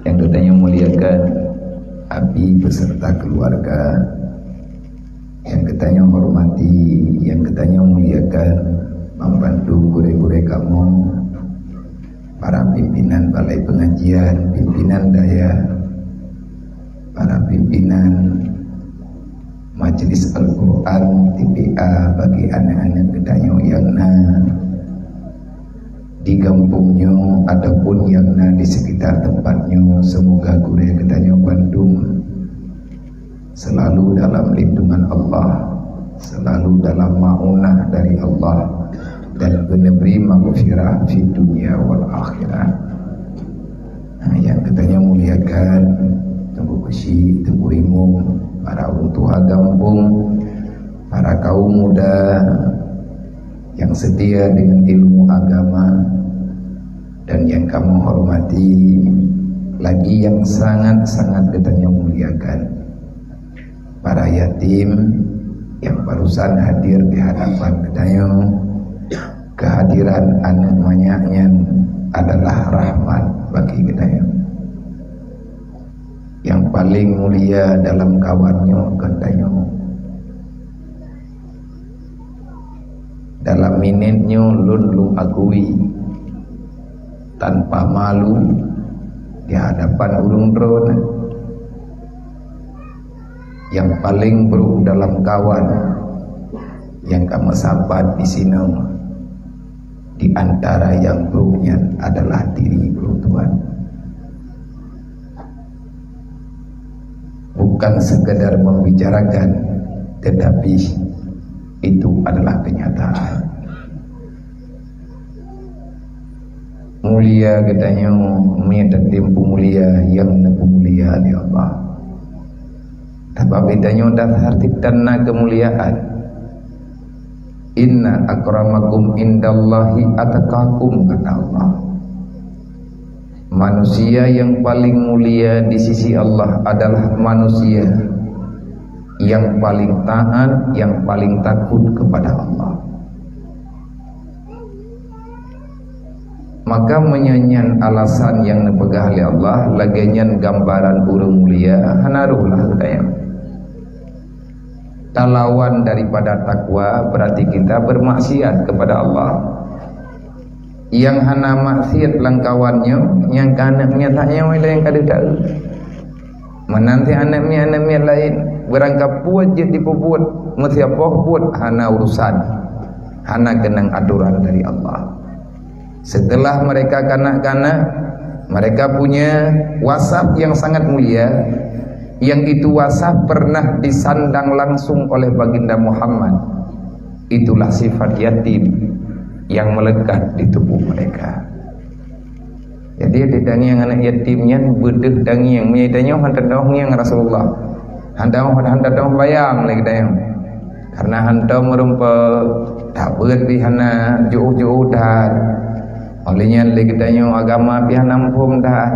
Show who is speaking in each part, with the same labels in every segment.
Speaker 1: yang katanya muliakan Abi beserta keluarga, yang katanya hormati, yang katanya muliakan membantu gure-gure kamu, para pimpinan balai pengajian, pimpinan daya, para pimpinan Majelis Al-Quran TPA bagi anak-anak kedanyo yang di kampungnya ataupun yang di sekitar tempatnya, semoga gure kedanyo Bandung selalu dalam lindungan Allah, selalu dalam maunah dari Allah, dan menebri maghfirah fi dunia wal akhirah. Yang katanya muliakan Tengku Besi, Tengku Imung, para orang tua kampung, para kaum muda yang setia dengan ilmu agama, dan yang kamu hormati lagi yang sangat-sangat katanya muliakan para yatim yang barusan hadir di hadapan katanya. Kehadiran anak banyaknya adalah rahmat bagi kita. Yang paling mulia dalam kawannya katanya, dalam minitnya lun akui tanpa malu di hadapan ulung drone. Yang paling buruk dalam kawan yang kamu sahabat di sini, di antara yang buruknya adalah diri bro Tuhan. Bukan sekedar membicarakan, tetapi itu adalah kenyataan. Mulia katanya menyedot tempu mulia yang nebu mulia oleh Allah. Tapi bedanya dah arti tanah kemuliaan. Inna akramakum indallahi ataqakum, kata Allah. Manusia yang paling mulia di sisi Allah adalah manusia yang paling taat, yang paling takut kepada Allah. Maka menyanyian alasan yang nepegah oleh Allah, lagenyan gambaran urang mulia hanaruhlah katanya. Lawan daripada takwa berarti kita bermaksiat kepada Allah. Yang hana maksiat langkawannya, yang anaknya tanya wala yang kada tahu. Menanti anaknya lain berangkap buat jadi puput, mesti apa buat hana urusan, hana kenang aturan dari Allah. Setelah mereka kanak-kanak, mereka punya wasaf yang sangat mulia. Yang itu wasaf pernah disandang langsung oleh baginda Muhammad. Itulah sifat yatim yang melekat di tubuh mereka. Jadi ada dangi yang anak yatimnya bedeh dangi yang menyedanya hantar yang Rasulullah. Hantar bayang lagi dayang. Karena hantar merumpa tak berdi hana jauh-jauh dah. Olehnya lagi dayang agama pihak nampum dah.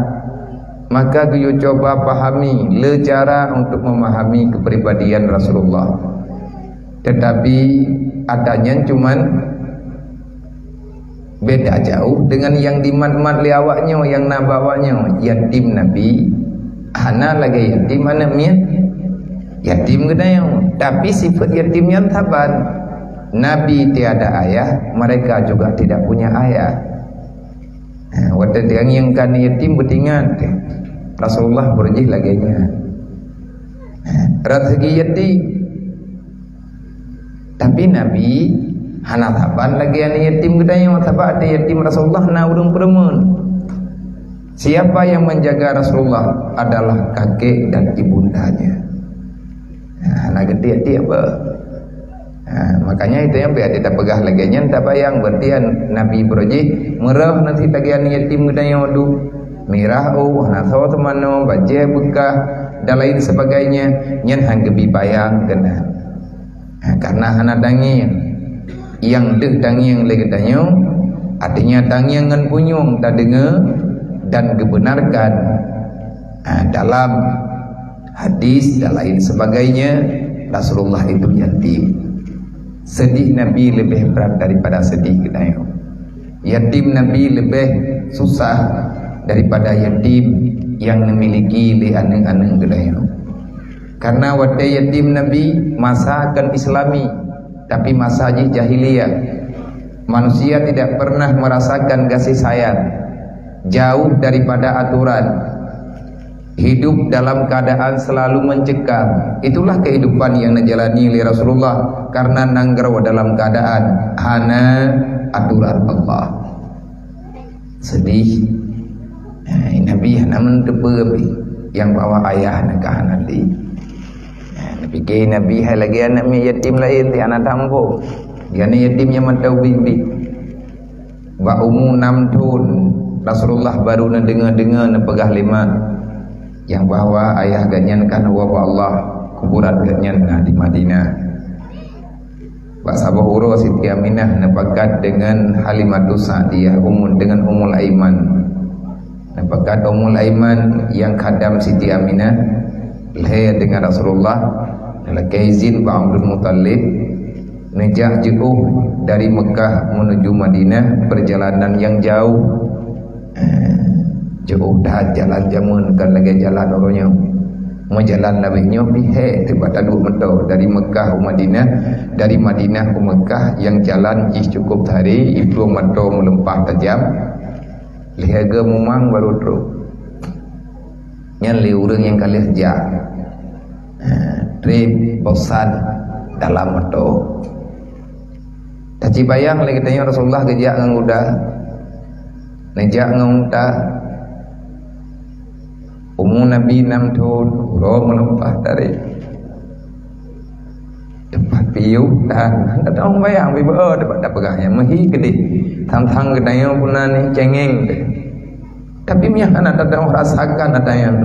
Speaker 1: Maka kita coba pahami le cara untuk memahami kepribadian Rasulullah. Tetapi adanya cuman beda jauh dengan yang dimat-mat liawaknya, yang nabawanya. Yatim Nabi, ana lagi yatim mana mian? Yatim gedayang. Tapi sifat yatimnya taban. Nabi tiada ayah, mereka juga tidak punya ayah. Wadah yang kan yatim bertingat Rasulullah berjih laginya rezeki yatim. Tapi Nabi hana taban lagi anak yatim gedanya, taban ada yatim Rasulullah na urung peremun. Siapa yang menjaga Rasulullah adalah kakek dan ibundanya. Hana gede dia apa? Makanya itu yang biar tidak pegah laginya, tak bayang berarti Nabi berjih merah nanti tagihan yatim gedanya waduh mirah nasawa temano bajai bekah dan lain sebagainya nyen hanggebi bayang kena. Karena hana dangi yang deh dangi yang lagi danyo artinya dangi yang ngan punyung tak dengar dan kebenarkan dalam hadis dan lain sebagainya Rasulullah itu yatim. Sedih Nabi lebih berat daripada sedih gedayang. Yatim Nabi lebih susah daripada yatim yang memiliki li anak-anak gedaya. Karena wadai yatim Nabi masa akan Islami, tapi masa jahiliyah. Manusia tidak pernah merasakan kasih sayang, jauh daripada aturan, hidup dalam keadaan selalu mencekam. Itulah kehidupan yang dijalani oleh Rasulullah, karena nanggraw dalam keadaan hana aturan Allah. Sedih. Nabi namun tebebi yang bawa ayah nikah nanti. Nabi ke Nabi hai lagi anak yatim lain ti anak tampo. Dia ni yatim yang matau bibi. Ba umur 6 tahun Rasulullah baru na dengar-dengar na pegah 5 yang bawa ayah ganyan kan wa Allah kuburan ganyan di Madinah. Pak Sabah Uro Siti Aminah napakat dengan Halimatus Sa'diyah dengan Ummul Aiman. Napakat Ummul Aiman yang khadam Siti Aminah lahir dengan Rasulullah lakai izin Pak Abdul Muttalib nejak jauh dari Mekah menuju Madinah, perjalanan yang jauh. Jauh dah jalan jamun kan lagi jalan orangnya mau jalan labihnya pihe tiba tadu mentau dari Mekah ke Madinah, dari Madinah ke Mekah yang jalan cukup hari itu mentau melempah tajam lihaga mumang baru terus yang liurang yang kali sejak trip bosan dalam mentau taci bayang lagi tanya Rasulullah gejak ngang udah nejak ngang udah umur Nabi 6 tahun roh melempah dari tempat piu dan ada orang bayang biba dapat pegahnya mehi gede thang-thang gedanya puna ni cengeng tapi miah anak ada orang rasakan ada yang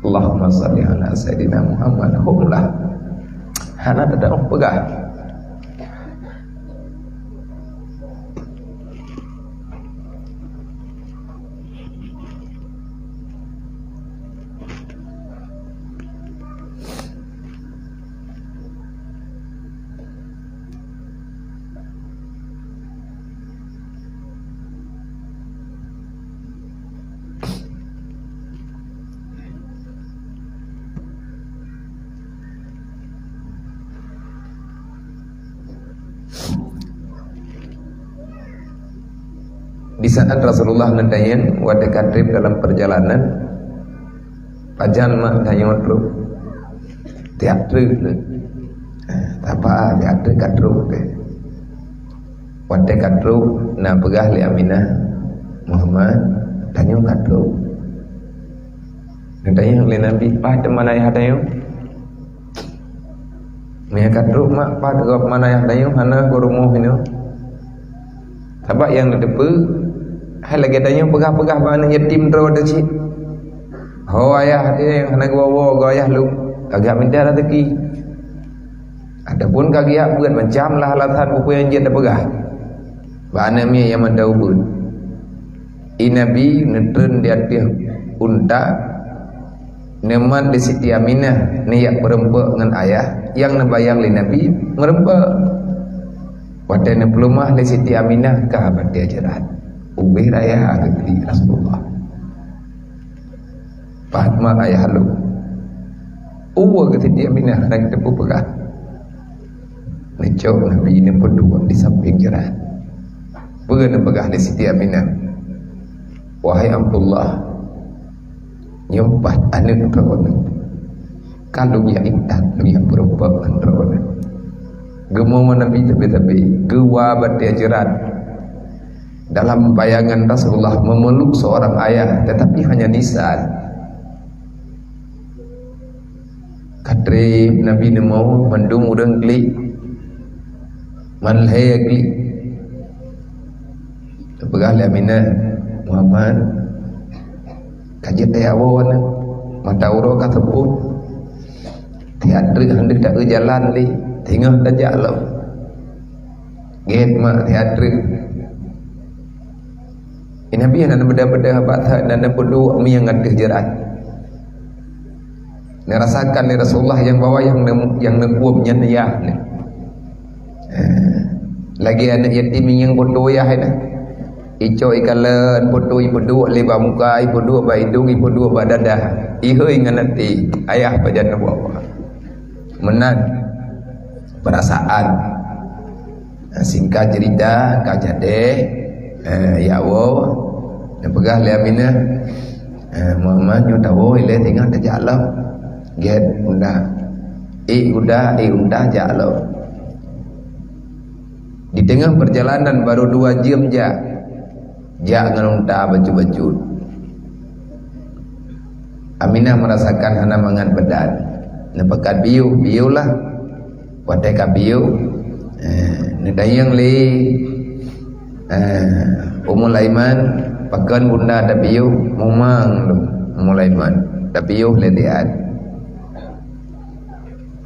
Speaker 1: Allahumma salli ala sayyidina Muhammad humlah anak ada orang pegah. Di saat Rasulullah mendayan wadah kadrib dalam perjalanan pajan mak dayan truk teatri apa teatri kadrub wadah kadrub na pegah li Aminah Muhammad dayan kadrub dayan li Nabi pah mana ya dayan mia kadrub mak pah tegap mana ya dayan hana gurumuh ini sabak yang depe hai lagi adanya pegah-pegah mana yatim terus ada cik ho ayah dia yang nak bawa go ayah lu agak minta rezeki adapun kagiak buat macam lah alatan buku yang dia dah pegah bana mi yang mandau pun inabi netren dia dia unta neman di Siti Aminah niat berempak dengan ayah yang nabayang li Nabi merempak wadana pelumah li Siti Aminah ka abad dia ajaran ubih raya agak Rasulullah Fatma ayah lu uwa ketika Aminah nak tepu pegah necok Nabi ini berdua di samping jalan pegah pegah di Siti Aminah wahai Abdullah nyempat anak terona kalau dia intan dia berubah terona gemau Nabi tapi gewa batia jaran dalam bayangan Rasulullah memeluk seorang ayah tetapi hanya nisan kadri Nabi mau mendung urang gli manlaya gli pegah li Aminah Muhammad kajet ayawan mata uro katebut tiadri hendak tak ke jalan li tinggal dah jalan get mak tiadri Nabi yang benda-benda batah dan perlu yang ada jerat. Ni rasakan ni Rasulullah yang bawa yang nekuamnya ya. Lagi anak yatim yang bodoh ya. Ico ikalan potoi peduk leba muka, peduk ba hidung, peduk ba dadah. Ihoi nganati ayah pajan bawa. Menan perasaan. Singkat cerita kajade ya wo dan pegah le Aminah Muhammad nyo tahu ile tengah terjalan. Get unda. Unda jalan. Di tengah perjalanan baru 2 jam dengan unta baju-baju. Aminah merasakan hana mangan bedan. Nepekat biu lah. Wadai biu. Nedayang li Ummul Aiman pakan bunda ada biu memang lu Ummul Aiman ada biu letian.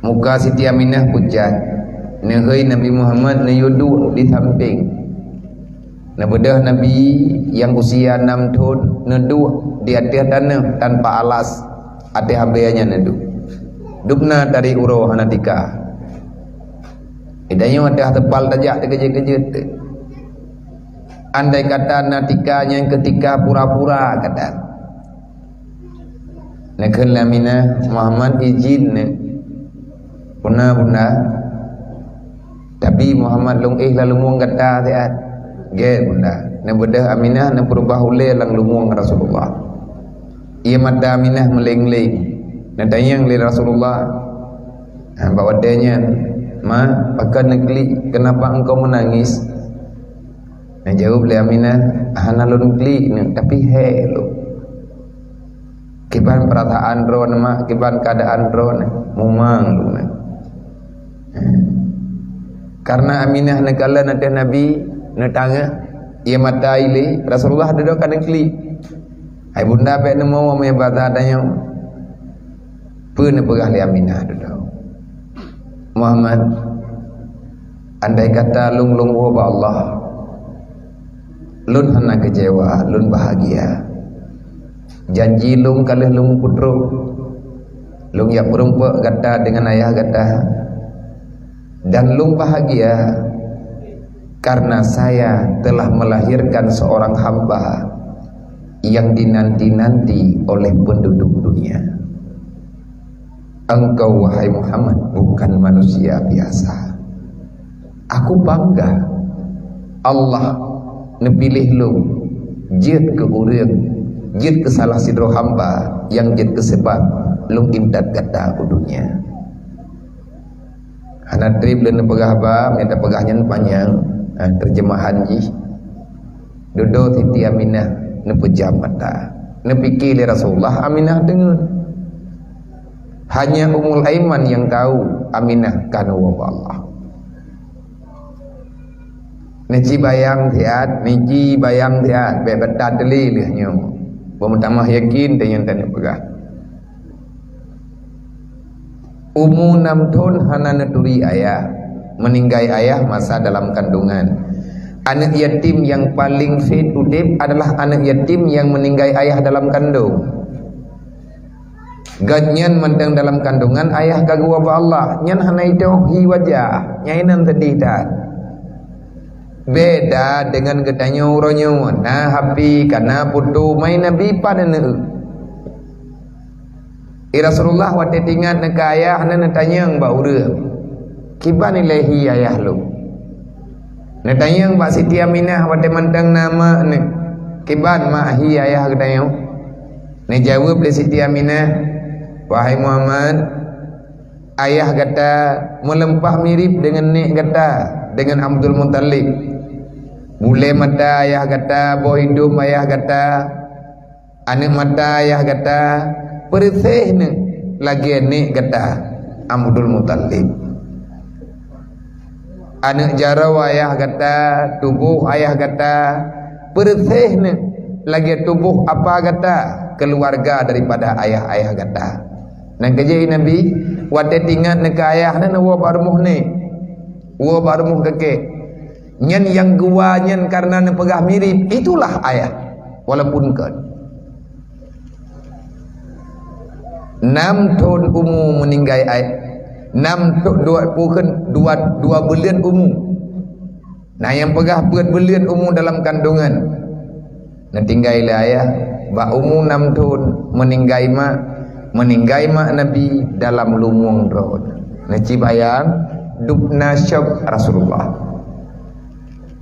Speaker 1: Muka Siti Aminah pucat. Nehoi Nabi Muhammad neyudu di samping. Nabedah Nabi yang usia 6 tahun neduh di atas tanah tanpa alas atas habayanya neduh. Dubna dari uroh hanatika. Idanya atas tepal tajak terkejut-kejut. Andai kata natikanya yang ketika pura-pura kata. Nakal Aminah Muhammad izin bunda. Tapi Muhammad long lalu muang kata tiat. Ge bunda, na bedah Aminah na perubah ule lang lumuang Rasulullah. Ia mata Aminah meleng-leng. Na tanyang li Rasulullah. Bawa danya, "Ma, pakai negeri, kenapa engkau menangis?" Na jawab li Aminah, "Hana lu negeri, tapi he lu. Kiban perasaan ron mak, kiban keadaan ron, mumang lu." Karena Aminah negala nanti Nabi netanga ia mata ile Rasulullah duduk kadang kli hai bunda pe nemo me bata adanya pun pegah li Aminah duduk Muhammad andai kata lung wa Allah lun hana kecewa lun bahagia janji lung kalih lung putro lung ya perempuan kata dengan ayah kata dan lung bahagia karena saya telah melahirkan seorang hamba yang dinanti-nanti oleh penduduk dunia. Engkau wahai Muhammad bukan manusia biasa. Aku bangga Allah nepilih lu jid ke urang, jid ke salah sidro hamba yang jid ke sebab lu imdad kata ke dunia. Hana trip dan pegah ba, minta pegahnya panjang. Terjemahan ji duduk Siti Aminah nepejam mata nepikir li Rasulullah. Aminah dengar. Hanya Ummul Aiman yang tahu Aminah kana wa Allah. Niji bayang tiat bebetat deli lihnya pemutamah yakin dengan tanya pegah Ummu 6 tahun hana neturi ayah meninggai ayah masa dalam kandungan. Anak yatim yang paling fit udip adalah anak yatim yang meninggai ayah dalam kandung. Ganyan mentang dalam kandungan ayah kagua ba Allah nyan hana itu hi wajah nyainan tadi dah. Beda dengan gedanya uronyo nah hapi kana putu main nabi pada Rasulullah wate tingat nak ayah hana tanyang ba urang. Kiban ilahi ayah lu. Natanyang Mbak Siti Aminah pada mentang nama ni. Kiban mahi ayah kedayang. Ni jawab le Siti Aminah, wahai Muhammad, ayah kata melempah mirip dengan nek kata dengan Abdul Muttalib. Bule mata ayah kata, boh hidung ayah kata, anak mata ayah kata, perisih ni lagi nek kata Abdul Muttalib. Anak jarau ayah kata, tubuh ayah kata, bersih ni lagi tubuh apa kata, keluarga daripada ayah-ayah kata. Nang kerja Nabi, wate tinggal nak ayah ni wa barmuh ni, wa barmuh keke. Nyan yang gua nyan karena nepegah mirip, itulah ayah. Walaupun kan 6 tahun umur meninggal ayah. 2 bulan umur. Nah yang pegah buat bulan umur dalam kandungan tinggai la ayah ba umum 6 tahun meninggai mak Nabi dalam lumung road. Naci bayang dubna syab Rasulullah.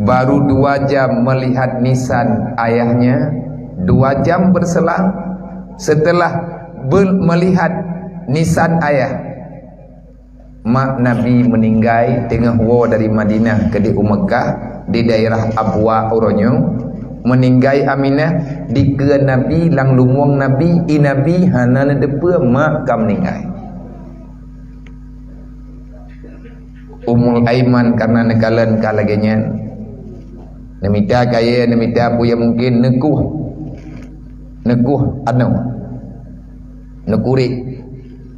Speaker 1: Baru 2 jam melihat nisan ayahnya, 2 jam berselang setelah melihat nisan ayah, mak Nabi meninggai tengah wa dari Madinah ke di Mekah di daerah Abwa Uronyong. Meninggai Aminah di ke Nabi lang lumung Nabi i Nabi hana depe mak kam meninggai. Ummul Aiman karena nekalan kalagenya namita kaya namita puya mungkin nekuh anu nekuri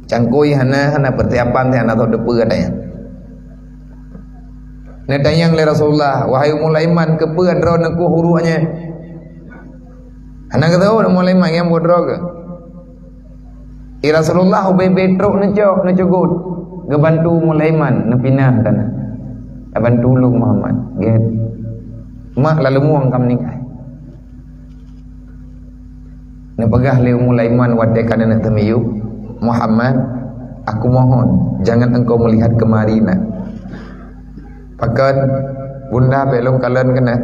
Speaker 1: cangkoi hana persiapan hana atau depe adanya. Netanyang le Rasulullah, wahai Ummul Aiman kepeun ro nekuh hurunya. Hana kata Ummul Aiman yang bodro ke. Rasulullah ubay betrok necogot. Gebantu Ummul Aiman nepinah kana. Bantu ulung Muhammad. Get. Mak lalu muang kam ningkai. Nepegah le Ummul Aiman wadai kana nak temiyu. Muhammad, aku mohon jangan engkau melihat kemari nak. Pakat bunda belum kalian kena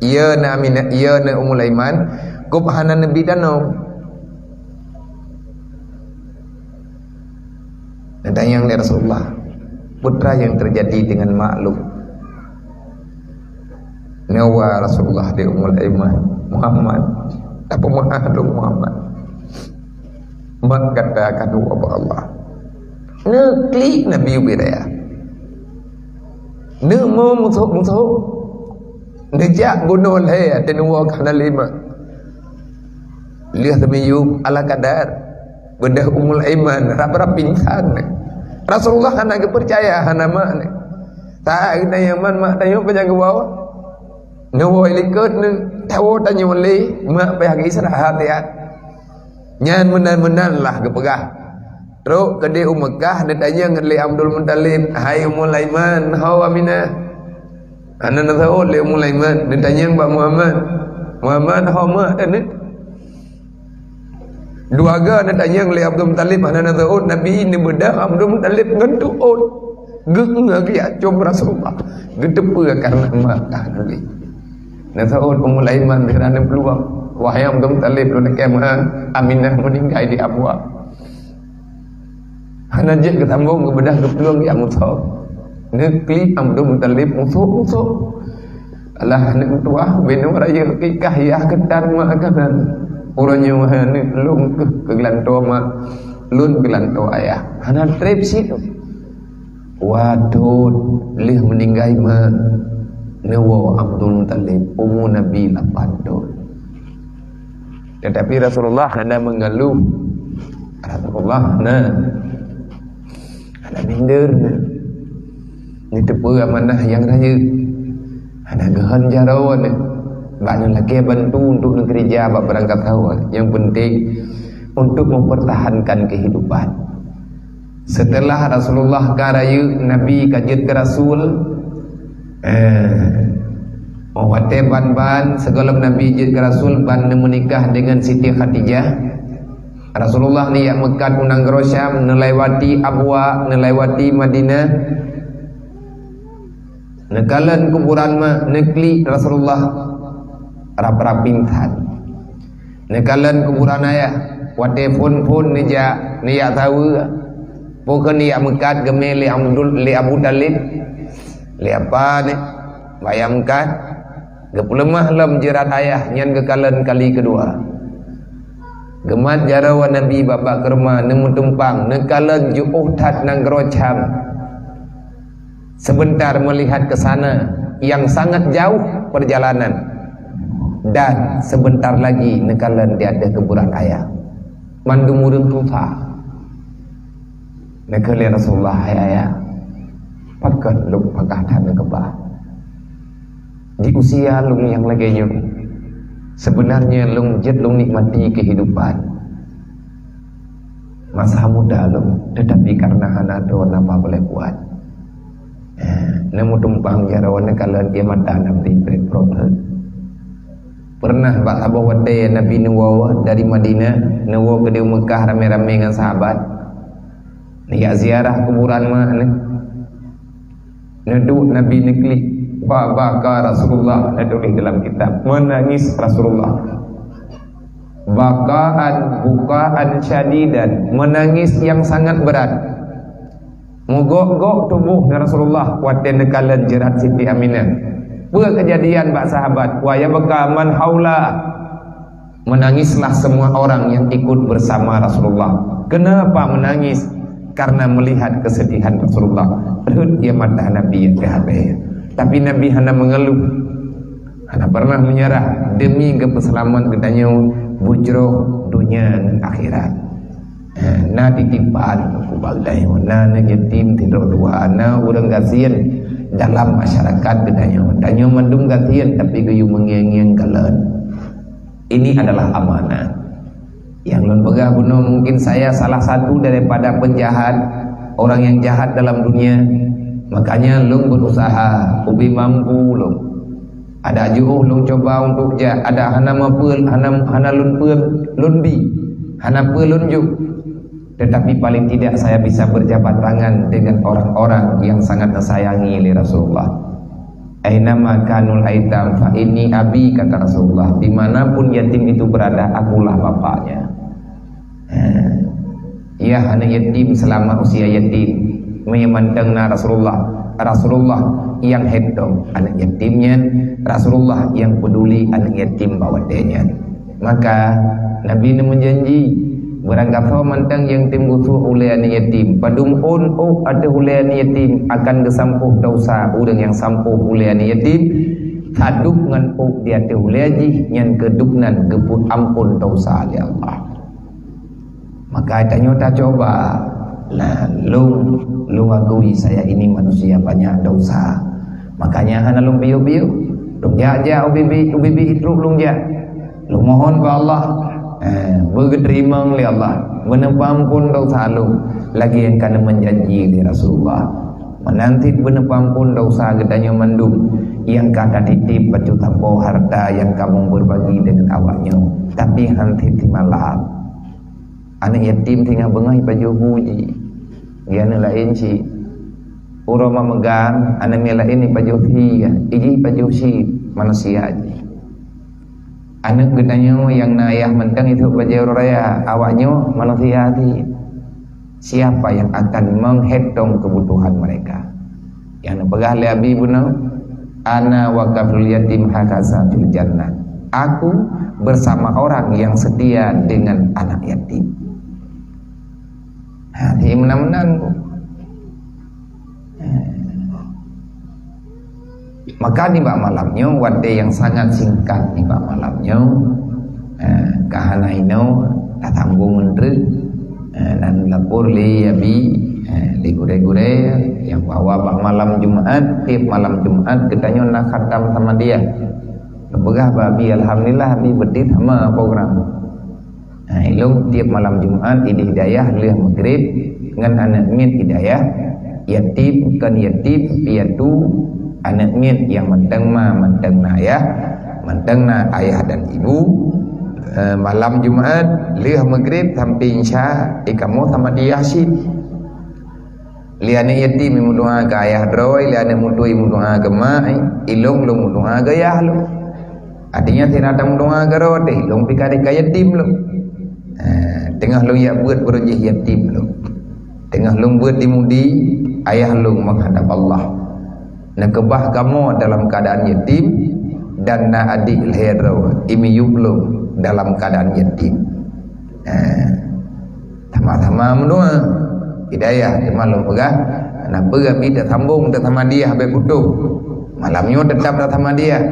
Speaker 1: iya na Aminah iya na Ummul Aiman kup hana Nabi danau dan yang dari Rasulullah putra yang terjadi dengan maklum nyawa Rasulullah di Ummul Aiman Muhammad apa maklum Muhammad mak katakan apa Allah nekli Nabi ubiraya nước mơ một số nước giác bố nôn hay tên ngô khana lima lihat temiyum ala kadar benda Ummul Aiman rap pingsan Rasulullah hana kepercaya hana mak tak kita yang mak tayo panjang ke bawah ngawai likut ni tawo tanya wali mak payah istirahat ya nyan menan lah kepegah. Terus ke di Mekah dia tanya ngeli Abdul Muttalib, hai Ummul Aiman, hau Aminah. Ana nak tahu le Ummul Aiman, dia tanya Mbak Muhammad hau mak dan dua ga dia tanya ngeli Abdul Muttalib, ana nak tahu Nabi ini bedah Abdul Muttalib ngentuut. Geng ngak cum Rasulullah. Gedepe karena Makkah Nabi. Nak tahu Ummul Aiman kerana peluang wahai Abdul Muttalib lu nak Aminah meninggal di Abwa. Hana jet ke tambung ke bedah ke peluang yang musuh nekli Abdul Muttalib musuh alah nak tua benu raya kikah ya ketar mak kanan orangnya hana lung ke gelanto mak lun gelanto ayah hana trip situ waduh lih meninggai mak newo Abdul Muttalib umur Nabi 8 tahun tetapi Rasulullah hana mengeluh Rasulullah ada minder ni tepu amanah yang raya ada gahan jarawan banyak lagi bantu untuk negeri Jawa berangkat awal yang penting untuk mempertahankan kehidupan setelah Rasulullah karaya Nabi kajit ke Rasul wate ban segala Nabi jit ke Rasul ban menikah dengan Siti Khadijah Rasulullah ni yang Mekah unang Syam nelewati Abwa nelewati Madinah nekalan kuburan nekli Rasulullah rap-rapintan nekalan kuburan ayah wate pun niya tahu pokok niya Mekah gemel li Abu Talib li apa ni bayangkan gepulemah lam jerat ayah nyan kekalan kali kedua gemat jarawan Nabi babak kerma nemu tumpang nekalan juuhtat nang Syam sebentar melihat ke sana yang sangat jauh perjalanan dan sebentar lagi nekalan dia ada kuburan ayah mandumurung tufa nekali Rasulullah ayah pakat lung pakatan kebah di usia lung yang lagi nyuruh sebenarnya lung nikmati kehidupan masa muda lung tetapi karena hana doa apa boleh buat nemu tumpang jarawan kalian dia mata nanti problem Pernah bak sabah wadai Nabi Nawawi dari Madinah Nawawi ke Mekah rame-rame dengan sahabat. Niat ziarah kuburan mana? Neduk Nabi neklik baka Rasulullah, neduk dalam kitab, menangis Rasulullah. Bukaan syadidan, menangis yang sangat berat. Mogok-gok tubuh Rasulullah waten dekalan jerat Siti Aminah. Kejadian bak sahabat, wa ya baka man haula. Menangislah semua orang yang ikut bersama Rasulullah. Kenapa menangis? Karena melihat kesedihan Rasulullah. Dia mata Nabi yang kehabis. Tapi Nabi hanya mengeluh, hanya pernah menyerah demi keselamatan katanya bujroh dunia dan akhirat. Na titipan aku bagdai na yatim tidur dua ana urang kasihan dalam masyarakat katanya. Tanya mandung kasihan tapi gayu mengiang-iang kalan. Ini adalah amanah. Yang lon pegah bunuh mungkin saya salah satu daripada penjahat, orang yang jahat dalam dunia. Makanya lung berusaha ubi mampu lung. Ada juh lung coba untuk ada hana mapul hana lun pun lun bi hana pun lun juk. Tetapi paling tidak saya bisa berjabat tangan dengan orang-orang yang sangat mensayangi oleh Rasulullah. Aina makanul aitam fa ini abi, kata Rasulullah. Dimanapun yatim itu berada, akulah bapaknya. Ia hanya yatim selama usia yatim. Menyemandangna Rasulullah yang hedong anak yatimnya, Rasulullah yang peduli anak yatim bawadanya. Maka Nabi ini menjanji berangkat mantang yang timbusu oleh anak yatim padum ada oleh anak yatim akan kesampuh dosa orang yang sampuh oleh anak yatim haduk ngan dia te oleh haji yang keduknan geput ampun dosa oleh Allah. Maka tanya tak coba lah lu akui saya ini manusia banyak dosa. Makanya hana lung biu-biu lung ja ubibi itu lung ja lu mohon ke Allah berterima oleh Allah menepampun dosa lu lagi yang kena menjanji oleh Rasulullah menanti menepampun dosa gedanya mandum yang kata titip baju tampo harta yang kamu berbagi dengan awaknya tapi hanti timalah anak yatim tinggal bengai baju puji dia lain si urama megang anak lain ni baju hiya iji baju si manusia aja. Anak gedanya yang nayah mentang itu baju raya awaknya manusia hati. Siapa yang akan menghitung kebutuhan mereka? Yang pegah li abi bunau ana wa kafil yatim hakasa fil jannah. Aku bersama orang yang setia dengan anak yatim. Hati menang-menang. Maka di bak malamnya wadai yang sangat singkat di bak malamnya kahana ino tatanggung menteri dan lapor li abi li gure-gure yang bawa bak malam Jumat tiap malam Jumat katanya nak khatam sama dia begah babi alhamdulillah abi berdit sama program ilung tiap malam Jumat ini hidayah lihat maghrib dengan anak min hidayah yatim kan yatim piatu anak min yang menteng ayah dan ibu malam Jumat lihat maghrib sampai isya kamu sama dia sih lihat anak yatim doa ke ayah droi lihat anak mutu doa ke mak ilung doa ke ayah lu artinya tidak ada doa ke rode ilung pikir ke yatim lu tengah lu ya buat berujih yatim lu tengah lu buat dimudi ayah lu menghadap Allah. Nak kebah kamu dalam keadaan yatim dan nak adik lehero imi yublum dalam keadaan yatim. Sama-sama mendoa hidayah malam pegah nak pegah kita sambung sama dia habis putus malamnya tetap sama dia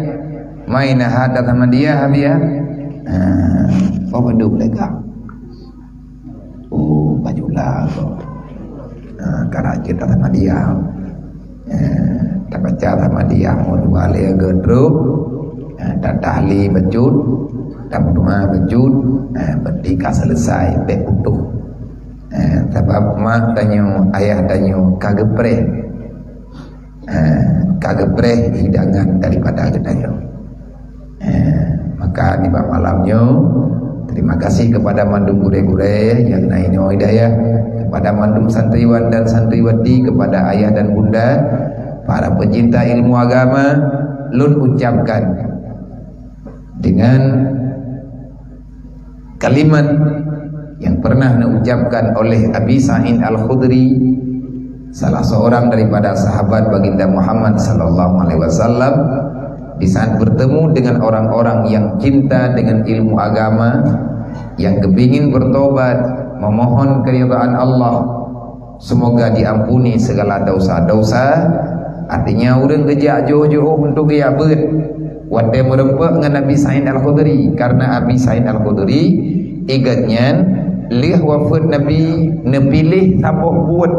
Speaker 1: main ada sama dia habis ya kau hidup lega bajulah karena kita sama dia tak baca sama dia mau dua lia gedruk tak tahli bejut tak doa bejut bertika selesai bek utuh sebab mak tanya ayah tanya kagepreh hidangan daripada gedanya maka di malamnya terima kasih kepada mandum gure-gure yang naiknya hidayah, kepada mandum santriwan dan santriwati, kepada ayah dan bunda, para pecinta ilmu agama. Lun ucapkan dengan kalimat yang pernah diucapkan oleh Abi Sa'id Al-Khudri, salah seorang daripada sahabat baginda Muhammad sallallahu alaihi wasallam, di saat bertemu dengan orang-orang yang cinta dengan ilmu agama, yang kepingin bertobat, memohon keridhaan Allah, semoga diampuni segala dosa-dosa. Artinya urang kejak jauh-jauh untuk dia ber wadai merempak dengan Nabi Sa'id Al-Khudri, karena Abi Sa'id Al-Khudri igatnya lih wafat Nabi nepilih tapoh buat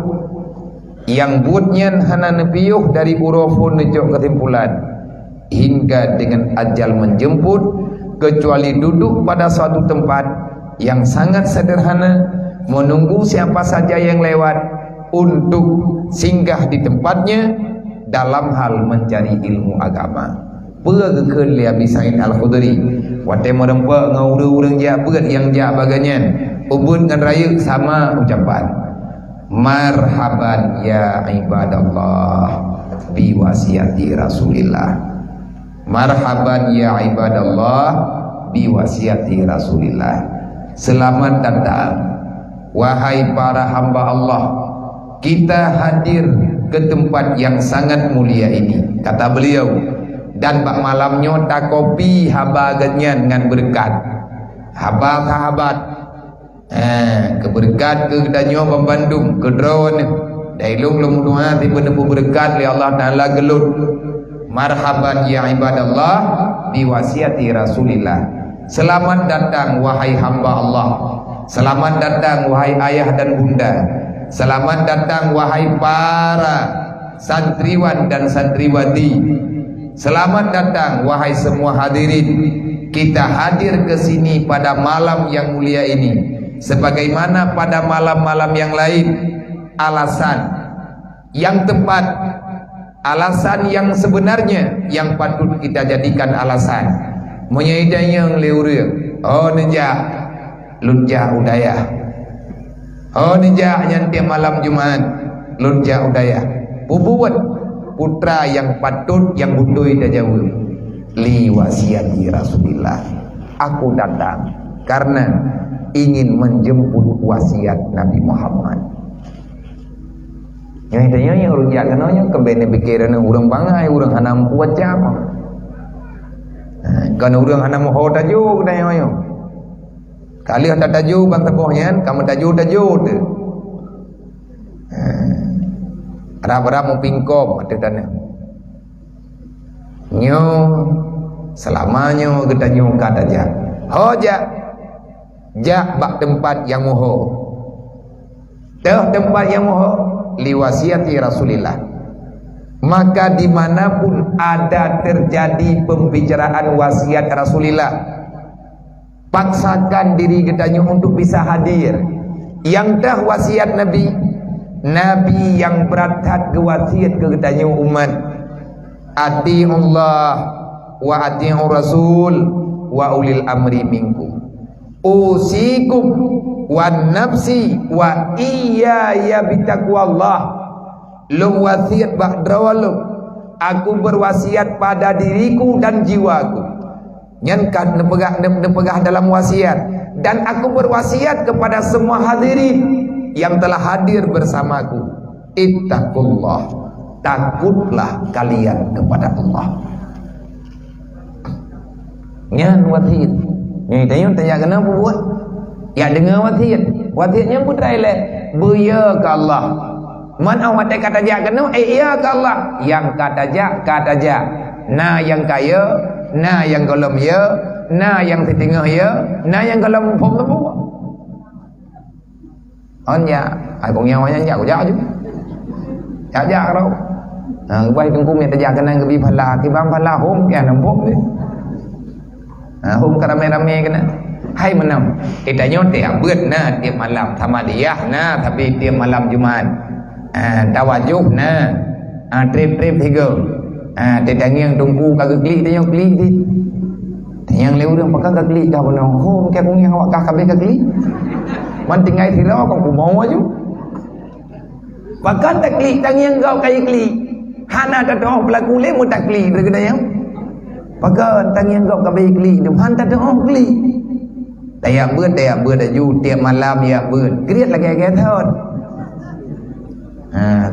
Speaker 1: yang buatnya hana nepiyuh dari urufun nejok kesimpulan hingga dengan ajal menjemput, kecuali duduk pada suatu tempat yang sangat sederhana, menunggu siapa saja yang lewat untuk singgah di tempatnya dalam hal mencari ilmu agama. Pergekeun li Abi Sa'id Al-Khudri wate merempak ngau urang ja beut yang ja baganyan ubun ngan raya sama ucapan marhaban ya ibadallah bi wasiati Rasulillah, marhaban ya ibadallah bi wasiati Rasulillah. Selamat datang wahai para hamba Allah, kita hadir ke tempat yang sangat mulia ini, kata beliau. Dan bak malamnya tak kopi haba agatnya dengan berkat haba sahabat keberkat ke danyo Bandung ke drone dailung lumdua tiba nepu berkat li Allah Ta'ala gelut. Marhaban ya ibadallah biwasiati Rasulillah. Selamat datang wahai hamba Allah, selamat datang wahai ayah dan bunda, selamat datang wahai para santriwan dan santriwati, selamat datang wahai semua hadirin. Kita hadir ke sini pada malam yang mulia ini, sebagaimana pada malam-malam yang lain. Alasan yang tepat, alasan yang sebenarnya yang patut kita jadikan alasan. Menyaidanya leureuh, oh nejak lunja udaya, oh nejak nyantai malam Jumat lunja udaya. Bubuat putra yang patut yang bundui dah jauh li wasiati Rasulillah. Aku datang karena ingin menjemput wasiat Nabi Muhammad. Yang tanya yang urang jak kenanya kebene pikiran urang bangai urang hanam kuat jama. Kan urang hanam ho tajuk dah yo. Kali hendak tajuk bang tebohnya kamu tajuk tu. Rab-rab mau pingkop ada tanah. Nyo selamanya kita nyo kata ja. Ho ja bak tempat yang moho. Teh tempat yang moho liwasiati Rasulillah. Maka dimanapun ada terjadi pembicaraan wasiat Rasulillah, paksakan diri kita untuk bisa hadir. Yang dah wasiat Nabi, Nabi yang berat ke wasiat ke kita umat. Ati'ullah wa ati'ur Rasul wa ulil amri minkum. Usikum wa nafsi wa iyaya bitaqwallah. Lu wasiat ba'drawalum, aku berwasiat pada diriku dan jiwaku. Nyankan nepegah dalam wasiat. Dan aku berwasiat kepada semua hadirin yang telah hadir bersamaku. Ittaqullah, takutlah kalian kepada Allah. Nyan wasiat. Nyan tanya kenapa buat? Ya dengar wasiat. Wasiatnya putra elek. Beya ke Allah. Man awak kata ja kena iya ke Allah. Yang kata ja. Na yang kaya, na yang golom ya, na yang setengah ya, na yang golom pom tu. On ja, ai cũng nhau anh dạo dạo chứ. Dạo dạo đâu. Quay trong cung người ta ja kena ke bi phala, ki bang phala hom ke nam pom ni. Hom karame-rame kena. Hai menam. Kita nyote abut na tiap malam Tamadiyah na tapi tiap malam Jumat. Tawajuh na trip 3 tetangiang tunggu kagak klik tanya klik di yang leu urang pakai kagli dah benar. Oh, mungkin aku yang awak kabeh kagli. Man tinggal tirau kau mau aja. Pakai takli tang yang kau kai kli. Hana tak doh pelaku le mu takli dekat yang. Pakai tang yang kau kabeh kli, depan tak doh kli. Daya beut aju tiap malam ya beut. Kriat lagi thot.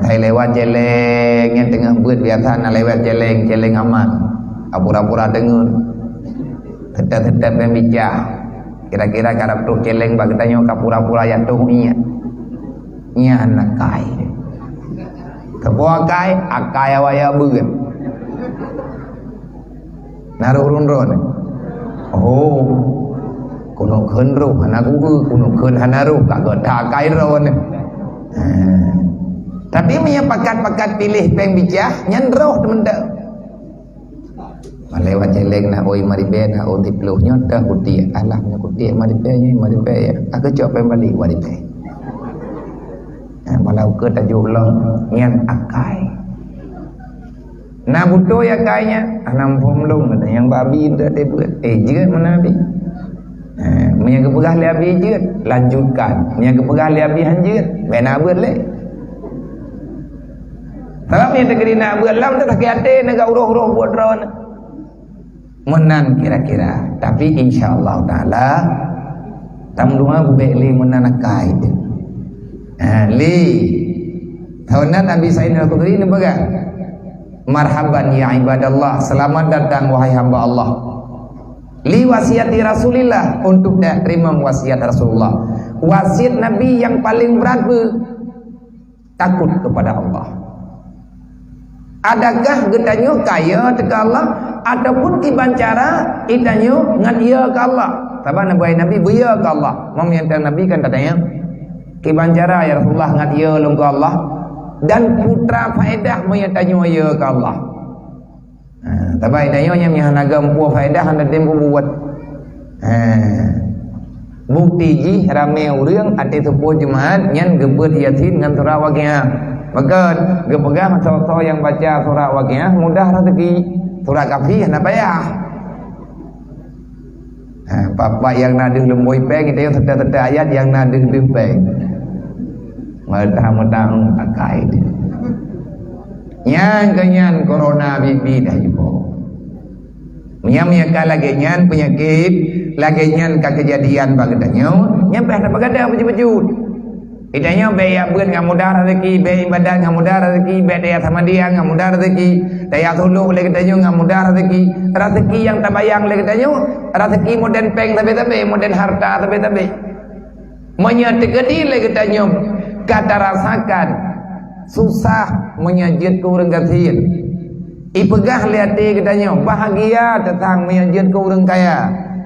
Speaker 1: Thai lewat jeleng yang tengah beut biasa nak lewat jeleng aman. Apura-pura dengar. Tetap yang bijak. Kira-kira karap tu jeleng bagi tanya kapura-pura yang tu nya anak kai. Kebuah kai akai awaya beut. Naruh run. Oh. Kuno keun ruh anak kuno keun hanaruh kagak takai ron. Tapi punya pakat-pakat pilih peng bijak nyan roh temen dak. Malewat jeleng nak oi mari be nak oi dipluh nyot dah kutie alah nya kutie mari be ya. Aku cok pe balik mari be. Malau ke tajuk long nyan akai. Nah butuh ya kainya anam pomlong ada yang babi dak de buat. Je mana bi. Punya kepegah le abi je lanjutkan. Punya kepegah le abi hanjut. Bena buat le. Salam yang tegeri nak buat lam tak ate nak uruh-uruh buat ron. Menan kira-kira. Tapi insya-Allah taala tam dua bubek li menan akai tu. Li tahunan Nabi Sa'id Al-Khudri ni baga. Marhaban ya ibadallah, selamat datang wahai hamba Allah. Li wasiati Rasulillah, untuk dah terima wasiat Rasulullah. Wasiat Nabi yang paling berat takut kepada Allah. Adakah getanyo kaya teka Allah ataupun kibancara itanyo ngadia ke Allah? Saban Nabi buya ke Allah. Meminta Nabi kan katanya kibancara ya Rasulullah ngadia long ke Allah dan putra faedah menyatanyo ya ke Allah. Tapi dayo nya mi hanaga empu faedah handa tempo buat. Bukti ji rame urang ate sepuh jemaat nyan gebeut yasin ngan surah waqiah. Maka gepegang so yang baca surah waqiah mudah rezeki. Surah Kahfi hana payah. Papa yang nadih lemboi peng itu yang sedang ayat yang nadih peng. Mentang-mentang akai. Nyan kenyan corona bibi dah juga. Menyamnya lagi nyan penyakit, lagi nyan kejadian bagadanya, nyampe ada bagada baju-baju. Idanya beya buat ngam mudah rezeki, beya ibadah ngam mudah rezeki, beya daya sama dia ngam mudah rezeki, daya tulu lagi katanya ngam mudah rezeki, rezeki yang tabayang lagi katanya, rezeki moden peng tapi moden harta tapi. Menyatakan lagi katanya kata rasakan susah menyajid ke orang kafir. Ipegah lihat katanya bahagia tentang menyajid ke orang kaya.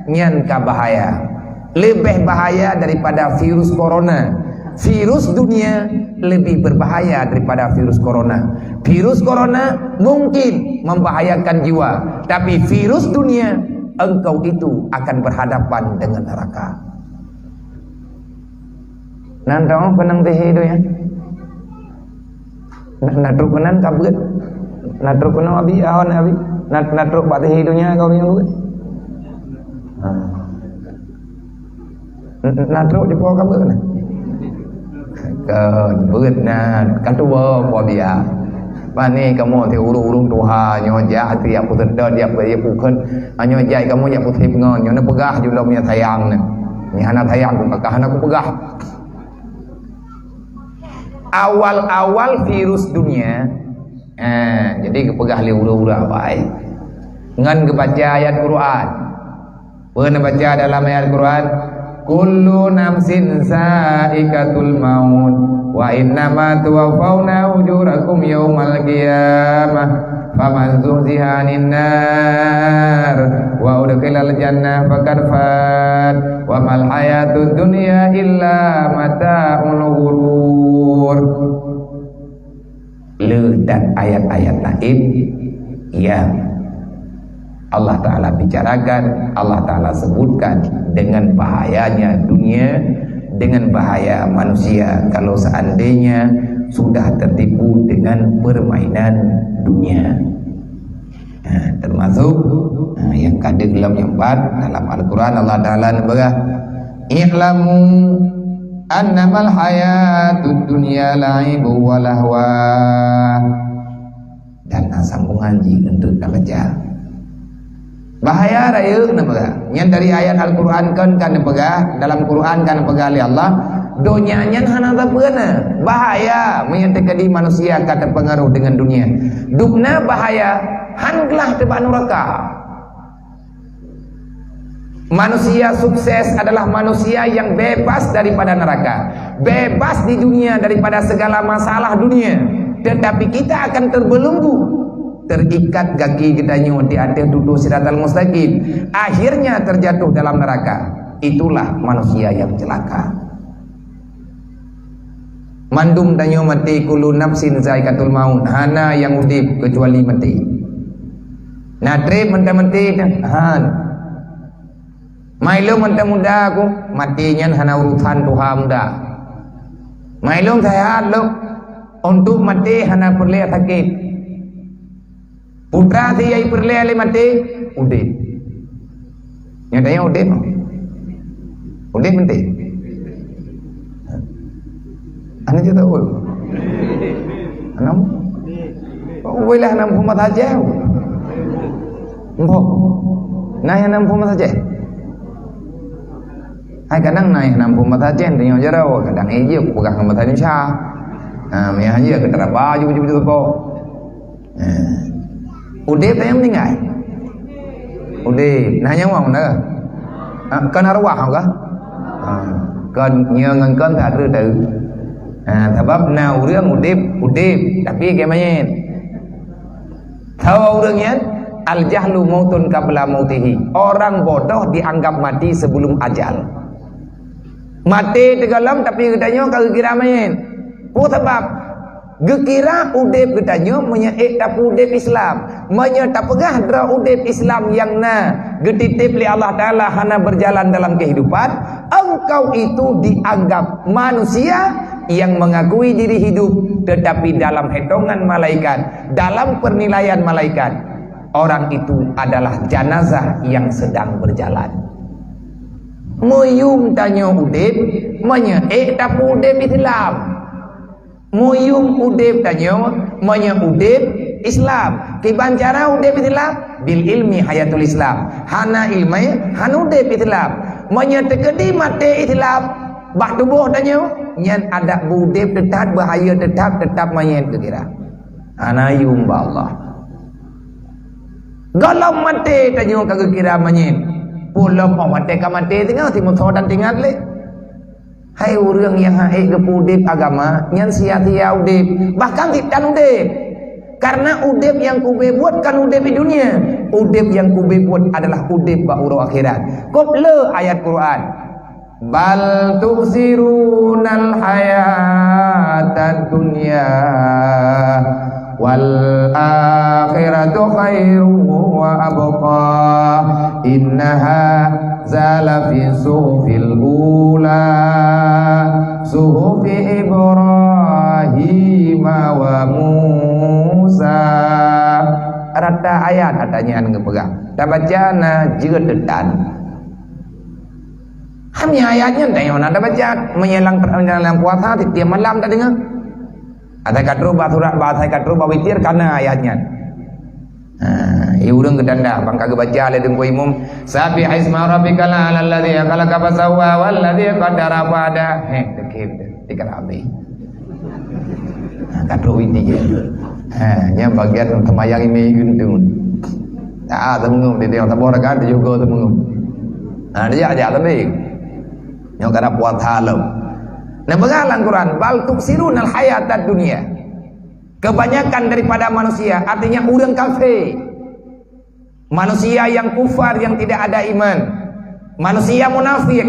Speaker 1: Nyan ka bahaya. Lebih bahaya daripada virus corona. Virus dunia lebih berbahaya daripada virus corona. Virus corona mungkin membahayakan jiwa, tapi virus dunia engkau itu akan berhadapan dengan neraka. Nantang penang teh itu ya. Natruk penan kabut. Natruk penan abi awan abi. Natruk bat teh hidungnya kau yang buat. Natruk di bawah kabut kan. Beut na katuwa po dia. Pani kamu te urung tuha nyo ja ti aku sedot dia pe pukun. Anyo jai kamu ya putih ngon nyo na pegah ju lom nya sayang ne. Ni anak sayang ku kakah anak ku pegah. Awal-awal virus dunia jadi kepegah li ura-ura bae. Ngan kebaca ayat Quran. Pernah baca dalam ayat Quran kullu nafsin saikatul maut wa innama tuwaffawna ujurakum yaumal qiyamah faman zuhziha 'anil nar wa udkhilal jannah faqad fat wa mal hayatud dunya illa mata'ul ghurur. Dan ayat-ayat lain yang Allah Ta'ala bicarakan, Allah Ta'ala sebutkan dengan bahayanya dunia, dengan bahaya manusia kalau seandainya sudah tertipu dengan permainan dunia. Termasuk yang kada dalam yang 4 dalam Al-Quran Allah Ta'ala berkata, "I'lamu annamal hayatud dunya la'ibu wa lahwa." Dan sambung ngaji untuk baca. Bahaya raya kenapa? Yang dari ayat Al-Quran kan pegah dalam Quran kan pegah oleh Allah. Donyanya hana tapena bahaya menyatakan di manusia akan terpengaruh dengan dunia. Dukna bahaya hanglah tebak neraka. Manusia sukses adalah manusia yang bebas daripada neraka, bebas di dunia daripada segala masalah dunia. Tetapi kita akan terbelenggu, terikat kaki kita di atas duduk siratal mustaqim, akhirnya terjatuh dalam neraka. Itulah manusia yang celaka. Mandum tanyo mati kullu nafsin zaikatul maut, hana yang udip kecuali mati. Natre menti han mailum menta muda aku matinya hana urusan Tuhan muda. Mailum sehat lo untuk mati hana perlu sakit. Putra si perlu ale mati udip. Nyatanya udip. Udip menti. Ane je tahu. Anam. Oh, boleh anam rumah saja. Mbok. Nah, anam rumah saja. Hai kadang naik anam rumah saja tengok jarau, kadang aja aku pegang rumah tadi Syah. Me aja ke terap baju begitu po. Udip tayang meninggal. Udip, nanya wang mana? Kan arwah kah? Kan nyangan kan tak ada tu. Sebab na urang udip tapi kemanya tahu urangnya al jahlu mautun qabla mautihi. Orang bodoh dianggap mati sebelum ajal. Mati tegalam tapi katanya kalau kira main. Oh sebab gekira udip katanya menyaik tak udip Islam, menyata pegah dra udip Islam yang na getitip li Allah Taala hana berjalan dalam kehidupan, engkau itu dianggap manusia yang mengakui diri hidup, tetapi dalam hitungan malaikat, dalam penilaian malaikat, orang itu adalah jenazah yang sedang berjalan. Muyum tanya udip, menyaik tak udip Islam. Muyum udip tanya, menyaik udip Islam. Kiban cara udip Islam bil ilmi hayatul Islam. Hana ilmai, hana udip Islam. Menyaik tekedi mati Islam. Bak tubuh tanya, nyan ada budip tetap bahaya tetap mayat kira. Anayum ba Allah. Galam mati tanya kagak kira mayat. Pulau mati ka mati tinggal timur dan tinggal le. Hai urang yang hae ke udip agama, nyan sia-sia udip, bahkan tidak udip. Karena udip yang kube buat kan udip di dunia. Udip yang kube buat adalah udip ba uro akhirat. Kople ayat Quran. Bal tu'sirunal hayatad dunya wal akhiratu khairu wa abqa innaha zala fi suhufil ula suhufi Ibrahim wa Musa. Rata ayat adanya yang pegang tak baca na juga dedan. Hanya ayatnya tengok nak baca menyelang puasa tiap malam tak dengar. Ada katru surat bahasa katru bawitir karena ayatnya. Urang kedanda bang kagak baca le dengku imum sabi isma rabbikal alladzi khalaqa fasawwa wal ladzi qaddara fahada. Dekib tikar abi. Katru ini je. Nya bagian temayang ini guntung. Temengum di tengok tabor kan juga temengum. Dia aja lebih. Yang kena puat halam. Nah pengalang Quran bal tuksirunal hayatad dunia. Kebanyakan daripada manusia artinya orang kafir. Manusia yang kufar, yang tidak ada iman. Manusia munafik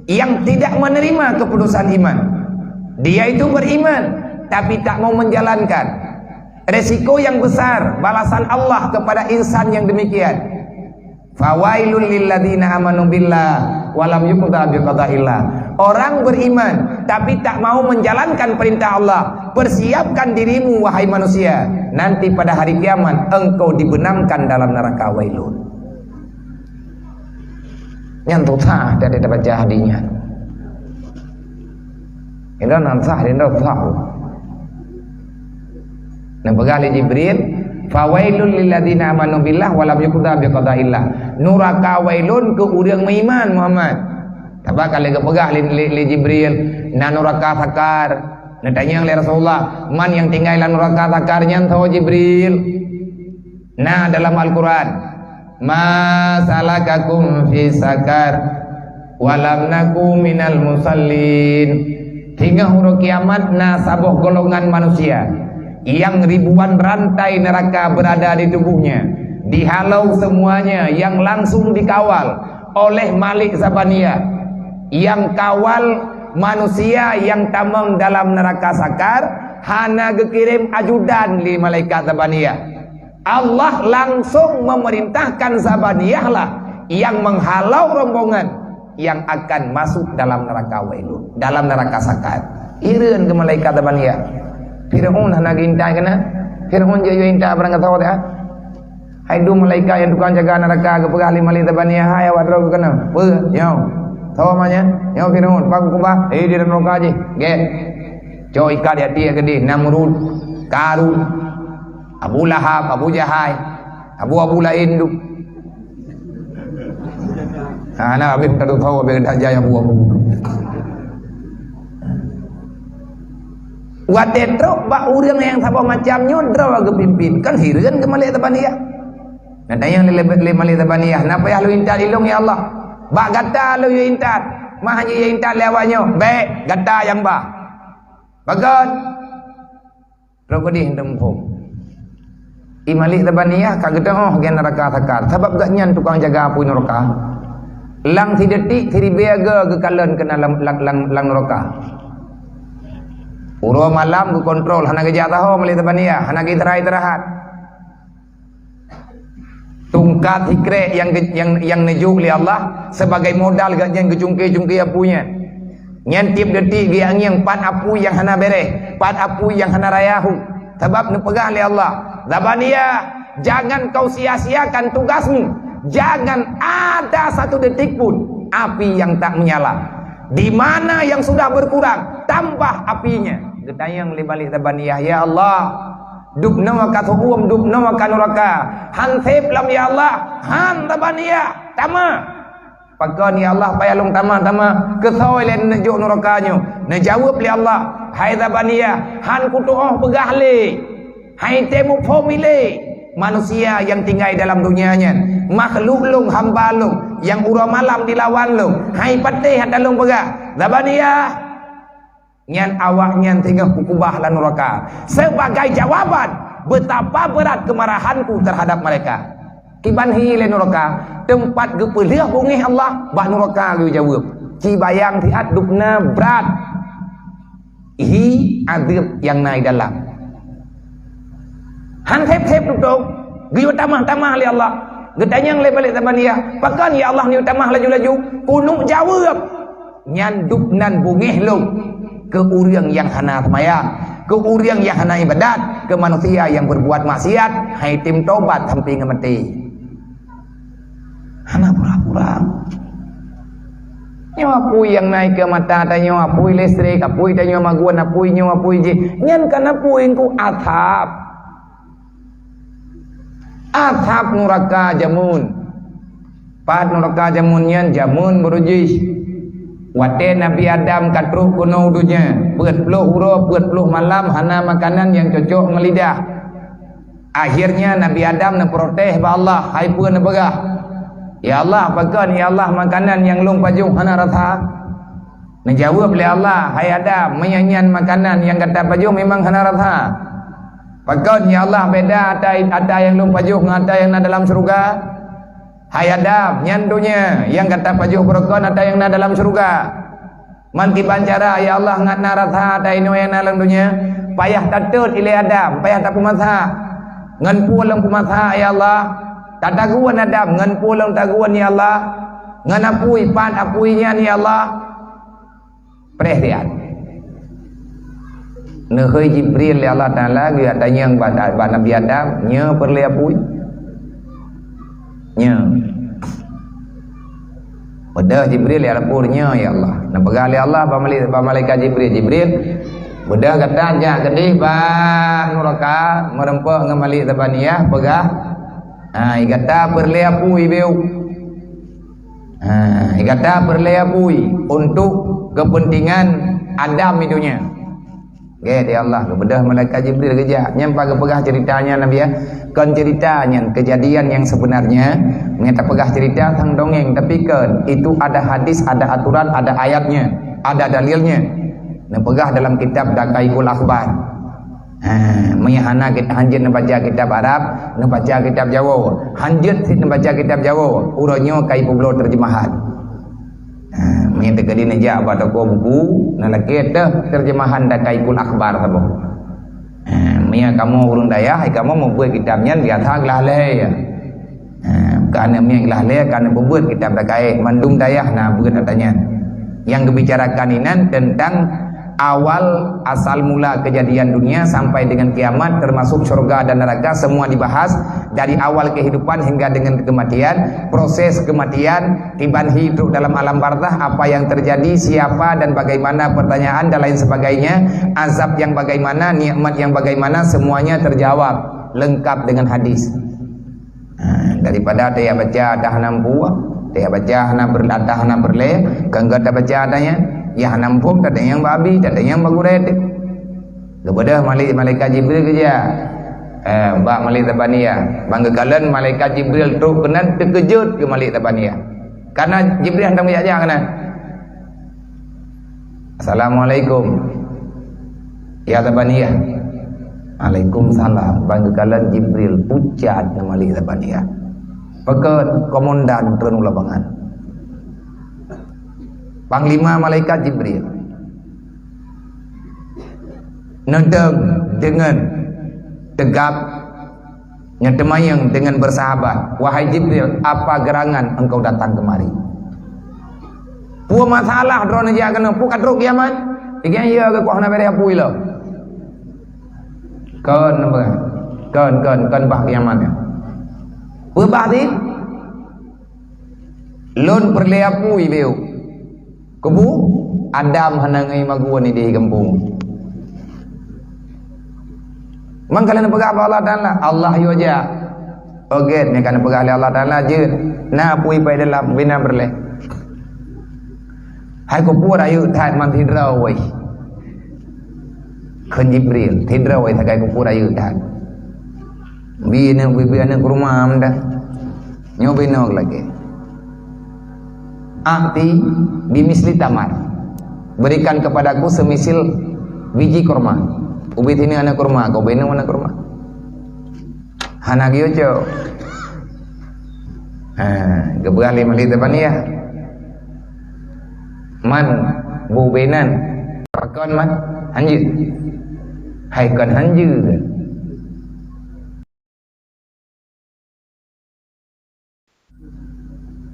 Speaker 1: yang tidak menerima keputusan iman. Dia itu beriman tapi tak mau menjalankan. Resiko yang besar balasan Allah kepada insan yang demikian. Fawailul lilladzina amanu billah walam yuqda biqada'illah. Orang beriman tapi tak mau menjalankan perintah Allah, persiapkan dirimu wahai manusia, nanti pada hari kiamat engkau dibenamkan dalam neraka wailun. Yang tutah dari dapat jahdinya. Ini nansah ini tahu. Nah pegali Jibril, fawailul lilladzina amanu billah wa lam yuqda biqada'illah. Neraka wailun ke urang beriman Muhammad. Tapi kalau kepegah li Jibril, na neraka sakar. Nah tanya oleh Rasulullah, man yang tinggal dalam neraka sakarnya tahu Jibril. Nah dalam Al-Quran, ma salakakum fi sakar walam naku minal musallin. Hingga huruf kiamat nasabuh golongan manusia yang ribuan rantai neraka berada di tubuhnya, dihalau semuanya, yang langsung dikawal oleh Malik Zabaniyah, yang kawal manusia yang tamang dalam neraka sakar, hana gekirim ajudan li malaikat Zabaniyah. Allah langsung memerintahkan Zabaniyah lah yang menghalau rombongan yang akan masuk dalam neraka wailun, dalam neraka sakar. Ireun ke malaikat Zabaniyah. Fir'aun hana gintai kena. Fir'aun je yo inta barang tahu dah. Hai du malaikat yang tukang jaga neraka ke pegali malaikat Zabaniyah, hai awak ro kena. Pe, yo. Tahu namanya? Yo Fir'aun, pak kubah. Di neraka je. Ge. Jo ikat dia dia gede, Namrud, Karun, Abu Lahab, Abu Jahal, Abu lain du. Nah, habis kita tahu habis dah jaya Abu. Wadetro ba urang yang sapa macam nyodro ke pimpin kan hireun ke Malik Zabaniyah. Nah tanya le Malik Zabaniyah, napa ya lu intat ilung ya Allah? Ba gata lu ya intat. Mah hanya ya intat lewanyo. Baik, gata yang ba. Bagot. Rokodi tempung. I Malik Zabaniyah kagak oh gen neraka sakar. Sebab gak nyan tukang jaga apu neraka. Lang si detik si biaga ke kalen kena lang neraka. Uro malam ke kontrol hana ke jataho Malik Zabaniyah, hana ke terahat. Tungkat hikre yang nejuk li Allah sebagai modal gak yang kecungke-cungke apunya. Nyantip detik dia yang pat apu yang hana bereh, pat apu yang hana rayahu. Sebab nepegah li Allah. Zabaniyah, jangan kau sia-siakan tugasmu. Jangan ada satu detik pun api yang tak menyala. Di mana yang sudah berkurang, tambah apinya. Getayang li Malik Zabaniyah, ya Allah, dubna wa katuhum dubna wa kanuraka. Han sep lam ya Allah, han Zabaniyah, tama. Pakan ya Allah payalung tama kesoi len nejuk nerakanya. Najawab li Allah, hai Zabaniyah, han kutuh pegah li. Hai temu pomile. Manusia yang tinggal dalam dunianya, makhluk lung hamba lung yang ura malam dilawan lung, hai patih dalam pegah Zabaniyah nyan awak nyan tinggal kubah lan neraka sebagai jawaban betapa berat kemarahanku terhadap mereka. Kiban hi le neraka tempat gepelih bungih Allah bah neraka ge jawab ci bayang ti adubna berat hi adab yang naik dalam han thep duduk gi tamah li Allah gedanyang le Malik Zabaniyah pakan ya Allah ni tamah laju-laju punuk jawab nyan dubnan bungih lu ke urang yang hana semayang, ke urang yang hana ibadat, ke manusia yang berbuat maksiat hai tim tobat sampai ngemeti hana pura-pura nyawa pui yang naik ke mata tanya pui listrik pui tanya maguan pui nyawa pui je nyan kana pui ku Athab neraka jamun. Pat neraka jamunnya jamun berujis. Wate Nabi Adam katruh kuno dunya. Beut puluh huruf, beut puluh malam hana makanan yang cocok ngelidah. Akhirnya Nabi Adam neprotes ba Allah, hai pun nebegah. Ya Allah, pakan ya Allah makanan yang lung pajung hana rasa. Menjawab oleh Allah, hai Adam, menyanyian makanan yang kata pajung memang hana rasa. Pakan ya Allah beda ada yang lum pajuh dengan ada yang dalam surga. Hai Adam, nyandunya yang kata pajuh berkon ada yang dalam surga. Manti pancara ya Allah ngat naratha ada ino yang dalam dunia. Payah tatut ile Adam, payah tak pumatha. Ngan pulang pumatha ya Allah. Tadaguan Adam, ngan pulang taguan ya Allah. Ngan apui pan apuinya ya Allah. Perhatian. Nehoi Jibril li Allah Taala dia tanya ba Nabi Adam nya perle apui nya bedah Jibril ya lapurnya ya Allah na pegali Allah ba malaikat Jibril bedah kata ja gedih ba neraka merempeh ngamali tabaniyah pegah ikata perle apui beu ikata perle apui untuk kepentingan Adam itunya. Dia Allah bedah malaikat Jibril kerja nyampa ke pegah ceritanya Nabi ya. Kan ceritanya kejadian yang sebenarnya ngeta pegah cerita tang dongeng tapi kan itu ada hadis, ada aturan, ada ayatnya, ada dalilnya. Nah pegah dalam kitab Daqaiqul Akhbar. Mayahana kita hanjit baca kitab Arab, baca kitab Jawa. Hanjit baca kitab Jawa, uronyo kai publo terjemahan. Mengita ke dina ja ba toko buku nalaki teh terjemahan Daqaiqul Akhbar sabo. Mia kamu urang dayah kamu mau buat kitabnya biasa glahle ya. Karena mia glahle karena buat kitab Daqaiq mandung dayah nah buat katanya. Yang dibicarakan ini tentang awal asal mula kejadian dunia sampai dengan kiamat termasuk surga dan neraka semua dibahas dari awal kehidupan hingga dengan kematian, proses kematian, tiban hidup dalam alam barzah, apa yang terjadi, siapa dan bagaimana, pertanyaan dan lain sebagainya, azab yang bagaimana, nikmat yang bagaimana, semuanya terjawab lengkap dengan hadis. Daripada dia baca dah nampu, dia baca hana berle, kangga baca adanya ya nampung tak ada yang babi, tak ada yang baguret. Kepada malaikat Jibril kerja. Mbak malaikat Tabaniyah. Bangga kalian malaikat Jibril tu kena terkejut ke malaikat Tabaniyah. Karena Jibril hendak mengajar kena. Assalamualaikum. Ya Tabaniyah. Waalaikumsalam. Bangga kalian Jibril ucat ke malaikat Tabaniyah. Pekat komandan Tun Labangan. Panglima malaikat Jibril nedeng dengan tegap nyedemayang dengan bersahabat. Wahai Jibril, apa gerangan engkau datang kemari? Pua masalah drone aja kena pu kadruk kiamat. Ikan ya ke kuah na bere apui lo. Kan bah kiamatnya. Pu bah di lon perle apui beu. Kebu Adam hanangai maguan di kampung. Mang kalian pegang apa Allah Taala? Allah yo aja. Oget ni kan pegang Allah Taala je. Na pui pai dalam bina berle. Hai ko pu ayu thai man thidra wai. Kan Jibril thidra wai thakai ko pu ayu thai. Bina bibina ke rumah amda. Nyobinok lagi. Akti bimisli tamar, berikan kepadaku semisil biji kurma. Ubit ini anak kurma, kau bina anak kurma. Hanak yojo. Geberali malaikat Tabaniyah. Man bu benan, pakon man hanju. Hai kon hanju.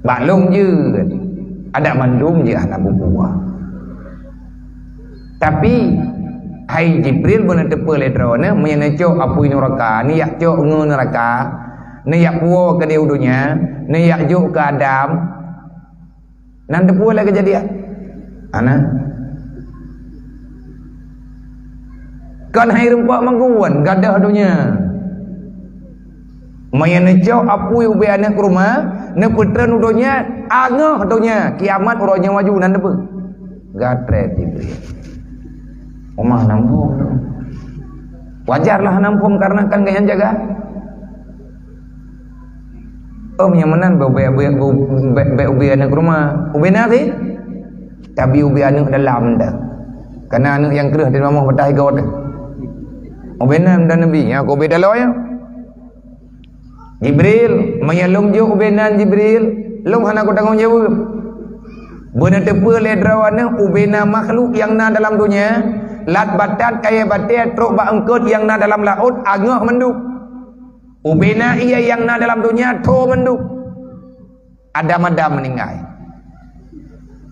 Speaker 1: Baklung je. Ada mandum je anak buah. Tapi hai Jibril benar tepa ledrona menyeneco apui neraka ni yak cok ngu neraka ni yak puo ke deudunya ni yak juk ke Adam nan tepa lah kejadian ana kan hai rumpak mangguan gadah dunia menyeneco apui ubi anak rumah ne putran udonya angah donya kiamat uronya maju nan depe gatret Jibril omah nampung wajarlah nampung karena kan gaya jaga yang menan ubi anak rumah ubi nanti tapi ubi anak dalam dah karena anak yang kerah di rumah patah gawat ubi nan dan nabi ya aku ubi dalam ya Jibril menyalung je ubenan Jibril long hana ko tanggung jawab beuna tepe ledrawana ubena makhluk yang na dalam dunia lat batat kaya batet truk ba engkut yang na dalam laut angah menduk ubena ia yang na dalam dunia tho menduk adam meninggal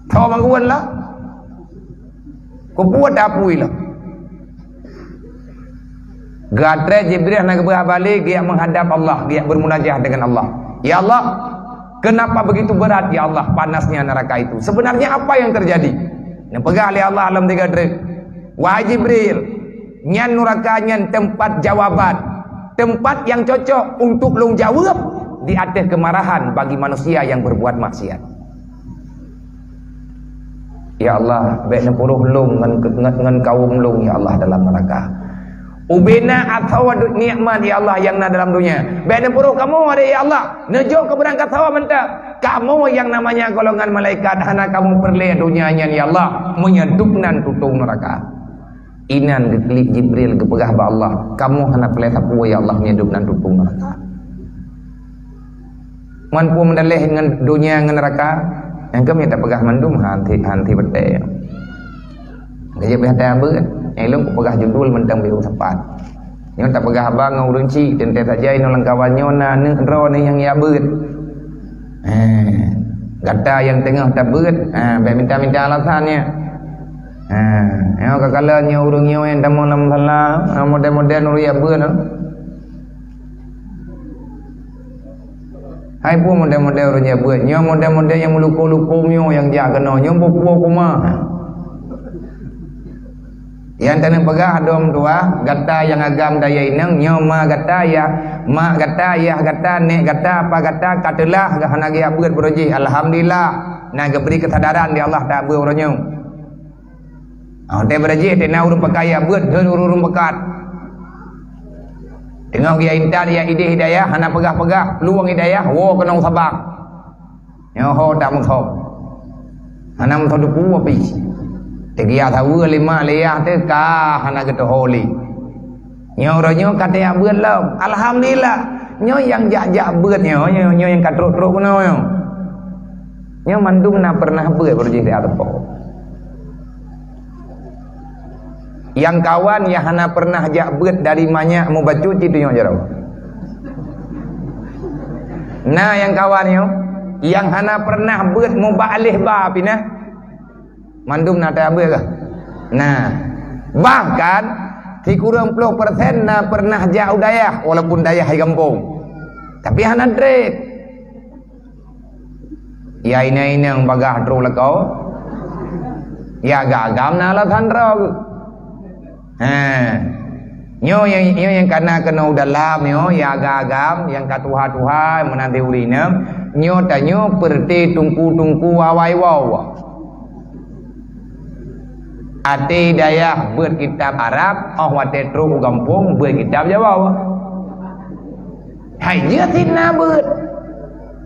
Speaker 1: tho mangguan lah ko puat apui lah Gatre Jibril nak balik, dia menghadap Allah, dia bermunajat dengan Allah. Ya Allah, kenapa begitu berat ya Allah panasnya neraka itu? Sebenarnya apa yang terjadi? Yang pegah oleh Allah alam tiga derek. Wahai Jibril, nyan neraka nyan tempat jawaban, tempat yang cocok untuk long jawab di atas kemarahan bagi manusia yang berbuat maksiat. Ya Allah, baik nepuruh long ngan kaum long ya Allah dalam neraka. Ubina atau nikmat ya Allah yang na dalam dunia. Baik nepuruh kamu ada ya Allah. Nejo keberangkat tawa mentah. Kamu yang namanya golongan malaikat hana kamu perleh dunianya ya Allah menyedupnan tutung neraka. Inan geklik Jibril kepegah ba Allah. Kamu hana perleh sapu ya Allah menyedupnan tutung neraka. Man pu mendaleh dengan dunia dengan neraka. Yang kami tak pegah mandum hanti betul. Gaya behada beut. Elok pegah judul mentang biru sepat. Nyo tak pegah abang ngau runci dan tak jai no langkawan nyo na ro ni yang ya beut. Gata yang tengah tak beut, baik minta alasannya. Kakala nyo urung nyo yang tamu lam salah, model-model uri ya beut. Hai pun model-model urung ya beut. Nyo model-model yang meluko-luko nyo yang jak kena nyo pupu kuma. Yang tanah pegah adom tua gata yang agam daya inang nyoma gata ya mak gata ya gata nek gata apa gata katalah gahana dia beut beroji alhamdulillah nak beri kesadaran di Allah tak beut orangnya. Te beroji te na urung pakaya beut deun urung bekat. Tengok dia intar dia ide hidayah hana pegah-pegah peluang hidayah wo kena sabak. Nyo ho tak mengkau. Hana mengkau dupu api. Tegia tahu lima leyah te ka hana geto holi. Nyo ronyo kate ya beut lah. Alhamdulillah. Nyo yang jak-jak beut nyo yang katruk-truk kuno nyo. Nyo mandum na pernah beut berji di atepo. Yang kawan yang hana pernah jak beut dari banyak mau bacu itu nyo jarau. Nah yang kawan nyo yang hana pernah beut mau baalih ba pinah. Mandum nak tak apa ke? Nah, bahkan 30% nak pernah jauh dayah walaupun dayah di kampung. Tapi hana trek. Ya ini yang bagah terus lekau. Ya gagam na lah tandra. Nyo yang kena dalam nyo ya gagam yang katuha-tuha menanti urinem nyo tanyo perti tungku-tungku awai-wawa. Ati dayah beut kitab Arab, wate tru kampung beut kitab Jawa. Hai je tina beut.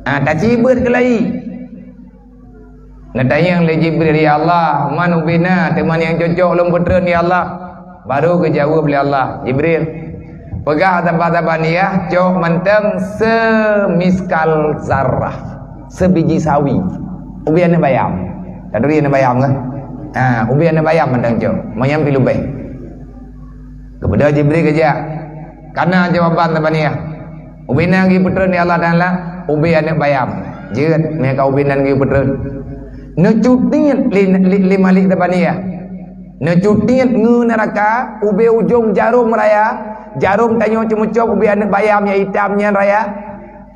Speaker 1: Tak ci beut kelai. Natayang le Jibril ya Allah, man ubina teman yang cocok lom putreun ya Allah. Baru kejawab oleh Allah, Jibril. Pegah tempat-tempat niyah cok menteng semiskal zarrah. Sebiji sawi. Ubian bayam. Tak duri bayam kan? Ubi anda bayam mandang jauh mayam pilu baik kepada Jibril kerja karena jawaban tabaniah ubi nang gi putra ni Allah Taala ubi anda bayam jeut mereka ubi nang gi putra necutian li malik tabaniah necutian ngu neraka ubi ujung jarum raya jarum tanyo cumucop ubi anda bayam ya hitamnya raya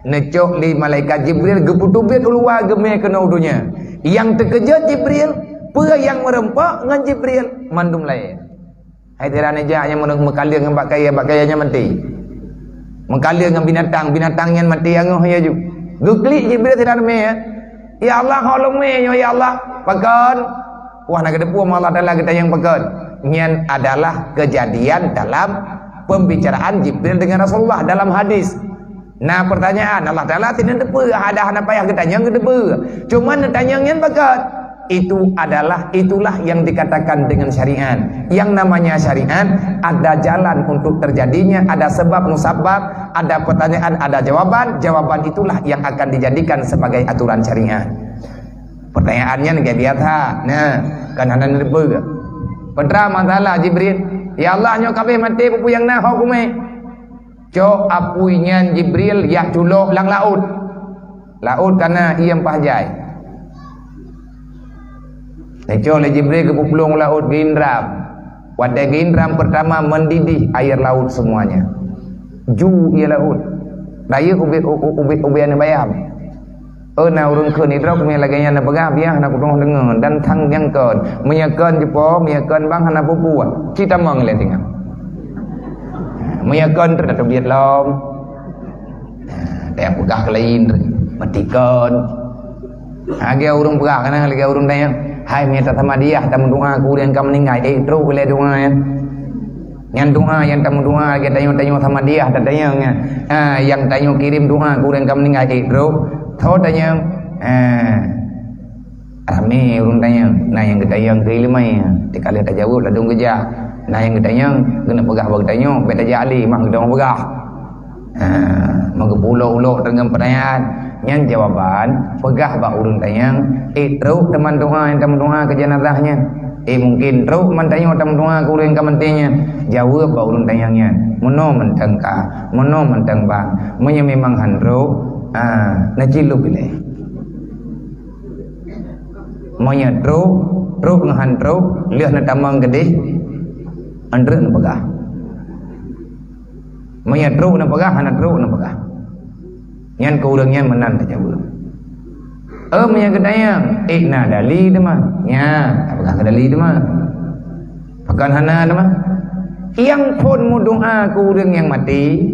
Speaker 1: necok li malaikat Jibril geputubit ulua geme kena udunya yang terkejut Jibril apa yang merempak dengan Jibril mandum lain. Hai tiran aja yang mengkalir dengan bakaya-bakayanya mati. Mengkalir dengan binatang yang mati anguh ya ju. Guklik Jibril tiran me ya. Ya Allah holong me ya Allah. Pakan. Wah nak depu Allah Taala kita yang pakan. Nyan adalah kejadian dalam pembicaraan Jibril dengan Rasulullah dalam hadis. Nah pertanyaan Allah Taala tidak depu ada apa yang kita yang depu. Cuma tanya nyan pakan. Itulah yang dikatakan dengan syariat. Yang namanya syariat ada jalan untuk terjadinya, ada sebab musabab, ada pertanyaan, ada jawaban. Jawaban itulah yang akan dijadikan sebagai aturan syariat. Pertanyaannya kayak biasa. Nah, kan hana nerbe. Pedra masalah Jibril. Ya Allah nyo kabeh mati pupu yang nah hukume. Cok apuinya Jibril ya culuk lang laut. Laut karena ia pahjai. Neco le Jibril ke pulung laut Gindram. Wadai Gerindra pertama mendidih air laut semuanya. Ju ia laut. Daya ubit bayam. Na urun keun idrok me laganya na pegah biah na kutong dengar dan thang yang keun. Menyakeun jepo, menyakeun bang hana pupu. Kita mong le tinggal. Menyakeun ter biat lom. Dia pegah lain matikan. Age urung pegah kana lagi urung tanya. Hai minta sama dia tamu doa aku yang kamu meninggal terus boleh doa ya. Yang doa yang tamu doa kita tanya sama dia tanya yang tanya kirim doa aku yang kamu meninggal terus thốt tanya rame urung tanya nah yang kita yang kelimai dikali tak jawab ladung kerja nah yang kita yang kena pegah bagi tanya beta jali mak kita pegah mengepulau-ulau dengan pertanyaan yang jawaban pegah bak urun tayang teruk teman doa yang teman doa ke jenazahnya mungkin teruk man tayang teman doa ke urun kementingnya jawab bak urun tayangnya mono mentengka mono menteng bang menye memang handro najilu bile menye truk ngahan truk liah na tamang gede andre na pegah menye truk na pegah hana truk na pegah yang keurangnya menan terjawab. Punya kedayang, na dali demah, nya, apakah kedali demah? Pakan hana demah. Yang pun mudoa keurang yang mati,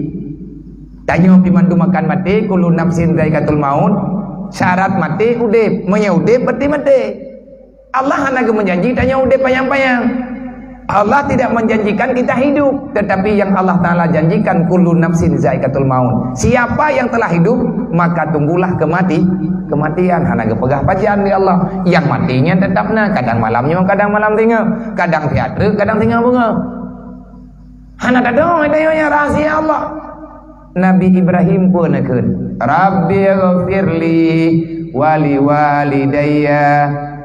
Speaker 1: tanya pimandu makan mati, kullu nafsin dhaikatul maut, syarat mati udip, menya udip berarti mati. Allah hana menjanji tanya udip payang-payang. Allah tidak menjanjikan kita hidup, tetapi yang Allah Ta'ala janjikan kullu nafsin zaikatul maut. Siapa yang telah hidup maka tunggulah kematian. Hana gepegah pajian di Allah. Yang matinya tetapna kadang malamnya kadang malam tinggal, kadang teater kadang tinggal bunga. Hana dadong aya rahasia Allah. Nabi Ibrahim pun akeun Rabbi ghafirli wali walidayya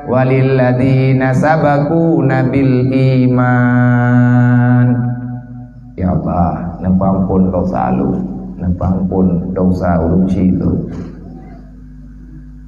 Speaker 1: walilladzina sabaquna bil iman. Ya Allah, nampampun dosa lu, nampampun dosa ulun itu.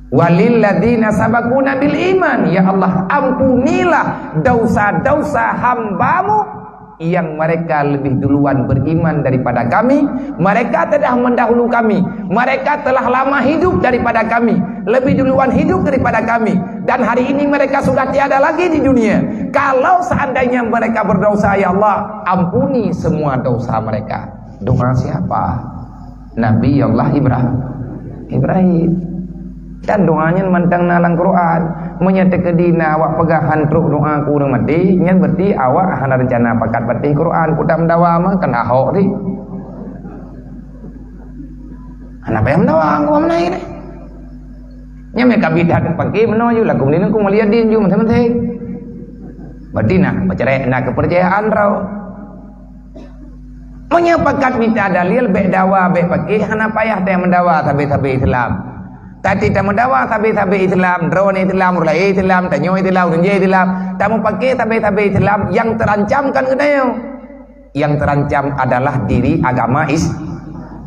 Speaker 1: Walilladzina sabaquna bil iman, ya Allah ampunilah dosa-dosa hambamu yang mereka lebih duluan beriman daripada kami. Mereka telah mendahulu kami, mereka telah lama hidup daripada kami, lebih duluan hidup daripada kami, dan hari ini mereka sudah tiada lagi di dunia. Kalau seandainya mereka berdosa, ya Allah ampuni semua dosa mereka. Doa siapa? Nabi Allah Ibrahim. Dan doanya mentang nalang Quran menyatakan dina awak pegahan truk doa ku urang mati nya berarti awak hana rencana pakat pati Quran putam dawa mah kan ahok ri hana payah mendawa ku mana ini nya mereka bidah pagi menoyu lagu ni ku melihat din ju menteh-menteh berarti nah bercerai nak kepercayaan rau menyapakat minta dalil be dawa be pagi hana payah teh mendawa tabe-tabe Islam. Tadi tamu dakwah tabi-tabi Islam, drone Islam, mulai Islam, tanyo Islam, dunje Islam. Tamu pakai tabi-tabi Islam yang terancam kan kedayo. Yang terancam adalah diri agama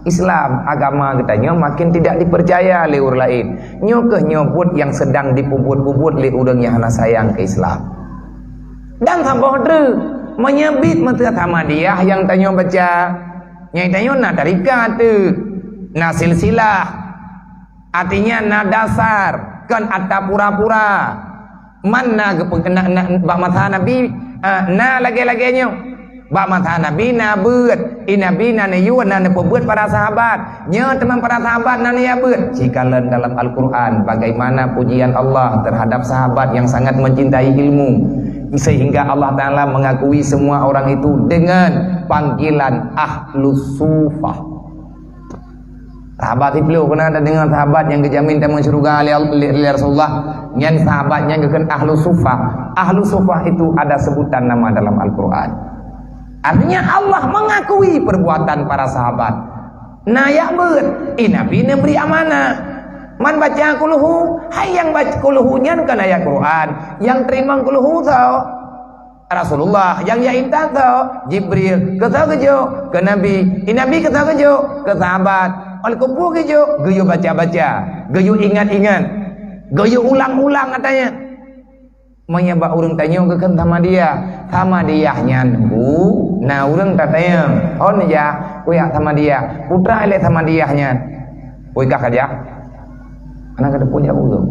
Speaker 1: Islam. Agama katanya makin tidak dipercaya oleh orang lain. Nyokeh-nyobut yang sedang dipubut-pubut oleh orang yang hana sayang ke Islam. Dan tambah dru menyebut menteri Ahmadiyah yang tanyo baca. Yang tanyo na tarikat tu. Na silsilah. Artinya na dasar kan atta pura-pura mana bak mata nabi na lagi-laginya bak mata nabi na beut nabi na yun na pebuat para sahabat nya teman para sahabat na ya beut jika dalam Al-Qur'an bagaimana pujian Allah terhadap sahabat yang sangat mencintai ilmu sehingga Allah Ta'ala mengakui semua orang itu dengan panggilan ahlus sufah. Sahabat itu pernah ada dengan sahabat yang dijamin tamu surga oleh Rasulullah. Yang sahabatnya bukan ahlu sufah. Ahlu sufah itu ada sebutan nama dalam Al-Quran. Artinya Allah mengakui perbuatan para sahabat. Nah ya ber, Nabi beri amanah. Man baca kuluhu, hai yang baca kuluhunya bukan ayat Quran. Yang terima kuluhu tau Rasulullah, yang yain tau Jibril, ketau kejo ke Nabi, Nabi ketau kejo ke sahabat. Oleh kumpul kejo, geyo baca-baca, geyo ingat-ingat, geyo ulang-ulang katanya. menyebab urang tanya ke kan sama dia nyanku nah urang tak tanya hon ya kuya sama dia putra ele sama dia nyan kuy kak aja anak ada punya urang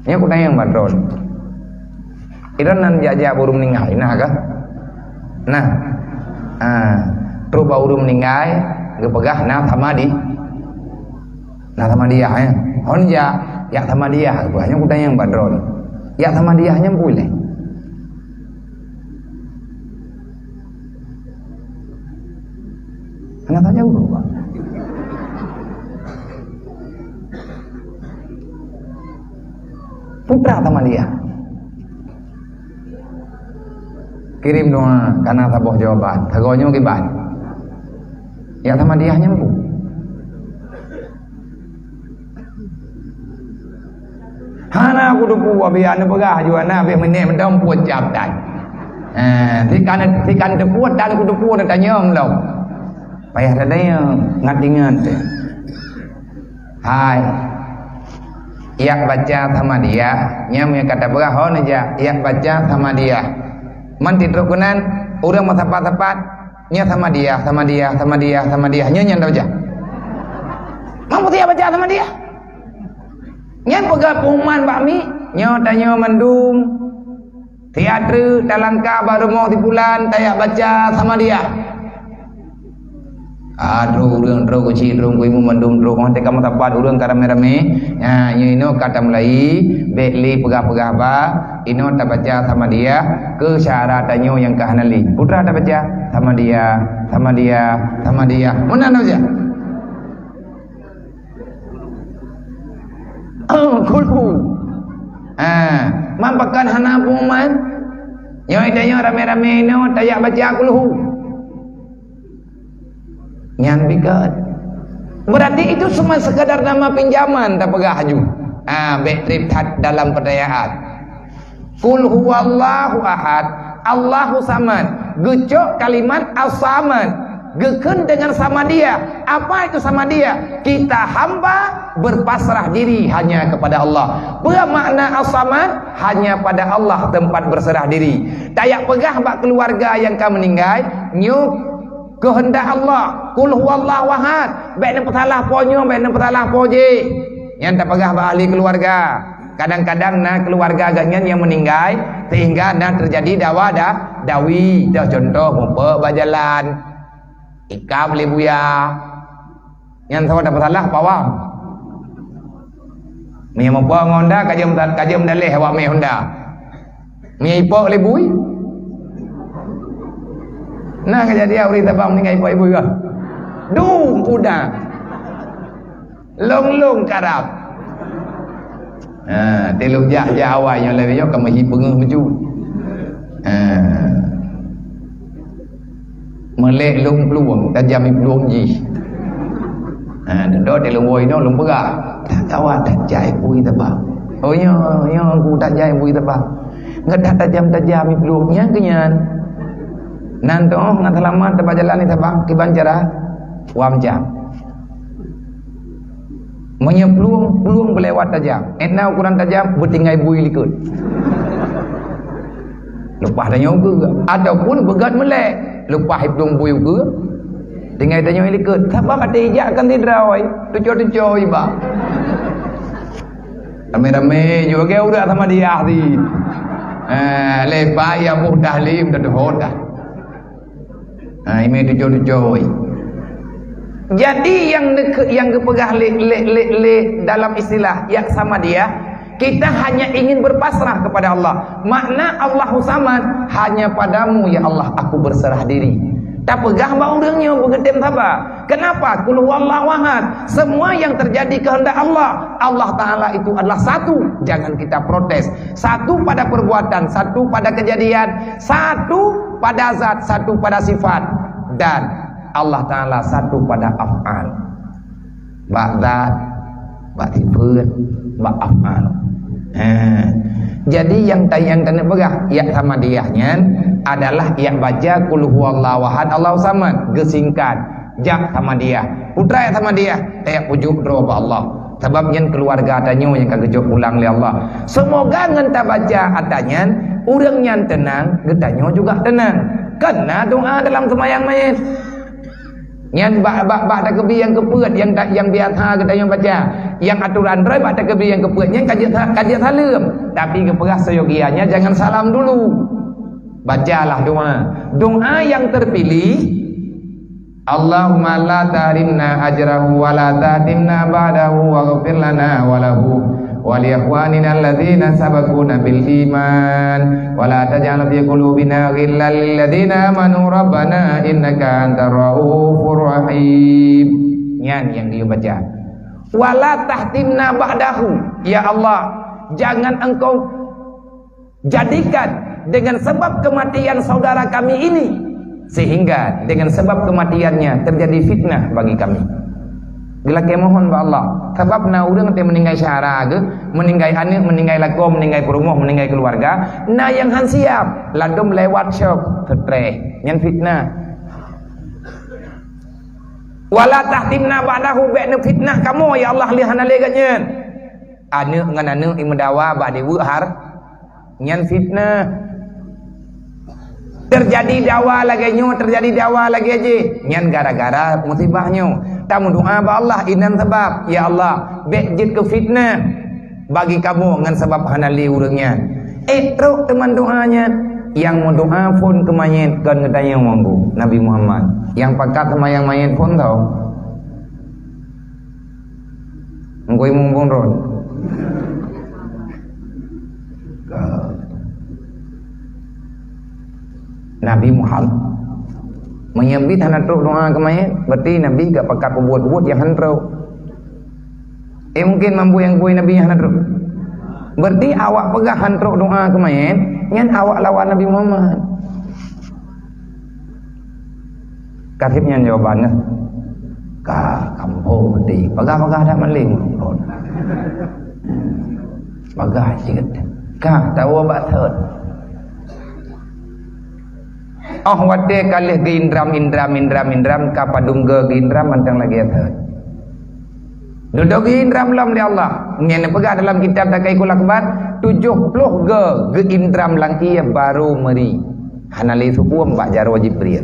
Speaker 1: nya ku tanya badron iran nan jajah baru meninggal nah kah nah terus baru meninggal gepegah nah sama dia ya hon ya sama dia hanya ku tanya badron ya sama dia hanya boleh. Anak tanya dulu, Pak. Putra sama dia. Kirim doa karena taboh jawaban. Tagonya kiban. Ya sama dia hanya bu. Hana aku tu puas biar nak perah juana biar menek mendam puas jap dan. Tikan terpuas dan aku tu puas nak tanya engkau. Payah ada yang ngadingan tu. Hai. Ia baca sama dia, nya kata perah hon aja. Ia baca sama dia. Man tidrukunan urang mah tepat-tepat nya sama dia. Nya nya tahu aja. Kamu dia baca sama dia. Nyan pegah pengumuman bakmi nyo tanya mendung teater talangka baru mau di bulan tayak baca sama dia aduh urang ro kecil rong kuimu mendung ro kontek kamu tapat urang karame-rame nya ino kata mulai bekli pegah-pegah ba ino tak baca sama dia ke syarat tanyo yang kahanali putra tak baca sama dia mana aja kulhu mampakan hana pengumuman yang idanya rame-rame no tayak baca kulhu yang bikat berarti itu cuma sekadar nama pinjaman tak pegah haju betrip dalam perayaan kul huwallahu ahad Allahu samad gecok kalimat as-samad geken dengan sama dia. Apa itu sama dia? Kita hamba berpasrah diri hanya kepada Allah. Bermakna as-samad hanya pada Allah tempat berserah diri. Tayak pegah bak keluarga yang kau meninggal, nyuk kehendak Allah. Qul huwallahu ahad. Baik nak petalah ponyo, baik nak petalah poje. Yang tak pegah bak ahli keluarga. Kadang-kadang nak keluarga agaknya yang meninggal sehingga nak terjadi dawi. Dah contoh mumpuk berjalan. Ika boleh buya yang tahu dapat salah pawam mi mampu ngonda kajam dalih awak mi honda mi ipok lebui nah kejadian uri tabang meninggal ipok ibu ke dung udah long karap telung jak awal yang lebih yo kamu hipeng meju melek lung peluang tajam peluang ji do de lung woi no lung pegak tak tahu tak jai pui tabang oh yo aku tak jai pui tabang ngedak tajam peluangnya kenyan nanto ngan selamat tempat jalan ni tabang kiban cara wam jam peluang berlewat tajam etna ukuran tajam bertinggai bui likut lepas tanya ke ataupun begat melek lupa hidung bui ke tinggal tanya likut siapa kata ijak kan tidrawai tuco iba rame-rame juga udah sama dia di lepas ya mudah lim dan hoda ini tuco jadi yang kepegah le dalam istilah yang sama dia kita hanya ingin berpasrah kepada Allah. Makna Allahu samad hanya padamu ya Allah aku berserah diri. Tak pegah ba urangnya bergedem sabar. Kenapa? Qul huwallahu ahad. Semua yang terjadi kehendak Allah. Allah Taala itu adalah satu. Jangan kita protes. Satu pada perbuatan, satu pada kejadian, satu pada zat, satu pada sifat, dan Allah Taala satu pada af'al. Ba zat, ba sifat, ba af'al. Jadi yang tanda pegah ya sama diahnya adalah yang baca qul huwallahu ahad Allahu samad gesingkat jak sama dia putra ya sama dia tayak pujuk ro Allah Sebab nyen keluarga atanyo yang kagejok pulang oleh Allah. Semoga ngenta baca atanyan urang nyan tenang, getanyo juga tenang. Kena doa dalam sembahyang mayit. Nyan bak tak kebi yang kepeut yang biasa getanyo baca. Yang aturan roi bak tak kebi yang kepeut nyan kajian salam. Tapi keperah seyogianya jangan salam dulu. Bacalah doa. Doa yang terpilih Allahumma la tarimna ajrahu wa la tatimna ba'dahu waghfir lana wa lahu wa li ikhwanina alladhina sabaquna bil iman wa la taj'al fi qulubina ghillan lil ladzina amanu rabbana innaka antar raufur rahim. Yang dia baca. Wa la tahtimna ba'dahu, ya Allah, jangan engkau jadikan dengan sebab kematian saudara kami ini sehingga dengan sebab kematiannya terjadi fitnah bagi kami. Gelak mohon ba Allah. Sebab na urang teh meninggal syahara ke, meninggal anak, meninggal lakom, meninggal perumah, meninggal keluarga, na yang han siap ladum lewat syok tertreh nyan fitnah. Wala tahtimna ba'dahu ba'na fitnah kamu ya Allah lihana legatnya. Anak ngan anak imedawa ba dewe har nyan fitnah. Terjadi dawa lagi aja nyan gara-gara musibahnya. Tamu doa ba Allah inan sebab ya Allah bejit ke fitnah bagi kamu ngan sebab hanali urangnya. Teruk teman doanya yang mau doa pun ke mayit kan ngetanya mampu Nabi Muhammad yang pakat sama yang mayit pun tahu ngoi mumpung ron Nabi Muhammad menyebut hana teruk doa ke mayit, berarti Nabi gak pakat buat yang hantruk. Mungkin mampu yang kuih Nabi yang hana teruk. Berarti awak pegah hantruk doa ke mayit, ngan awak lawan Nabi Muhammad. Katibnya jawabannya, kampung mati, pegah-pegah ada maling. Pegah cikit, tahu abad thot. Oh wate kalih ge indram kapadungga ge indram mantang lagi athot. Duduk ge indram lam di Allah. Nyen pegah dalam kitab takai kulakbat 70 ge indram lang ia baru meri. Hanali sukuam bak jarwa Jibril.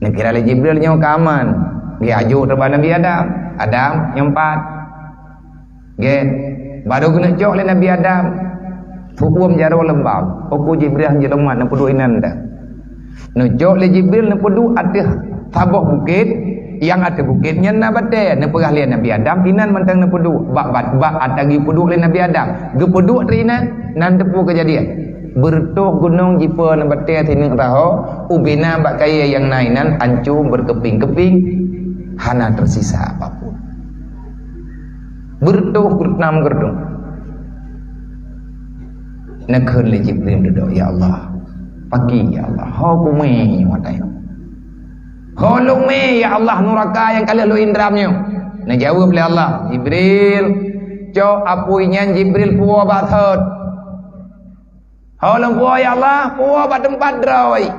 Speaker 1: Nekira le Jibril nyo kaman. Dia aju terba Nabi Adam nyempat. Ge baru kena cok le Nabi Adam. Sukuam jarwa lembab. Oku Jibril jelomat na pudu inan dah. Nujok le Jibril na pudu ada tabah bukit yang ada bukitnya na bate na perah lian Nabi Adam inan mantang na pudu bak atagi pudu le Nabi Adam ge pudu trina nan tepu kejadian bertuh gunung jipa na bate tining raho ubina bak kaya yang nainan hancur berkeping-keping hana tersisa apapun bertuh gurnam gerdung na keun le Jibril duduk ya Allah pagi ya Allah hukume watai holume ya Allah nuraka yang kalian lu indramnya nah jawab oleh Allah Jibril cok apuinya Jibril puwa bathot holong puwa ya Allah puwa bat tempat droi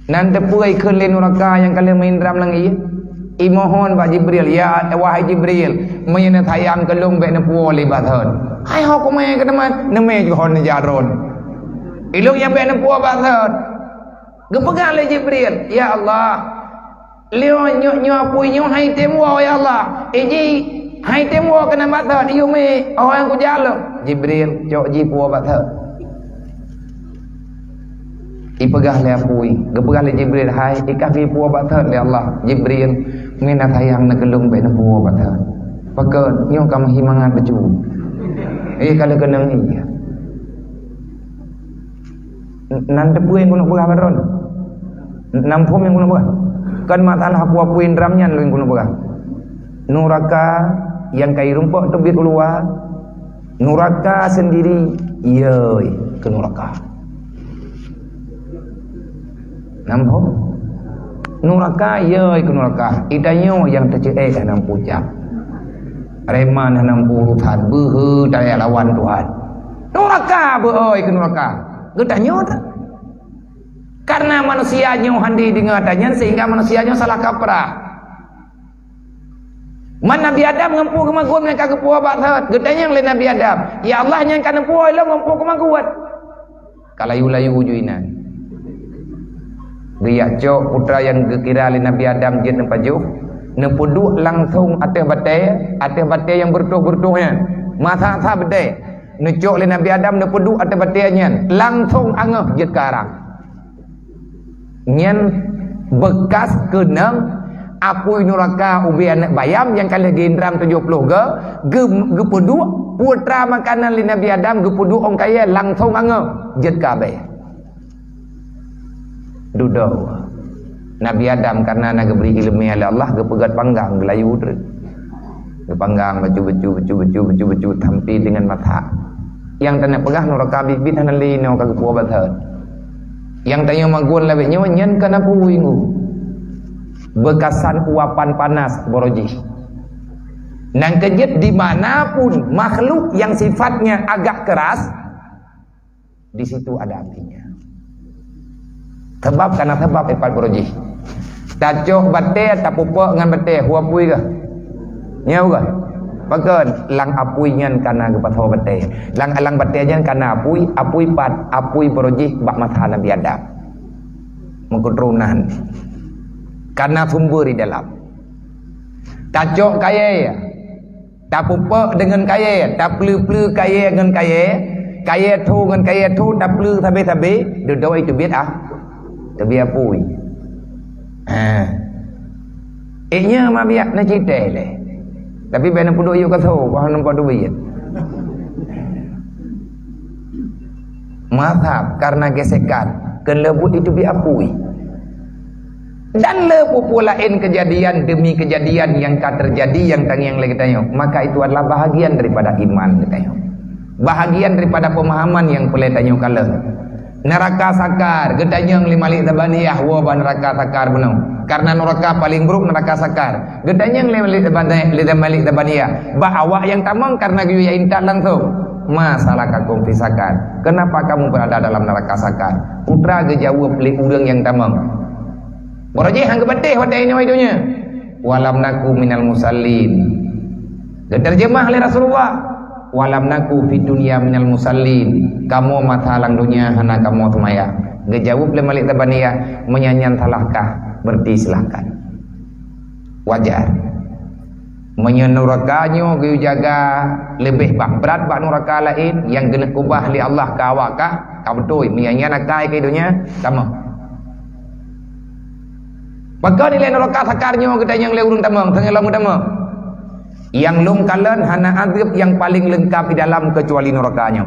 Speaker 1: nan tepuai keun le nuraka yang kalian mengindram lagi imohon ba Jibril ya wahai Jibril menyena tayang kelung be na puwa le bathot hai hukume ke teman neme jo hon jaron ilung yang benar puas banget. Gepegang le Jibril, ya Allah. Leo nyo apui nyo hai temua ya Allah. Eji hai temua kena banget iu me orang ku jalan. Jibril cok ji puas banget. Ipegah le apui, gepegang le Jibril hai ikafi puas banget le Allah. Jibril mena tayang na gelung benar puas banget. Pakai nyo kamu himangan becu. Kalau kena iya. Nan tepu yang guna pegah baron nampum yang guna pegah kan masalah puap indramnya lu yang guna pegah nuraka yang kai rumput tebit keluar nuraka sendiri iya ke nuraka nampum nuraka iya ke nuraka itanyo yang terceek hanam pucak reman hanam urusan behe daya lawan Tuhan nuraka beoi ke nuraka gedanya tak? Karena manusianya handi dengatannya sehingga manusianya salah kaprah. Man Nabi Adam ngempu kemaguan mereka kepuah bakhat. Gedanya oleh Nabi Adam. Ya Allah yang kan ngempu lo ngempu kemaguan. Kalayu-layu wujuinan. Riak cok putra yang kira oleh Nabi Adam dia nampak jauh. Nepuduk langsung atas batai yang bertuh-bertuhnya. Masa-masa batai. Necok oleh Nabi Adam nepuduk atas batainya. Langsung angah je sekarang. Nyan bekas kenang apui neraka ubi anak bayam yang kali gendram 70 ge peduk putra makanan li Nabi Adam ge peduk orang kaya langsung angah jet kabeh duduk Nabi Adam karena nak beri ilmu oleh Allah ge pegat panggang gelayu ge panggang baju tampil dengan mata yang tak nak pegah neraka bibit hanan li no ka kuah bathar yang tanya magun labihnya nyen kana puingu bekasan uapan panas boroji. Nang kejut dimanapun makhluk yang sifatnya agak keras, di situ ada apinya. Sebab karena sebab ipat boroji. Tacok bate tapupo ngan bate huapui ke? Nyau ke? Pakan lang apui nyan karena kepathau bate. Lang bate nyan karena apui pat apui boroji bak mata Nabi Adam. Mengketurunan. Karena sumber di dalam. Tacok kaya, tak pupak dengan kaya, tak pelu-pelu kaya dengan kaya tu dengan kaya tu, tak pelu sabi-sabi, duduk itu biar tapi apui. Inya mah biar nak cerita le. Tapi benar pun yuk kata, kau nampak duit. Maaf karena gesekan, kelebut itu biar apui. Dan lepupu lain kejadian demi kejadian yang tak terjadi yang tanging lagi tanya, maka itu adalah bahagian daripada iman tanya. Bahagian daripada pemahaman yang boleh tanya kala. Neraka sakar, gedanyang limalik tabaniyah wa neraka sakar benar. Karena neraka paling buruk neraka sakar. Gedanyang limalik tabaniyah. Bahwa yang tamang karena gaya intak langsung. Masalah kakum fi sakar. Kenapa kamu berada dalam neraka sakar? Putra gejawab beli udang yang tamang. Boroji hang kebetih wadai ini wadunya. Walam naku minal musallin. Terjemah oleh Rasulullah. Walam naku fi dunia minal musallin. Kamu mata halang dunia hana kamu semaya. Gejawab oleh Malik Tabaniyah. Menyanyian salahkah? Berarti silahkan. Wajar. Menyenurakannya gaya jaga lebih berat bak nuraka lain yang kena kubah li Allah ka awak ka betul menyanyian akai ke dunia sama. Maka nilai neraka sakarnya kita yang leurun tamang, tengah lamu tamang. Yang lum kalen hana azab yang paling lengkap di dalam kecuali nerakanya.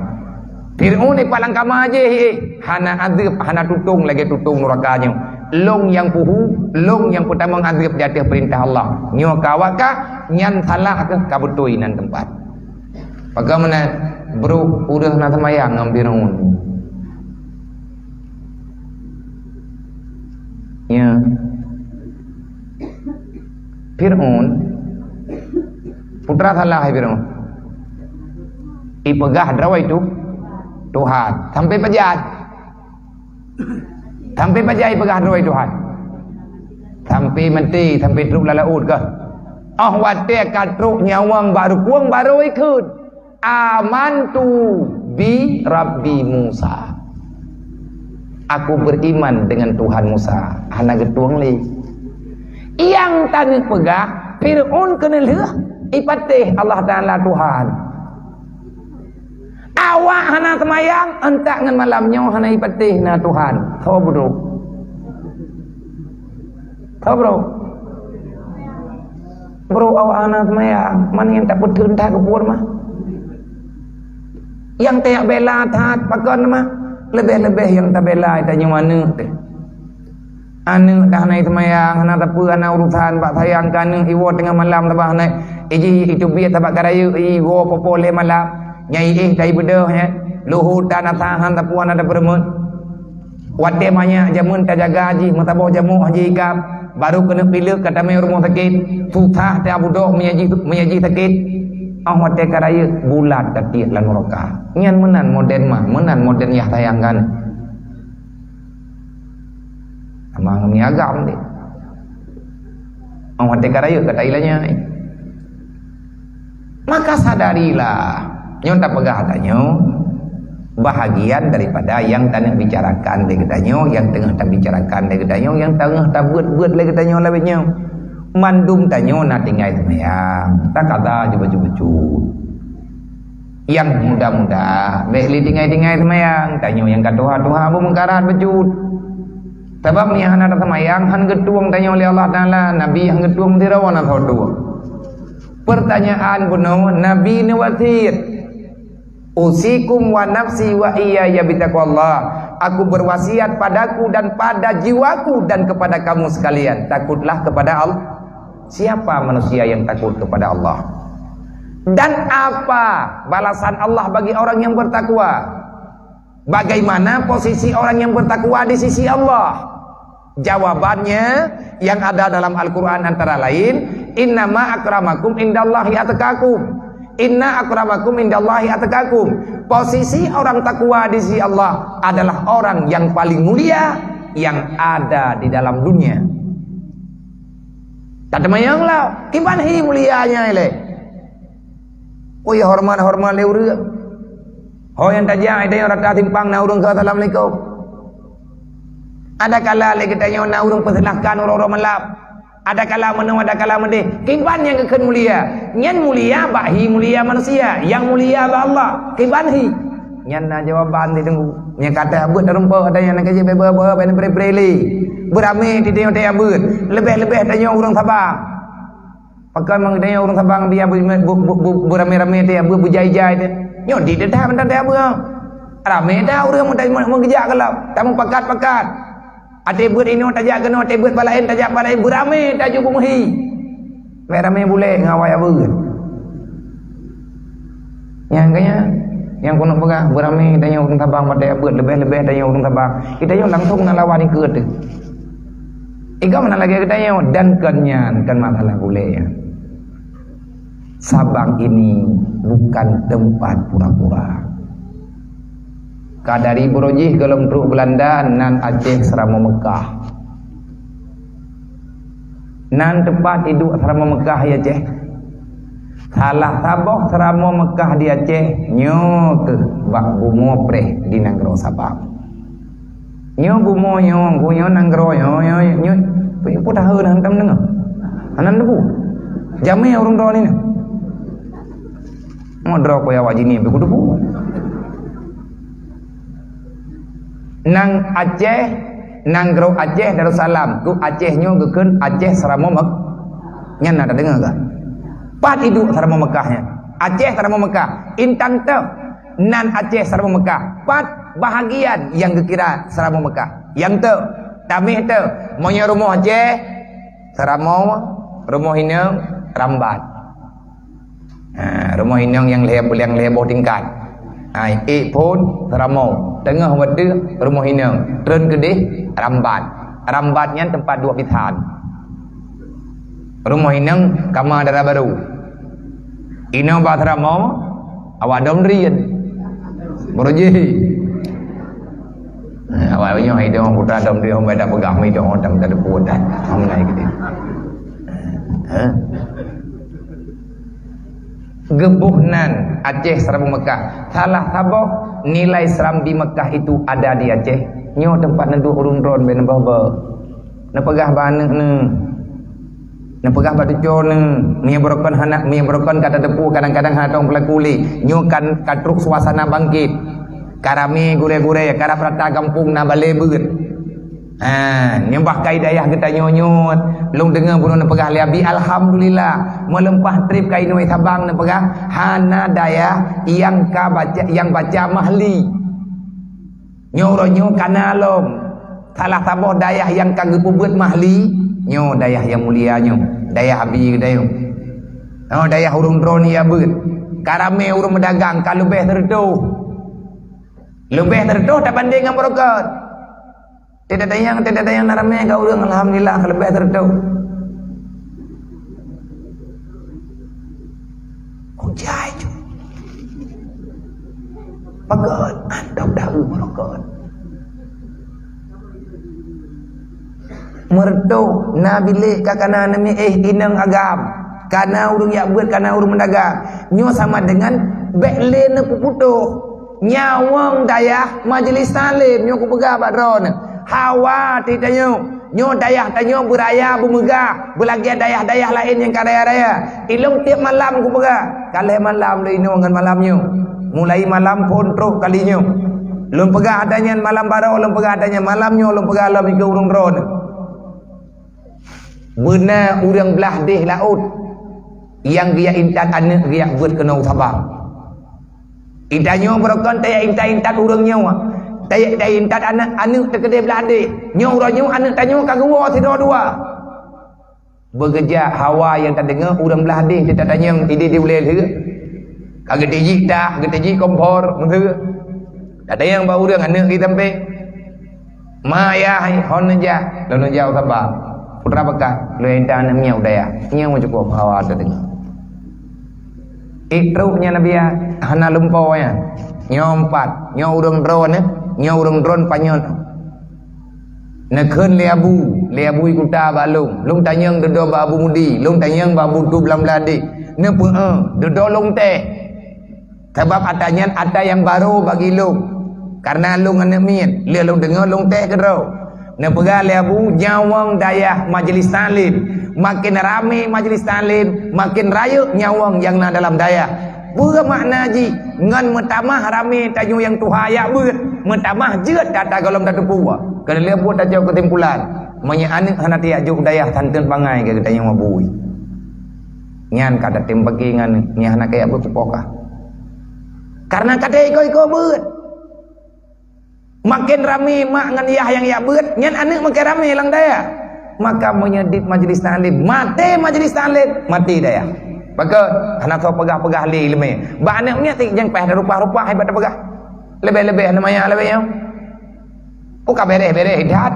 Speaker 1: Fir'aun ni palang kama aje hana azab, hana tutung lagi tutung nerakanya. Long yang puhu, long yang pertama azab jatuh perintah Allah. Nyo kawaka nyan salah ke kabutuinan tempat. Bagaimana bro udah nak semayang ngam Fir'aun. Ya. Fir'aun putra salah Fir'aun ipegah drawa itu Tuhan sampai pejat ipegah drawa Tuhan sampai mati sampai truk lalaut ke wate katruk nyawang baru kuang baru ikut amantu bi Rabbi Musa aku beriman dengan Tuhan Musa hana getuang li yang tanya pegah Fir'aun kena leh ipatih Allah Ta'ala Tuhan awak hana semayang entak dengan malamnya hana ipatih na Tuhan tau bro awak hana semayang mana yang tak betul tak kepur mah yang tak bela taat pakon mah lebih-lebih yang tak bela tanya mana anu dah naik semayang hana tapu hana urusan bak sayang kanu iwo tengah malam tabah naik itu biar tabak karaya iwo popole malam nyai dari bedah ya luhut dan atahan tapu hana ada bermut wate banyak jamun tak jaga haji mataboh jamu haji ikam baru kena pilih kata mai rumah sakit susah tak budok menyaji sakit wate karaya bulat katih lan neraka nyan menan moden yah tayangkan Amang mi agam ni. Orang hati karaya kata ilahnya. Maka sadarilah, nyo tak pegah tanyo bahagian daripada yang tengah bicarakan lagi tanyo, yang tengah tak bicarakan lagi tanyo, yang tengah tak buat lagi tanyo labitnya. Mandum tanyo nak tinggal semayang, tak kata cuba-cuba. Yang muda-muda, beli tinggal semayang, tanyo yang katuha-tuha bu mengkarat becut. Sebab ni han ada semayang, han getuang tanyo oleh Allah Taala, Nabi yang getuang dirawan atau dua. Pertanyaan kuno, Nabi ni wasiat, usikum wa nafsi wa iyaya bitaqwallah. Aku berwasiat padaku dan pada jiwaku dan kepada kamu sekalian, takutlah kepada Allah. Siapa manusia yang takut kepada Allah? Dan apa balasan Allah bagi orang yang bertakwa? Bagaimana posisi orang yang bertakwa di sisi Allah? Jawabannya yang ada dalam Al-Quran antara lain, innama akramakum indallahi atqakum. Inna akramakum indallahi atqakum. Posisi orang takwa di sisi Allah adalah orang yang paling mulia yang ada di dalam dunia. Tak ada yang lah, kibanhi mulianya ile. Oh ya hormat leureu. Oh yang tajam ada yang rata timpang na urang ke assalamualaikum. Ada kala lagi tanya na urang persilahkan orang-orang melap. Ada kala menang, ada kala mendih. Kiban yang kekan mulia. Nyan mulia bahi mulia manusia. Yang mulia ba Allah. Kiban hi. Nyan na jawaban ni tunggu. Nya kata abut rumpah ada yang nak kerja beba-beba ben beri-beri. Beramai di tengok dia abut. Lebih-lebih tanya orang Sabang. Pakai mang tanya orang Sabang dia beramai-ramai dia abut bujai-jai dia. Nyo di dah bentar dia abut. Ramai dah orang mau kerja kalau. Tamu pakat-pakat. Ada buat ini tajak kena, ada buat balain tajak balain beramai tajuk bumuhi. Beramai boleh ngawai abut. Yang kaya yang kono pegah beramai tanya urang Sabang pada abut lebih-lebih tanya urang Sabang. Kita yang langsung nak lawan ni ke tu. Ika mana lagi kita yang dan kenyan kan masalah boleh ya. Sabang ini bukan tempat pura-pura. Kadari Burojih gelem truk Belanda nan Aceh serama Mekah. Nan tempat hidup serama Mekah ya Aceh. Salah Sabah serama Mekah di Aceh nyo ke bak bumo preh di Nanggro Sabang. Nyo bumo nyo Nanggro nyo pu dah heun hantam dengar. Anan debu. Jamai orang dro ni. Modro ko ya wajini be kudu. Nang Aceh, Nanggro Aceh Darussalam, ku Acehnya gekeun Aceh serama Mekah. Nyan ada dengar ke? Pat hidup serama Mekahnya. Aceh serama Mekah. Intan teu nan Aceh serama Mekah. Pat bahagian yang gekira serama Mekah. Yang teu tamih teu monya rumah Aceh serama rumah Hinang Rambat. Rumah Hinang yang lebo tingkat. Pun serama tengah wadu rumah Hinang turun kedih Rambat. Rambatnya tempat dua pitahan. Rumah Hinang kamar darah baru. Inang ba serama awak dom rian Burojih. Awak punya hidup putra dom dia hamba dak pegang mi dong dam tak depu dah. Amnai gitu. Gebuhnan Aceh serama Mekah. Salah Sabah nilai serambi Mekah itu ada di Aceh. Nyo tempat nendu urung ron ben baba. Na pegah banek ne. Na pegah batu con ne. Mi berokon hanak mi berokon kata depu kadang-kadang hatong pelakuli. Nyo kan katruk suasana bangkit. Karami gure-gure kara prata kampung na bale beut. Nyembah kaidayah kita nyonyot long dengar bunuh na pegah liabi alhamdulillah melempah trip kai noi Sabang na pegah hana dayah yang ka baca yang baca mahli nyoronyo kanalom salah Sabah dayah yang kagak buat mahli nyo dayah yang mulia nyo dayah abi dayo dayah urung drone ya beut karame urung mendagang kalau lebih tertuh tak banding dengan berokat. Tidak ada yang naramai kau urang alhamdulillah lebih tertuh. Ujai tu. Pagat andok dahu berokat. Merdu na bilik kakana nami inang agam karena urang yak buat karena urang mendagang nyo sama dengan beklen ku putuh nyawang dayah majlis salim nyo ku pegah badron hawa titanyo nyo dayah tanyo beraya bermegah berlagi dayah-dayah lain yang kadaya-daya ilung tiap malam ku pegah kalih malam le ino ngan malamnyo mulai malam pun teruk kalinya lum pegah adanya malam baru lum pegah adanya malamnyo lum pegah alam ke urung dron benar urang belah deh laut yang dia intat anak dia buat kena Sabang intanyo berokon taya intat urang nyawa taya intat anak terkedai belah deh nyawa urang nyawa anak tanyo kagua tidur dua bekerja hawa yang tak dengar urang belah deh dia tak tanya ide dia boleh ke kagak teji dah kagak teji kompor mentera ada yang bau urang anak kita sampai maya hon aja lalu jauh Sabang putra bekas lu intan namanya udaya nyawa cukup hawa tak dengar ikruhnya Nabi ya hana lumpau ya nyompat nyo urang drone nyo urang drone panyon nakun leabu ikuta balung lung tanyang dedo ba abu mudi lung tanyang ba abu tu belam beladi ne pu dedo lung teh sebab adanya ada yang baru bagi lung karena lung anak min le lung dengar lung teh kedro ne pega leabu nyawang dayah majlis salim makin rame majlis salim makin raya nyawang yang na dalam dayah bermakna ji ngan metamah rame tayu yang tuhaya beut metamah jeut kata golom tak tepua kana le buat aja kesimpulan manya anak hanati ajuk dayah tanten pangai ke tayu mabui nyan kata tim bagi ngan nya anak kaya berkupokah karena kata iko beut makin rame mak ngan yah yang ya beut nyan anak makin rame lang dayah maka menyedit majlis talim mati majlis talim mati daya maka anak kau pegah-pegah li lemeh ba anak punya tik jang peh rupa-rupa hebat pegah lebih-lebih namanya lebih yang ka bereh-bereh hidat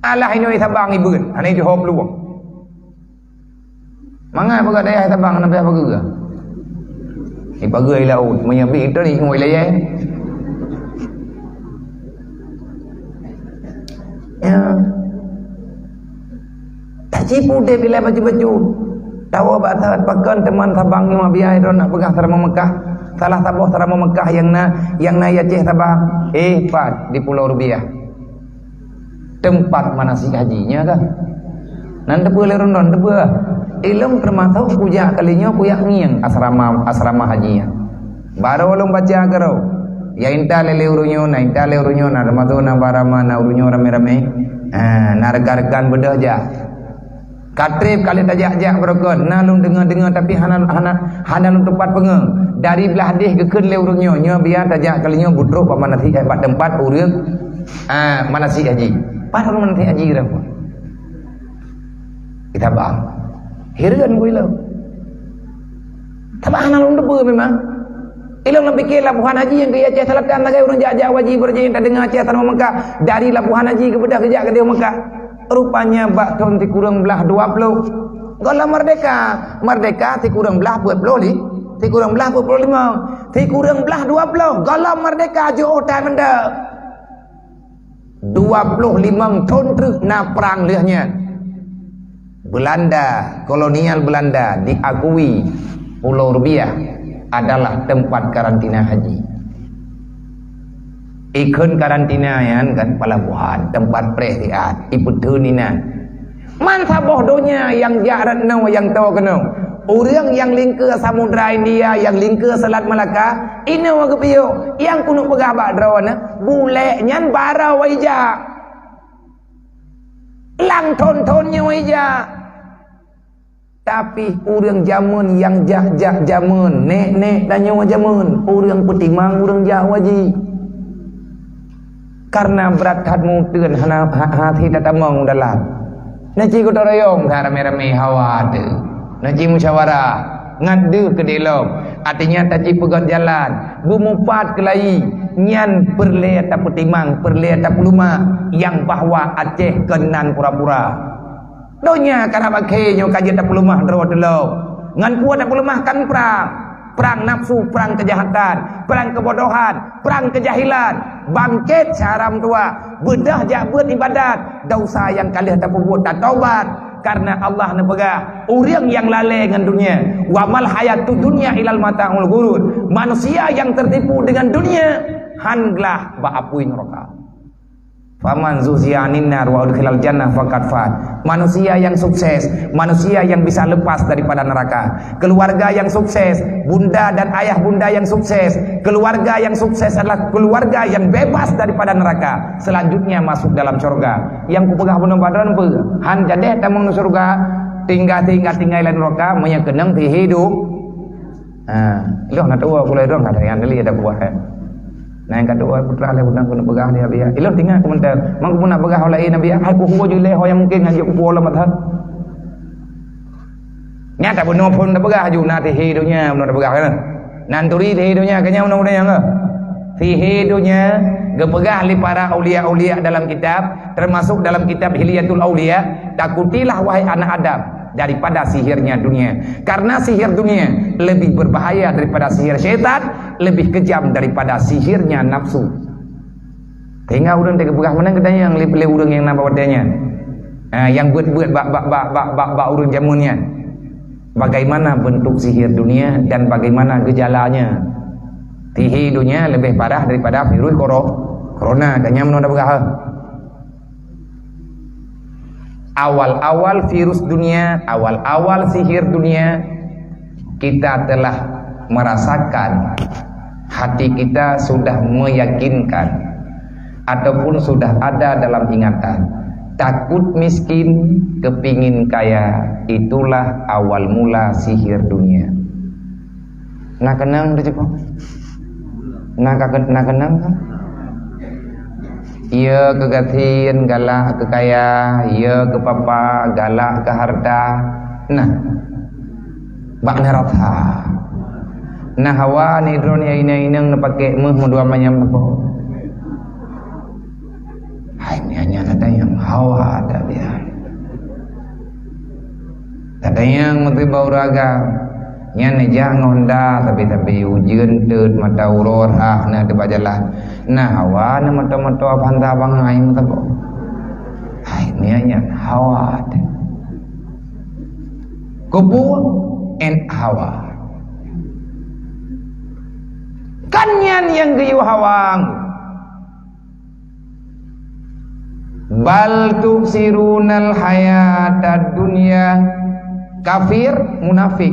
Speaker 1: alah ini Sabang ibeun ane di hop luang manga pegah daya Sabang nampai pegah ni pegah laut menyabi itu ni ngoi leye ya tak cipu dia bila baju-baju tahu batat pakan teman Sabang yang biaya nak pegang sarama Mekah salah tabuh sarama Mekah yang na ya Aceh Sabang Pat di Pulau Rubiah tempat manasik hajinya kan nan debu lerondon debu ilmu termasuk kujak kalinya kuyak ngiang asrama hajinya baru ulung baca karo ya inta lele urunyo na termasuk na barama na urunyo rame-rame na rekan-rekan bedah aja katrip kali tajak-jak berokon nalung dengar-dengar tapi hana tempat pengeng dari belah deh ke keun le urunyo nya biar tajak kalinya budruk pa manasi pat tempat urang manasi haji pat manasi haji ra kita bang hireun ku ilau tabah nalung debu memang ilau nak fikir labuhan haji yang ke Aceh Selatan lagi urang jak-jak wajib berjanji tak dengar Aceh tanah Mekah dari labuhan haji ke bedah kejak ke dia Mekah rupanya bak tahun ti kurang belah 20 gola merdeka ti kurang belah 20 ti kurang belah 25 ti kurang belah 20 gola merdeka jo otai menda 25 tahun terus na perang lehnya Belanda kolonial Belanda diakui Pulau Rubiah adalah tempat karantina haji ikun karantina kan pelabuhan tempat perihtiat iputuninan man saboh donya yang jarat no yang tahu kena orang yang lingkar samudra India yang lingkar Selat Melaka ini wa kepiyo yang kuno pegah bak drone bule nyan bara waija lang ton-tonnya waija tapi orang jamun yang jak-jak jamun nek tanya wa jamun orang petimang orang jawaji karena berat hatimu tuan hati tatamang dalam naci ko torayong rame-rame hawa tu naci musyawarah ngadu ke delom artinya taci pegat jalan bumupat kelai nyan perle atap petimang perle atap luma yang bahwa Aceh kenan pura-pura donya kana pakai nyo kaji atap luma dro delom ngan kuat atap luma kan perang nafsu, perang kejahatan, perang kebodohan, perang kejahilan, bangkit syaram tua, bedah jak buat ibadat, dosa yang kalian tak buat tak taubat, Karena Allah nepegah orang yang lalai dengan dunia. Wa mal hayatud dunya ilal mata'ul ghurur. Manusia yang tertipu dengan dunia hanglah ba'apui neraka. Faman zuzianin nar wa udkhilal jannah faqad fat. Manusia yang sukses, manusia yang bisa lepas daripada neraka, keluarga yang sukses, bunda dan ayah bunda yang sukses, keluarga yang sukses adalah keluarga yang bebas daripada neraka, selanjutnya masuk dalam surga. Yang kupegah bunuh badan pe han jadeh tamang surga, tinggal neraka menyekenang ti hidup. Iloh na tahu aku ledong ada yang dili ada buah. Nah yang kedua putra le undang kena pegah dia biar. Iloh tinggal komentar. Mang ku nak pegah oleh nabi ai ku huwa jule ho yang mungkin ngaji ku pola matha. Nya tak bunuh pun nak pegah ju na ti hidunya nak pegah kan. Nanturi ti hidunya kanya undang yang ke. Fi hidunya gepegah li para aulia-aulia dalam kitab, termasuk dalam kitab Hilyatul Aulia, takutilah wahai anak Adam daripada sihirnya dunia. Karena sihir dunia lebih berbahaya daripada sihir syaitan, lebih kejam daripada sihirnya nafsu. Tinggal urang teh kepegah menang katanya yang lebih urang yang nampak wadanya. Yang buat bak urang jamunnya. Bagaimana bentuk sihir dunia dan bagaimana gejalanya. Tihi dunia lebih parah daripada virus corona. Katanya menunda begah. Awal-awal virus dunia, awal-awal sihir dunia, kita telah merasakan, hati kita sudah meyakinkan ataupun sudah ada dalam ingatan, takut miskin, kepingin kaya, itulah awal mula sihir dunia. Nak kenang tu cakap? Nak kenang kan? Ia kegathin galak ke kaya, ia ke papa galak ke harta. Nah, bak nerata. Nah hawa ni drone ya inang pakai meh dua manyam apa. Hai ni hanya ada yang hawa ada dia. Ada yang menteri bau raga. Nya nejah ngonda tapi ujian teut mata uror na depa jalan. Nah hawa na mata panta bangai mata bo. Hai ni nya hawa. Kubu and hawa. Kanyan yang geyu hawang. Bal tuksirunal hayatad dunya. Kafir, munafik.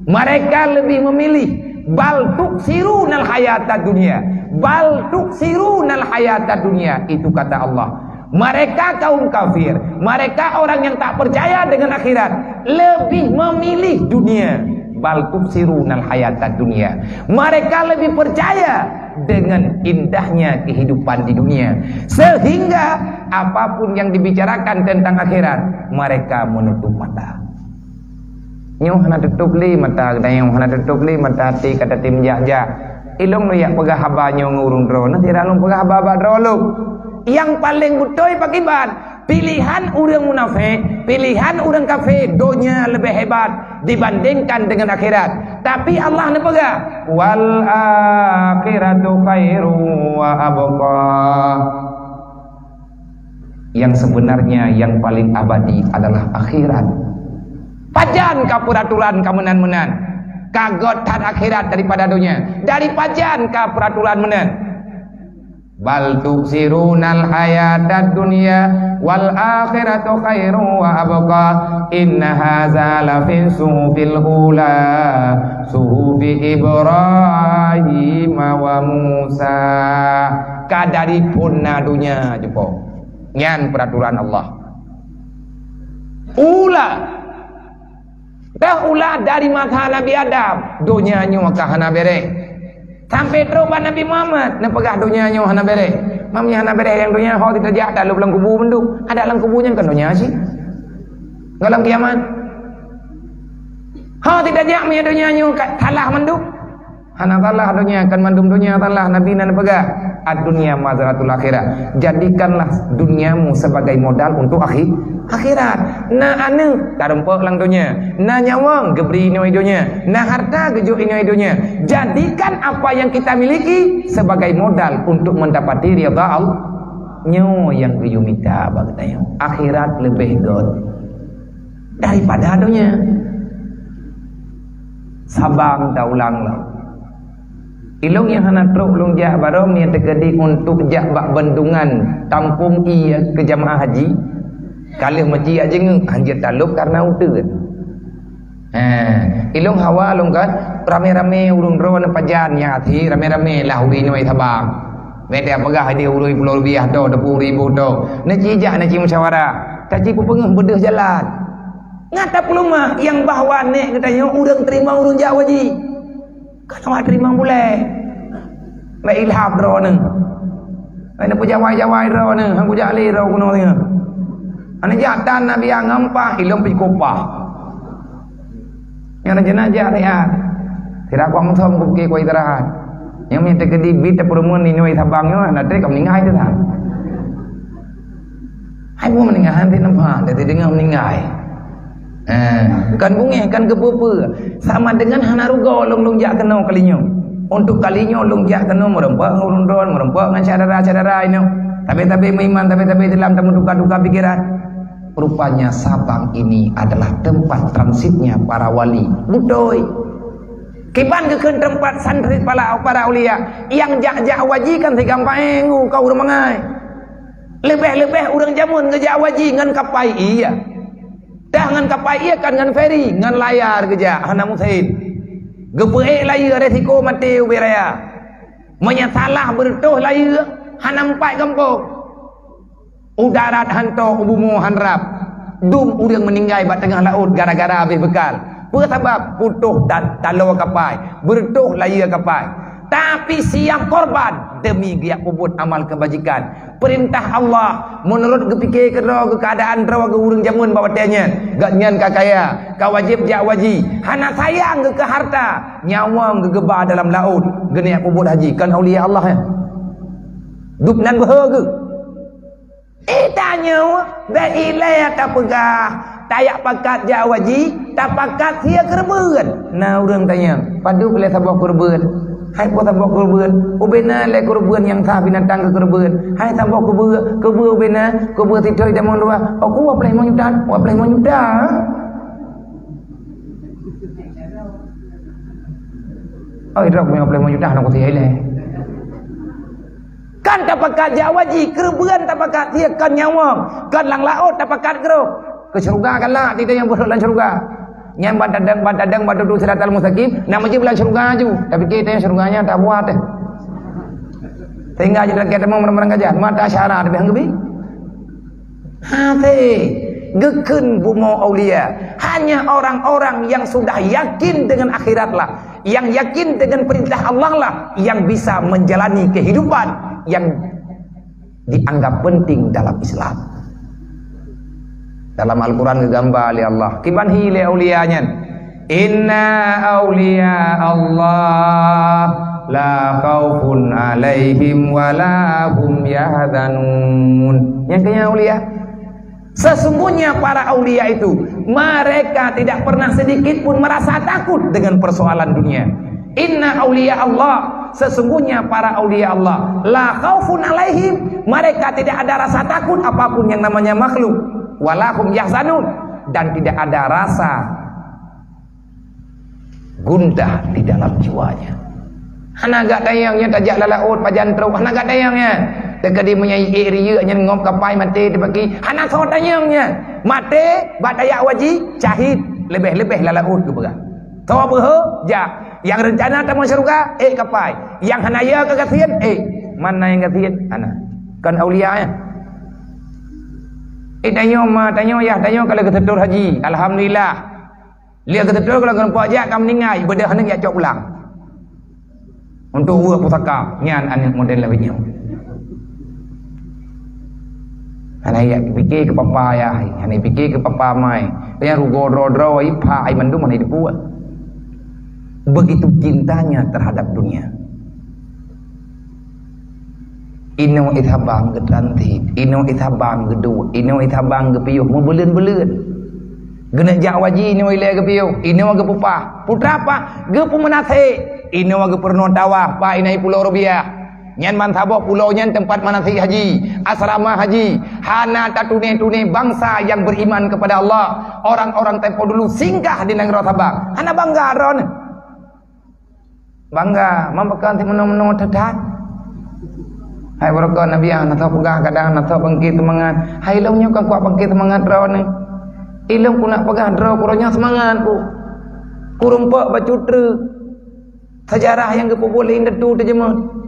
Speaker 1: Mereka lebih memilih bal tuksirunal hayatad dunya. Bal tuksirunal hayatad dunya. Itu kata Allah. Mereka kaum kafir, mereka orang yang tak percaya dengan akhirat, lebih memilih dunia. Bal tuksirunal hayatad dunya. Mereka lebih percaya dengan indahnya kehidupan di dunia, sehingga apapun yang dibicarakan tentang akhirat, mereka menutup mata. Nyuh hana tutup li mata dayung hana tutup li mata ti kata tim jajak ilung lu yak pegah haba nyong urung dro nanti ralung pegah haba dro lu yang paling butoy pakiban pilihan urang munafik, pilihan urang kafir, dunia lebih hebat dibandingkan dengan akhirat. Tapi Allah nepegah wal akhiratu khairu wa abqa. Yang sebenarnya yang paling abadi adalah akhirat. Pajan ka peraturan ka menan-menan, kagotan akhirat daripada dunia. Dari pajan ka peraturan menan. Bal tuksirunal hayatad dunya wal akhiratu khairu wa abqa. Inna hadza la fi suhufil ula suhufi Ibrahim wa Musa. Kadaripun na dunya jepo. Nyan peraturan Allah. Dah ulah dari maka Nabi Adam, dunia nyu maka hana bereh. Sampai terubat Nabi Muhammad, na pegah dunia nyu hana bereh. Mamnya hana bereh yang dunia ho tidak jak dalam belang kubu menduk. Ada dalam kubunya kan dunia sih. Dalam kiamat. Ho tidak jak punya dunia nyu salah menduk. Hana salah dunia kan mandum dunia salah Nabi nan pegah. Ad-dunya mazratul akhirah. Jadikanlah duniamu sebagai modal untuk akhirat. Na anu tarempok lang dunia. Na nyawang gebri ino dunia. Na harta gejuk ino dunia. Jadikan apa yang kita miliki sebagai modal untuk mendapati ridha Allah. Nyo yang geju minta bagtanya. Akhirat lebih god. daripada adunya. Sabang dah ulang lah. Ilung yang hana truk lung jak barom yang terkedi untuk jak bak bendungan tampung ke jamaah haji. Kalau masjid aja anjir taluk karena utuh. Ilung hawa lung kan rame-rame urung drone pajan yang hati rame-rame lah uri noi Sabang. Beda pegah dia urui Pulau Rubiah tu 20,000 tu. Nak cijak nak musyawarah. Kaji pepengah bedah jalan. Ngata pelumah yang bahawa nek katanya urang terima urang jak wajib. Kalau terima boleh. Mai ilham ro nang. Ai nak pujawai-jawai ro nang, hang pujak ali ro kuno tengah. Ana jatan nabi yang ngampah ilung pi kopah. Yang jenazah dia. Tidak kuam thom ku ke koi terahat. Yang minta kedi bit perumun ni noi Sabangnya nak trek meninggal tu tak. Hai pun meninggal nanti nampak dia dengar meninggal. Kan bunyi kan kepupu sama dengan hana ruga long jak kena kalinya. Untuk kalinya long jak kena merempak ngurun ron merempak dengan saudara-saudara ini. Tapi meiman tapi dalam temu duka-duka pikiran. Rupanya Sabang ini adalah tempat transitnya para wali. Budoi. Kipan ke tempat santri para ulia yang jak-jak waji kan si gampang kau urang mangai. Lebih-lebih urang jamun ngejak waji ngan kapai iya. Dah ngan kapai iya kan ngan ferry, ngan layar kerja hana musaid. Gepeek layar resiko mati ubiraya. Menyasalah bertuh layar hana empat kampung. Udarat hanto ubumu hanrap. Dum urang meninggal bat tengah laut gara-gara habis bekal. Apa sebab putuh dan talau kapai, bertuh layar kapai. Tapi siap korban demi giat puput amal kebajikan. Perintah Allah menurut kepikir ke keadaan rawa ke urang jamun bawa tanya. Gak nyan kakaya, kau wajib jak waji. Hana sayang ke harta, nyawa gegebah dalam laut. Geniak puput haji kan aulia Allah ya. Dup nan berharga. Tanya, baiklah tak pegah. Tayak pakat jak waji, tak pakat sia kerbeun. Nah urang tanya, padu boleh sabah kurban. Hai po sabah kurban. Ubena le kurban yang sah binatang ke kurban. Hai sabah kurban ubena, kurban tidoi damon dua. Aku apa boleh menyudah? Apa boleh menyudah? Oh, idrak boleh menyudah nak kuti hele. Kan tak pakat jak waji, kurban tak pakat sia kan nyawa. Kan lang laut tak pakat geruk. Ke syurga kan lah tidak yang berdalam syurga. Yang badadang badadu siratal mustaqim nama je bulan syurga ju. Tapi kita yang syurganya tak buat sehingga jadi kita mau merang gajah mata syara tapi hanggebi. Hati geken bumo aulia. Hanya orang-orang yang sudah yakin dengan akhirat lah, yang yakin dengan perintah Allah lah, yang bisa menjalani kehidupan yang dianggap penting dalam Islam. Dalam Al-Quran kegambar oleh Allah. Kiban hile aulianya. Inna aulia Allah la khaufun alaihim wa la hum yahzanun. Yang kaya aulia. Sesungguhnya para aulia itu mereka tidak pernah sedikit pun merasa takut dengan persoalan dunia. Inna aulia Allah, sesungguhnya para aulia Allah la khaufun alaihim, mereka tidak ada rasa takut apapun yang namanya makhluk. Walakum yahzanun, dan tidak ada rasa gundah di dalam jiwanya. Hana gak dayangnya tajak lalaut pajan teruk, hana gak dayangnya tegadi menyai iriya nyen ngop kapai mati dibagi, hana so dayangnya mati bat dayak waji cahid lebih-lebih lalaut ke berat. Tawa behe ja yang rencana tamu syurga kapai, yang hanaya ke kasihan mana yang kasihan hana kan aulia ya. Tanya kalau ketetur haji, alhamdulillah. Lihat ketetur kalau nampak jak kam meninggal, ibadah hendak jak cok pulang. Untuk buat pusaka, nyan anak model lainnya. Anak ya fikir ke papa ya, anak fikir ke papa mai. Yang rugo dro ipa ai mandum mana dibuat. Begitu cintanya terhadap dunia. Ino ithabang gedanti, ino ithabang gedut, ino ithabang gepiyuh, membelen-belen. Gena jak waji ino ile gepiyuh, ino ge pupah. Putra apa? Ge pemenate, ino ge pernah tawah, pa inai Pulau Rubiah. Nyan mantabok pulau nyan tempat manasik haji, asrama haji. Hana tatune-tune bangsa yang beriman kepada Allah. Orang-orang tempo dulu singgah di negara Sabang. Hana bangga ron. Bangga, mampakan ti menong-menong tedat. Hai berkah Nabi ana tau pegah kadang ana tau bangkit semangat. Hai longnya kan kuat bangkit semangat ron ni. Ilmu ku nak pegah dro kuronya semangat ku. Kurumpak bacutra. Sejarah yang kepo boleh ndetu terjemah.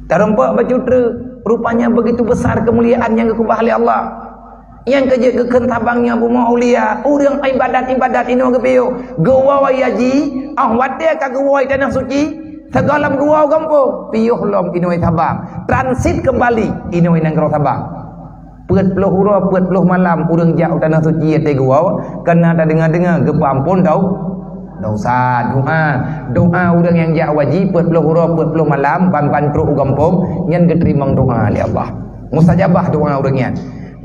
Speaker 1: Terempak bacutra, rupanya begitu besar kemuliaan yang kekubah oleh Allah. Yang kerja kekentabangnya buma ulia, orang ibadat-ibadat ini kepiu. Gua wayaji, wate ka gua tanah suci, segalam gua kampung, piuh lom inoi Sabang. Transit kembali inoi negara Sabang. Peut puluh hura, peut puluh malam, urang jauh tanah suci ate gua, kena ada dengar-dengar gepampun tau. Dosa doa orang yang jak wajib buat puluh huruf buat puluh malam ban truk gampung nyen diterima doa oleh Allah mustajabah doa orangnya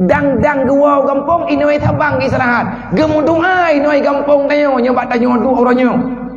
Speaker 1: dang gua gampung inoi Sabang istirahat gemu doa inoi gampung tanyo nyoba tanyo doa orangnya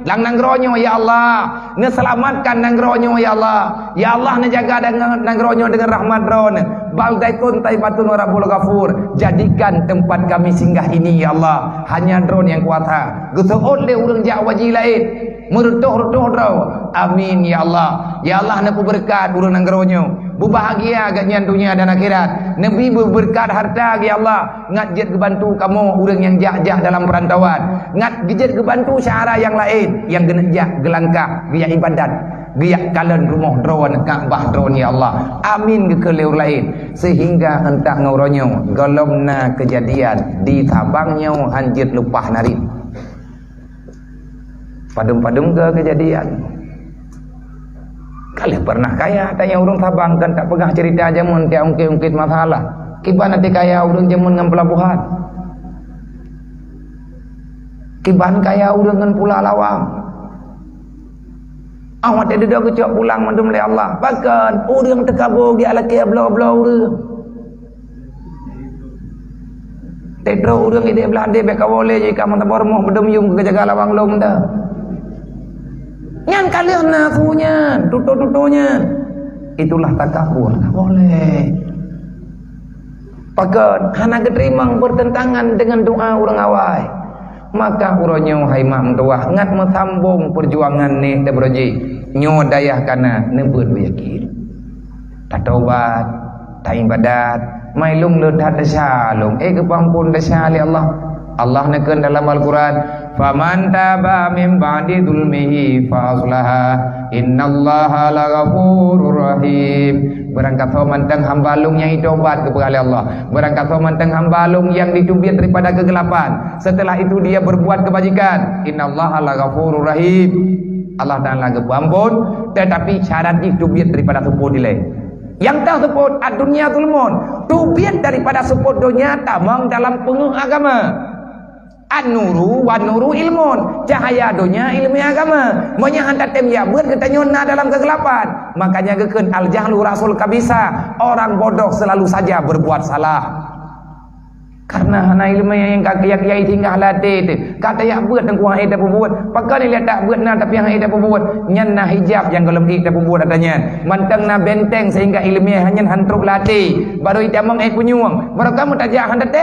Speaker 1: lang nangronyo ya Allah ngeselamatkan nangronyo ya Allah nejaga nangronyo dengan rahmat ron baldaikun taibatun rabbul ghafur jadikan tempat kami singgah ini ya Allah hanya drone yang kuasa geseut le urang jak waji lain merutuh-rutuh draw amin ya Allah nepu berkat urang nangronyo berbahagia agaknya dunia dan akhirat Nabi berberkat harta ya Allah ngat jet kebantu kamu urang yang jak dalam perantauan ngat jet kebantu syara yang lain yang genejak gelangkah biar ibadat biar kalian rumah drone Kaabah drone ya Allah amin ke keleur lain sehingga entah ngauronyo golomna kejadian di Sabangnya hanjit lupah narik padum-padum ke kejadian kali pernah kaya tanya urang Sabang kan tak pegah cerita jamun dia ungkit-ungkit masalah kiban nanti kaya urang jamun ngan pelabuhan kiban kaya urang ngan Pulau Lawang awak ada dah kecok pulang mandum oleh Allah bahkan urang tekabur dia laki belau-belau urang tetro urang ide belande bekawole jika mentabor moh bedum yung kejaga lawang long dah nyan kalian nafunya tutu-tutunya itulah takabur tak boleh pakat hana keterimang bertentangan dengan doa orang awai maka urangnya hai mak mentuah ngat mesambung perjuangan ni debroji nyo dayah kana nebeut yakin tak taubat tak ibadat mailung ledat dasyalung kepampun dasya li Allah nekeun dalam Al-Quran faman taba min ba'di dzulmihi fa aslaha innallaha laghafurur rahim berangkat manteng hambalung yang tobat kepada Allah berangkat manteng hambalung yang ditubit daripada kegelapan setelah itu dia berbuat kebajikan innallaha laghafurur rahim Allah Ta'ala kepampun tetapi syarat ditubit daripada sepuluh nilai yang tak sebut dunia zulmun tubit daripada sepuluh dunia tamang dalam penguh agama an-nuru wa nuru ilmun cahaya dunia ilmu agama menyahantat temya buat kita nyona dalam kegelapan makanya geken al-jahlu rasul kabisa orang bodoh selalu saja berbuat salah karena hana ilmu yang kiai tinggal latih kata yang buat dan kuah ida buat pakai ni lihat tak buat na tapi yang ida buat nyana hijab yang kalau ida buat adanya manteng na benteng sehingga ilmu hanya hantruk latih baru ida meng punyuang baru kamu tajak handat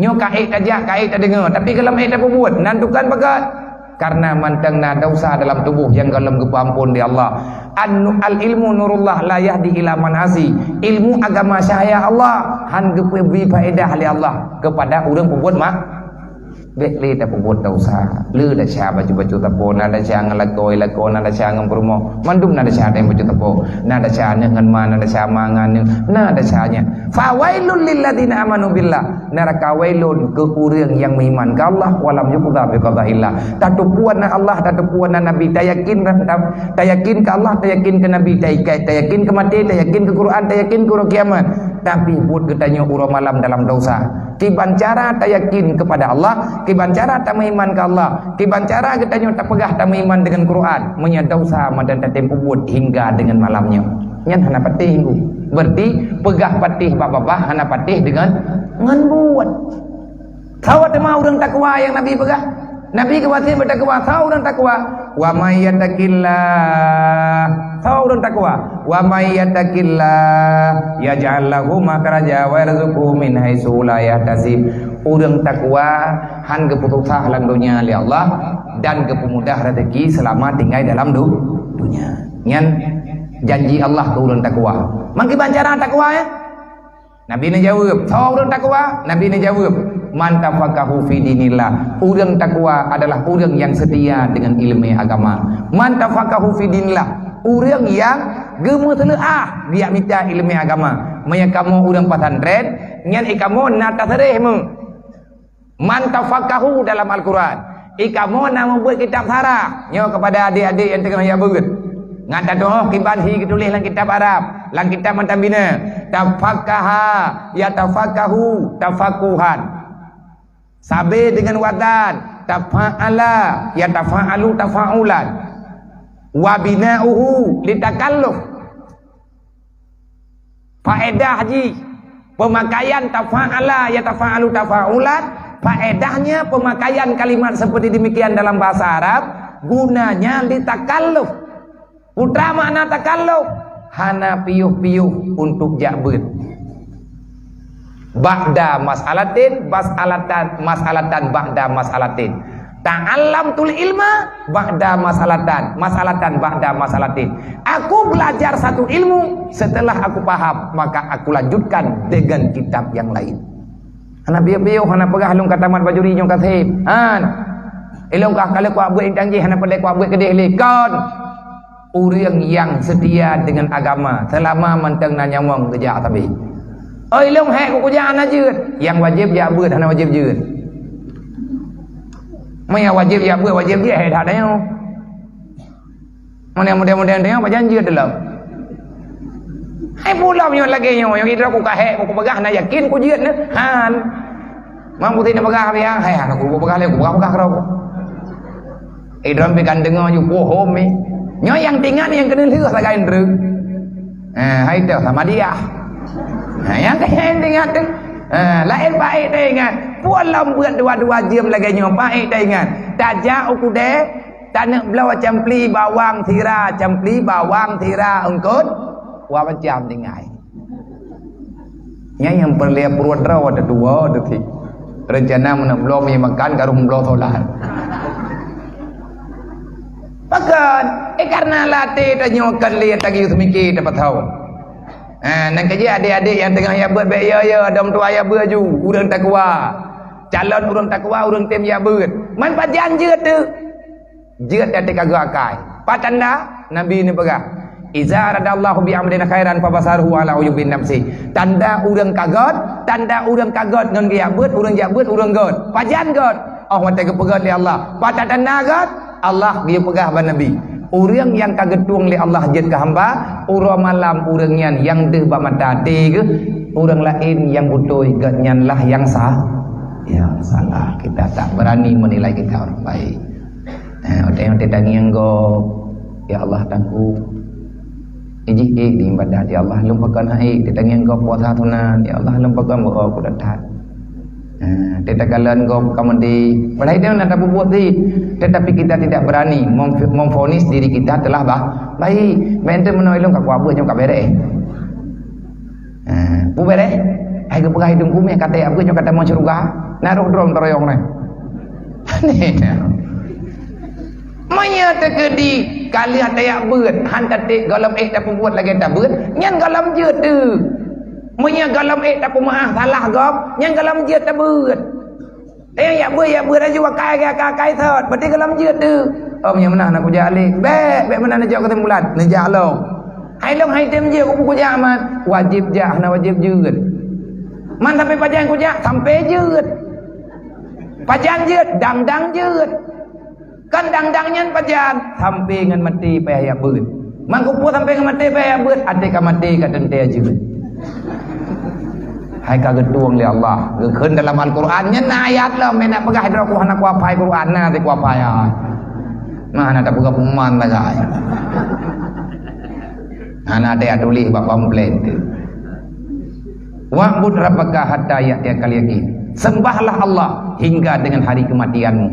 Speaker 1: nyo kait aja kait tak dengar tapi kalau ida buat nantukan bagat karena manteng na dosa dalam tubuh yang kalau kepampun di Allah al ilmu nurullah la yahdi ila man asi ilmu agama cahaya Allah han gepi faedah li Allah kepada orang pembuat mak bekli ta pembuat dosa le da sya baju-baju tapo na da sya ngalakoi lakon na da sya ngam perumo mandum na da sya da baju tapo na da sya ngan mana da sya mangan na da syanya fa wailul lil ladina amanu billah neraka wailun ke urang yang beriman ke Allah walam yuqda bi qadaillah tatupuan na Allah tatupuan na nabi tayakin ke Allah tayakin ke nabi tayakin ke mati tayakin ke Quran tayakin ke kiamat tapi buat ketanya urang malam dalam dosa kiban cara tayakin kepada Allah kiban cara tak beriman ke Allah kiban cara ketanya tak pegah tak beriman dengan Quran punya dosa madan tak tempu buat hingga dengan malamnya nyan hana patih hinggu berarti pegah patih bapa-bapa hana patih dengan buat tahu tema orang takwa yang Nabi pegah Nabi kewasin bertakwa tahu orang takwa wa may yattaqillah urang takwa wa may yattaqillah yaj'al lahu makhraja wa yarzuqhu min haitsu la yahtasib. Urang takwa han keputusah dalam dunia li Allah dan kepemudah rezeki selama tinggal dalam dunia. Ngan janji Allah ke urang takwa. Mangki bancara takwa ya? Nabi ni jawab, urang takwa, Nabi ni jawab, man tafaqahu fi dinillah. Urang takwa adalah urang yang setia dengan ilmu agama. Man tafaqahu fi dinillah, urang yang gemu telaah dia minta ilmu agama. Maya kamu urang pesantren, ngan ikamu nak tasrihmu. Man tafaqahu dalam Al-Quran. Ikamu nak membuat kitab sarah nyo kepada adik-adik yang tengah ya begut. Ngata doh kiban hi ditulis dalam kitab Arab, dalam kitab Mantabina. Tafaqaha ya tafaqahu tafaquhan. Sabe dengan wadan, tafa'ala ya tafa'alu tafa'ulan. Wa bina'uhu litakalluf. Faedah haji pemakaian tafa'ala ya tafa'alu tafa'ulan. Faedahnya pemakaian kalimat seperti demikian dalam bahasa Arab gunanya litakalluf. Putra makna takalluf hana piyuh-piyuh untuk jabut. Ba'da mas'alatin mas'alatan ba'da mas'alatin. Ta'allamtul ilma ba'da mas'alatan ba'da mas'alatin. Aku belajar satu ilmu, setelah aku paham maka aku lanjutkan dengan kitab yang lain. Hana piyuh-piyuh hana pegah lung katamat bajuri nyong kasib. Ilung kah kalau kuat buat yang canggih hana pandai kuat buat kedih lekon. Orang yang setia dengan agama selama mentang na nyawang kerja tapi oi long hek ku kerja ana jeut yang wajib ya beut hana wajib jeut maya wajib ya beut wajib dia hek dak dah mana mudah-mudahan dia bajan jeut dalam hai pulau nyo lagi nyo yang ida ku ka hek ku begah na yakin ku jeut ne han mampu tin begah dia hai ana ku begah le ku begah karo idram pe kan dengar you pohom ni nyo yang tinggal yang kena lirah lagain dru. Hai dah sama dia. Yang kaya tinggal tu. Lain baik dah ingat. Pualam buat dua-dua jam lagi nyo baik dah ingat. Tajak aku deh. Tak nak belau campli bawang tira engkut. Wah macam tinggal. Yang perlu perut raw ada dua detik. Rencana nak belau makan karung belau solat. Makan, karena latih dah nyokan lihat lagi semikir dapat tahu. Nak kerja adik-adik yang tengah ya buat baik ya, dom tua ya baju, urang takwa. Calon urang takwa, urang tim ya buat. Man pajan jeut tu. Jeut ada kagak akai. Patanda Nabi ni pegah. Iza radallahu bi amrin khairan fa basaruhu ala uyubin nafsi. Tanda urang kagot ngan dia buat, urang ja buat, urang god. Pajan god. Oh mata ke pegat li Allah. Patanda god. Allah dia pegah ban Nabi. Orang yang kagetung li Allah jet ke hamba, urang malam urang nyan yang deh ba mata de ke, orang lain yang butuh ke nyan lah yang sah. Yang salah. Kita tak berani menilai kita orang baik. Ada yang tidak ngenggo, ya Allah tangguh. Iji di ibadah ya Allah lumpakan hai, tidak ngenggo puasa tunan, ya Allah lumpakan buat aku datang. Tidak kalian kau kamandi padahal dia nak buat sih, tetapi kita tidak berani memfonis diri kita telah baik. Benda menolong kau apa nyok kabere. Bu bere, hai ke pegah hidung kumi kata apa nyok kata mau surga, naruh drom teroyong ni. Maya terkedi kali ada yang beut, han katik galam tak buat lagi tak beut, nyan galam je tu. Menya galam tak pemaah salah gop, nyan galam je tak beut. Ya beut aja wakai thot, berarti galam je tu. Oh menya mana nak kerja alik. Bek mana nak jauh ketemu bulan, nejak long. Hai long hai tem je aku kerja amat. Wajib jah na wajib jeut. Man sampai pajan kerja sampai jeut. Pajan jeut, dang jeut. Kan dang nyan pajan sampai ngan mati payah beut. Man kupu sampai ngan mati payah beut, ade ka mati ka tente jeut. Hai kagetuang li Allah gekeun dalam Al-Qur'an nya ayat lah men nak pegah dra ku hana ku apai Qur'an na te ku apai ah mana tak pegah peman lah gay ana ada tulis bab pamphlet tu wa'bud rabbaka hatta ya'tiyakal yaqin sembahlah Allah hingga dengan hari kematianmu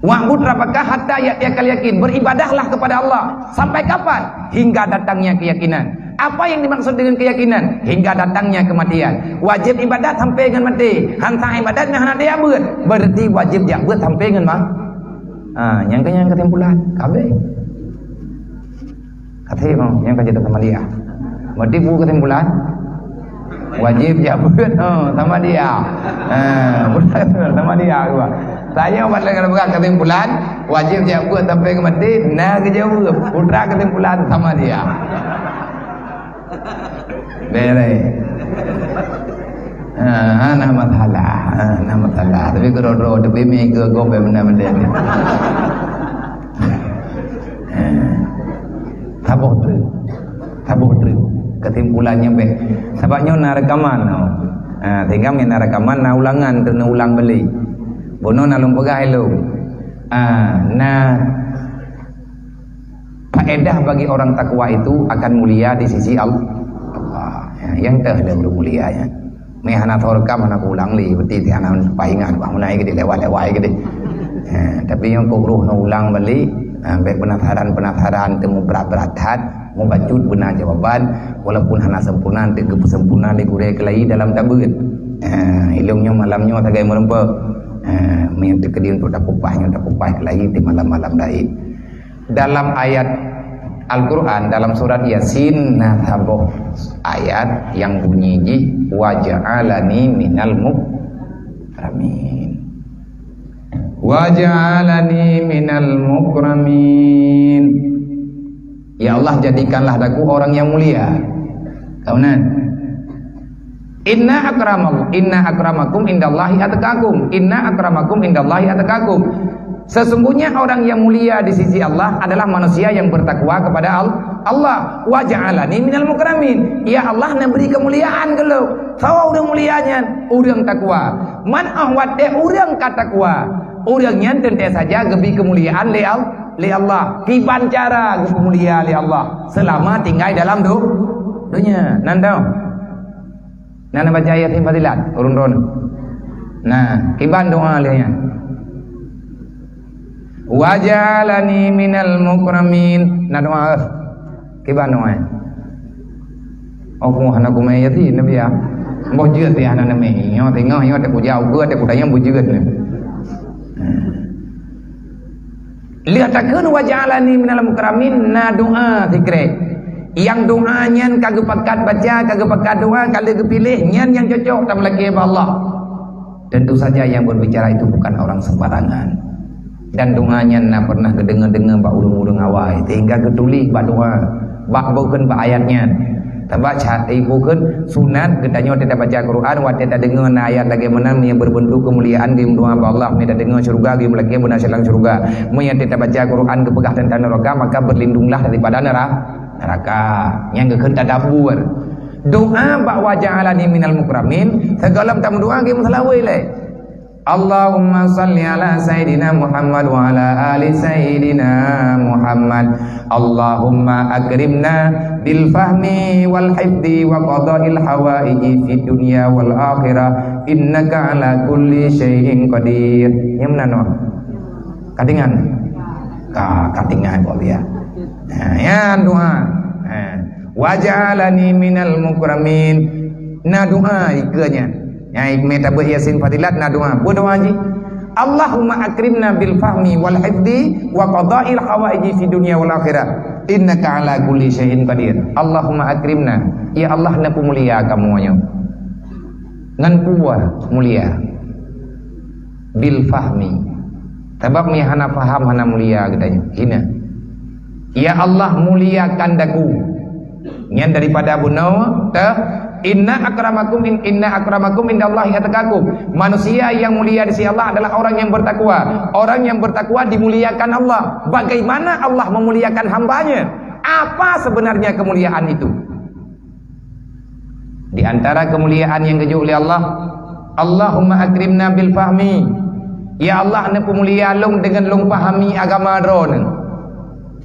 Speaker 1: Wa'bud rabbaka hatta ya'tiyakal yakin. Beribadahlah kepada Allah. Sampai kapan? Hingga datangnya keyakinan. Apa yang dimaksud dengan keyakinan? Hingga datangnya kematian. Wajib ibadat sampai dengan mati. Hanta ibadat yang dia buat. Berarti wajib dia buat sampai dengan mah. Yang kesimpulan. Kabeh. Katanya yang kerja sama dia. Berarti bu kesimpulan. Wajib dia buat sama dia. Sama dia gua. Saya buat dengan bukan kesimpulan wajib dia buat sampai ke mati. Nah kejauh putra kesimpulan sama dia. Bere. Nah masalah. Tapi kalau tapi mega go benda-benda ni. Tabuh tu. Kesimpulannya baik. Sebabnya narakaman. Tinggal narakaman ulangan kena ulang balik. Bono nak lumpagah elok. Faedah bagi orang takwa itu akan mulia di sisi Allah. Yang dah mulia ya. Mai hana thorkam hana ulang li berarti ti hana paingan bang naik ke lewat-lewat ke dia. Tapi yang kubruh nak ulang balik baik penasaran temu berat-berat hat mau bacut benar jawaban walaupun hana sempurna ke sempurna di gure kelai dalam tabut. Ilmunya malamnya tagai merempa. Minta kedin untuk dapupai kelai di malam-malam lain. Dalam ayat Al-Quran dalam surat Yasin sabuh ayat yang bunyi wa ja'alani minal mukramin. Wa ja'alani minal mukramin. Ya Allah, jadikanlah aku orang yang mulia. Kaunan. Inna akramakum indallahi atqakum. Inna akramakum indallahi atqakum. Sesungguhnya orang yang mulia di sisi Allah adalah manusia yang bertakwa kepada Allah. Wa ja'alani minal mukramin. Ya Allah nak beri kemuliaan ke lu. Tahu urang mulianya, urang takwa. Man ahwat urang katakwa. Urangnya tentu saja gebi kemuliaan li Allah. Kiban cara kemuliaan li Allah selama tinggal dalam dunia. Nandau. Nana baca ayat yang fadilat urun-urun. Nah, kiban doa lianya. Wajalani minal mukramin. Nah doa kiban doa. Aku hana kumai yati nabi ya. Mbah jeut ya hana nami. Yo tengok yo tak kujau ke tak kudanya bujeut ni. Liatakeun wajalani minal mukramin na doa zikre. Yang doanya kagak pakat baca, kagak pakat doa, kalau kepilih nyan yang cocok tam lagi Allah. Tentu saja yang berbicara itu bukan orang sembarangan. Dan doanya nak pernah kedengar-dengar bak urung-urung awai, sehingga ketuli bak doa, bak bukan bak ayatnya. Baca bukan sunat, katanya tidak baca Quran, waktu tidak dengar ayat bagaimana yang berbentuk kemuliaan di doa Allah, tidak dengar surga, dia lagi benar selang surga. Yang tidak baca Quran kepegah tentang neraka, maka berlindunglah daripada neraka yang kehendak dapur. Doa bak waja'alani minal mukramin segala tamu doa ke masalah le. Allahumma salli ala sayyidina Muhammad wa ala ali sayyidina Muhammad. Allahumma akrimna bil fahmi wal hifdi wa qada'il hawaiji fid dunya wal akhirah innaka ala kulli syai'in qadir. Yang mana no? Kadingan. Kadingan kok dia. Ya doa. Waj'alani minal mukramin. Na doa ikanya. Yang meta Yasin fadilat na doa. Bu doa ji. Allahumma akrimna bil fahmi wal hifdi wa qada'il hawaiji fi dunya wal akhirah innaka ala kulli syai'in qadir. Allahumma akrimna. Ya Allah na mulia kamunya. Ngan puwa mulia. Bil fahmi. Sebab mi hana faham hana mulia katanya. Hina. Ya Allah muliakan daku. Yang daripada bunawa inna akramakum indallahi atqakum. Manusia yang mulia di sisi Allah adalah orang yang bertakwa. Orang yang bertakwa dimuliakan Allah. Bagaimana Allah memuliakan hambanya? Apa sebenarnya kemuliaan itu? Di antara kemuliaan yang keju oleh Allah, Allahumma akrimna bil fahmi. Ya Allah nepu mulia long dengan long pahami agama dron.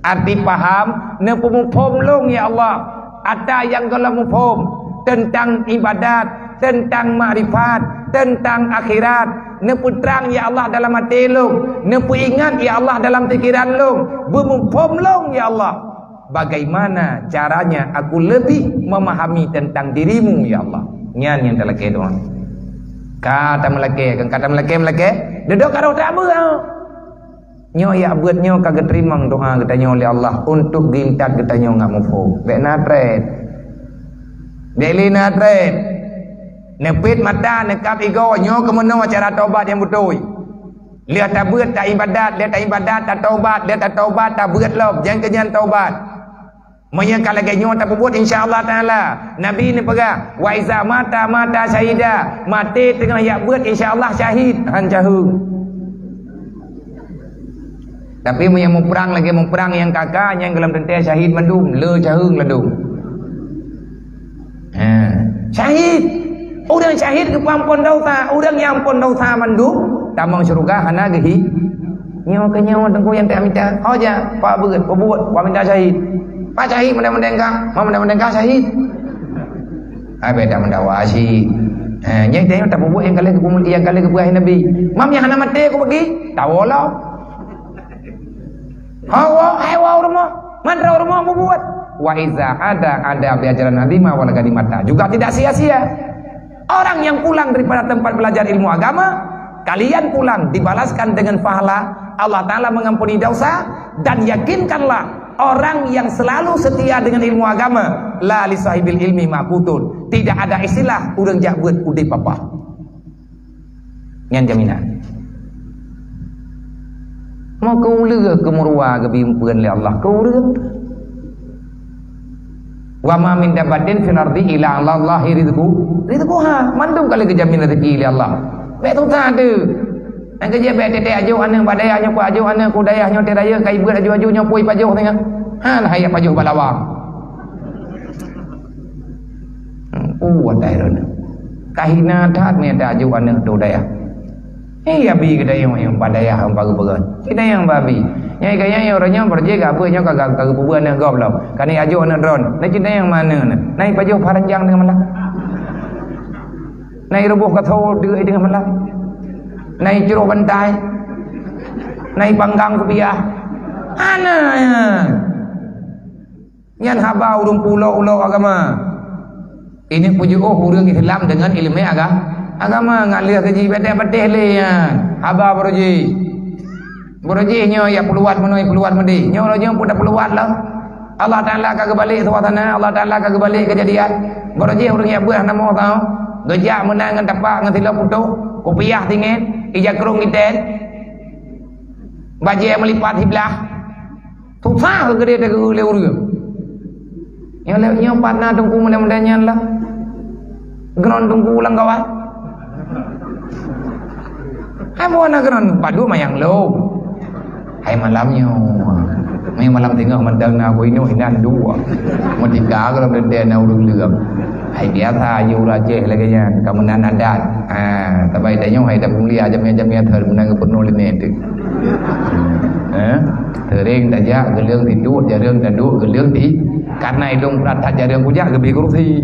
Speaker 1: Arti paham nepu mufhum long ya Allah. Ada yang kalau mufhum tentang ibadat, tentang makrifat, tentang akhirat, nepu terang ya Allah dalam hati long, nepu ingat ya Allah dalam pikiran long, bermumpom long ya Allah. Bagaimana caranya aku lebih memahami tentang dirimu ya Allah. Nyan yang terlekeh doa. Kata melekeh, dedok karo tak ber. Nyo ya buat nyo kagak terima doa katanya oleh Allah untuk gintat katanya enggak mau. Bek natret. Beli natret. Nepit mata nekap ego nyo kemana cara taubat yang betul. Lihat tak buat tak ibadat, lihat tak ibadat tak taubat, lihat tak taubat tak buat lob, jangan kenyan taubat. Menyangka lagi nyo tak buat insya-Allah taala. Nabi ni pegang wa iza mata syahida. Mati tengah yak buat insya-Allah syahid han jahu. Tapi yang mau perang yang kakak yang dalam tentera syahid mandum le jahung ladung. Syahid. Udang syahid ke pampon dosa, udang yang ampun dosa mandum tamang syurga hana gehi. Nyo ke nyo tengku yang tak minta. Hoja pak beut buat wa minta syahid. Pak syahid mendeng-mendeng syahid. Beda mendawa syahid. Nyai tengok tak buat yang kali ke buah Nabi. Mam yang hana mati aku pergi. Tawolah. Hawa rumah. Mantra rumah buat. Wa iza ada ajaran azimah wal ganimata. Juga tidak sia-sia. Orang yang pulang daripada tempat belajar ilmu agama, kalian pulang dibalaskan dengan pahala. Allah Ta'ala mengampuni dosa. Dan yakinkanlah orang yang selalu setia dengan ilmu agama, la li sahibil ilmi maqutun. Tidak ada istilah urang jak buat udah papa. Yang jaminan. Mau kau lừa ke murwa ke biumpeun li Allah kau urang. Wa ma min dabatin fil ardi illa Allahi rizquha. Mandum kali kejamin rezeki li Allah. Bek tu tak ada. Ang kerja bek tete ajuh ana badaya nya ku ajuh ana ku dayah nya teraya kai beut ajuh nya pui pajuh tengah. Han hayap pajuh balawang. Kuat airana. Kahina tat me da ajuh ana tu dayah. Abi kedai yang badaya hang baru-baru. Kedai yang babi. Nyai kaya yang orangnya berjaga apa nya kagak pubuan nak goblok. Kani ajuh ana drone. Nak cinta yang mana nak? Nai pajuh paranjang dengan malah. Nai rubuh kathau dengan malah. Nai jeruk bantai. Nai panggang kebiah. Ana. Nyan haba urung pulau agama. Ini puju urang Islam dengan ilmu agama ngalir kaji beteh le ya. Haba beroji. Beroji nyo ya peluat mendih. Nyo pun dah peluat lah. Allah Taala kagak balik suasana, Allah Taala kagak balik kejadian. Beroji urang ya buah namo tau. Gejak menang ngan tapak ngan tilap putu. Kopiah tingit, ija kerung iten. Baje melipat hiblah. Susah ke dia ke le urang. Nyo patna tungku mudah-mudahan lah. Geron tungku ulang kawan. Hai buana geron padu mayang lo. Hai malamnya. May malam tengah mandang na aku ini hinan dua. Mendika kalau benda na urang leuam. Hai biasa you raje lagi nya kemenan adat. Tabai tanya hai tak mulia jamnya thar menang penuh lene tu. Tering tajak geleung tidur jarang tanduk geleung di karena hidung pratat jarang kujak gebi kursi.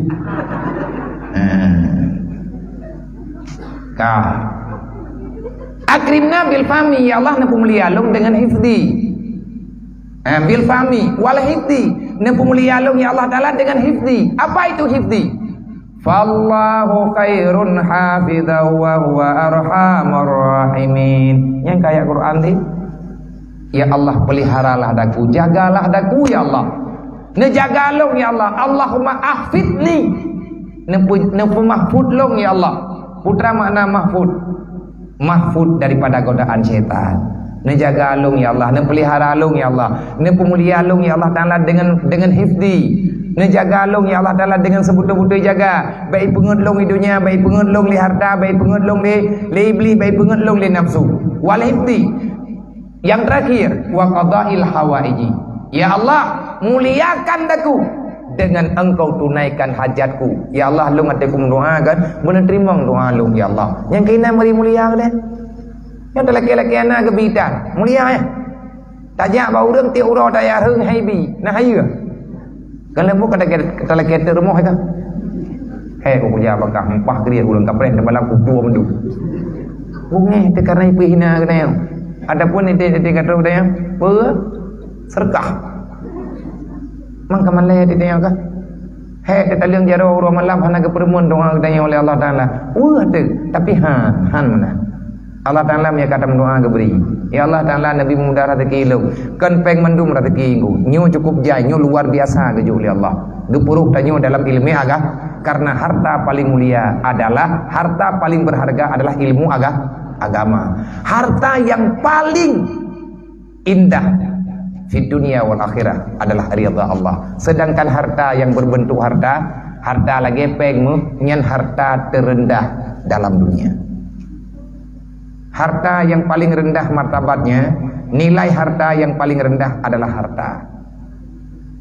Speaker 1: Akrimna bil fami ya Allah napu mulia long dengan hifdi. Bil fami wal hifdi napu mulia long ya Allah Taala dengan hifdi. Apa itu hifdi? Fallahu khairun hafidha wa huwa arhamur rahimin. Yang kayak Quran ni. Ya Allah peliharalah daku, jagalah daku ya Allah. Nejaga long ya Allah. Allahumma ahfidni. Napu mahfud long ya Allah. Putra makna mahfud. Mahfud daripada godaan syaitan. Nejaga alung ya Allah, nepelihara alung ya Allah, nepemulia alung ya Allah Taala dengan hifdi. Nejaga alung ya Allah Taala dengan sebutu-butu jaga. Baik pengetlong di dunia, baik pengetlong li harta, baik pengetlong li iblis, baik pengetlong li nafsu. Wal hifdi. Yang terakhir, wa qada'il hawaiji. Ya Allah, muliakan daku dengan engkau tunaikan hajatku. Ya Allah, lu ngatakum doa kan, benar terima doa lu ya Allah. Yang kena mari mulia kan? Yang lelaki-lelaki anak kebitan, mulia ya. Tajak bau urang ti uro daya reung haibi, nah hayu. Kan lembu kata lelaki rumah itu. Hei aku punya bakah empah dia urang kapren depan aku dua mendu. Bungai te karena ibu hina kena yang. Adapun itu kata udah yang serkah. Mang kamalaya itu yang kah? Hei kita liang jaro orang malam hana ke perempuan doa kedanya oleh Allah Taala. Tapi han mana? Allah Taala menyatakan doa ke beri. Ya Allah Taala Nabi muda rezeki lu. Kan peng mendum rezeki ku. Nyo cukup jai, nyo luar biasa ke oleh Allah. Dupuruk tanyo dalam ilmu agak karena harta paling mulia adalah harta paling berharga adalah ilmu agama. Harta yang paling indah di dunia wal akhirah adalah ridha Allah. Sedangkan harta yang berbentuk harta lagi pengmu nyen harta terendah dalam dunia. Harta yang paling rendah martabatnya, nilai harta yang paling rendah adalah harta.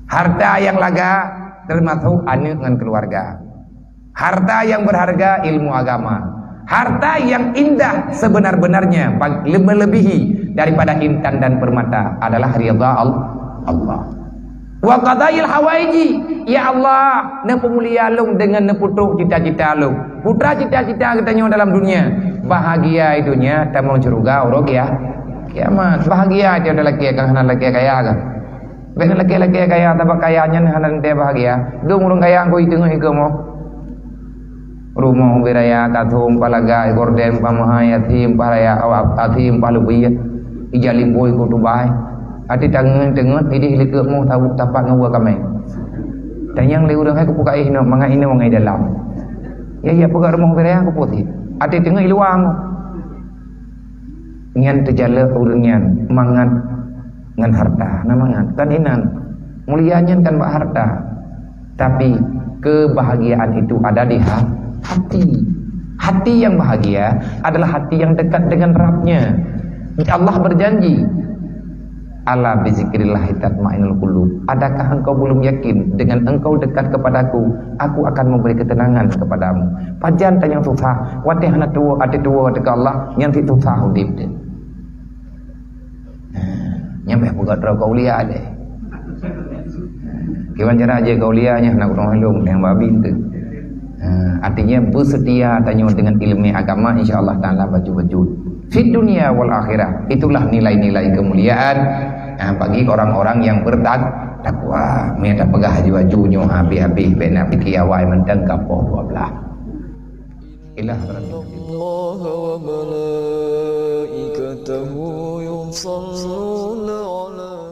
Speaker 1: Harta yang laga termasuk anak dengan keluarga. Harta yang berharga ilmu agama. Harta yang indah sebenar-benarnya melebihi daripada intan dan permata adalah ridha Allah. Wa qadail hawaiji, ya Allah, ne pemulia lung dengan ne putruk cita-cita lung. Putra cita-cita katanya dalam dunia. Bahagia itunya tamu surga uruk ya. Kiamat bahagia dia ada laki kan hana laki kaya kan. Bena laki-laki kaya tabak kayanya hana dia bahagia. Dong urung kaya angko itu ngikomo. Rumah beraya kathum palaga gorden pamahaya tim paraya awap atim palubiyat ijalim boy ko dubai ati tangen idi hilike mo tabu tapak ngawa kami tanyang le urang aku buka ino manga ino ngai dalam ya buka rumah beraya aku putih ati tengah iluang ngan terjala urunyan mangan ngan harta namangan kan inan mulianya kan bak harta tapi kebahagiaan itu ada di hati yang bahagia adalah hati yang dekat dengan Rabbnya. Allah berjanji ala bizikrillah tatma'innul qulub. Adakah engkau belum yakin dengan engkau dekat kepadaku aku akan memberi ketenangan kepadamu. Pajan tanya susah wate hana tuwa ate tuwa dekat Allah yang ti susah udip de. Nyampe buka terus kaulia deh. Kiwan cara aja kaulianya nak urang halung yang babi tu. Artinya bersetia tanya dengan ilmu agama insyaallah taala baju-baju di dunia wal akhirah. Itulah nilai-nilai kemuliaan bagi orang-orang yang bertakwa. Mereka pegah baju-bajunya habis-habis benak fikir awal mentang kapoh dua belah. Ilah Allah wa malaikatahu yusalluna ala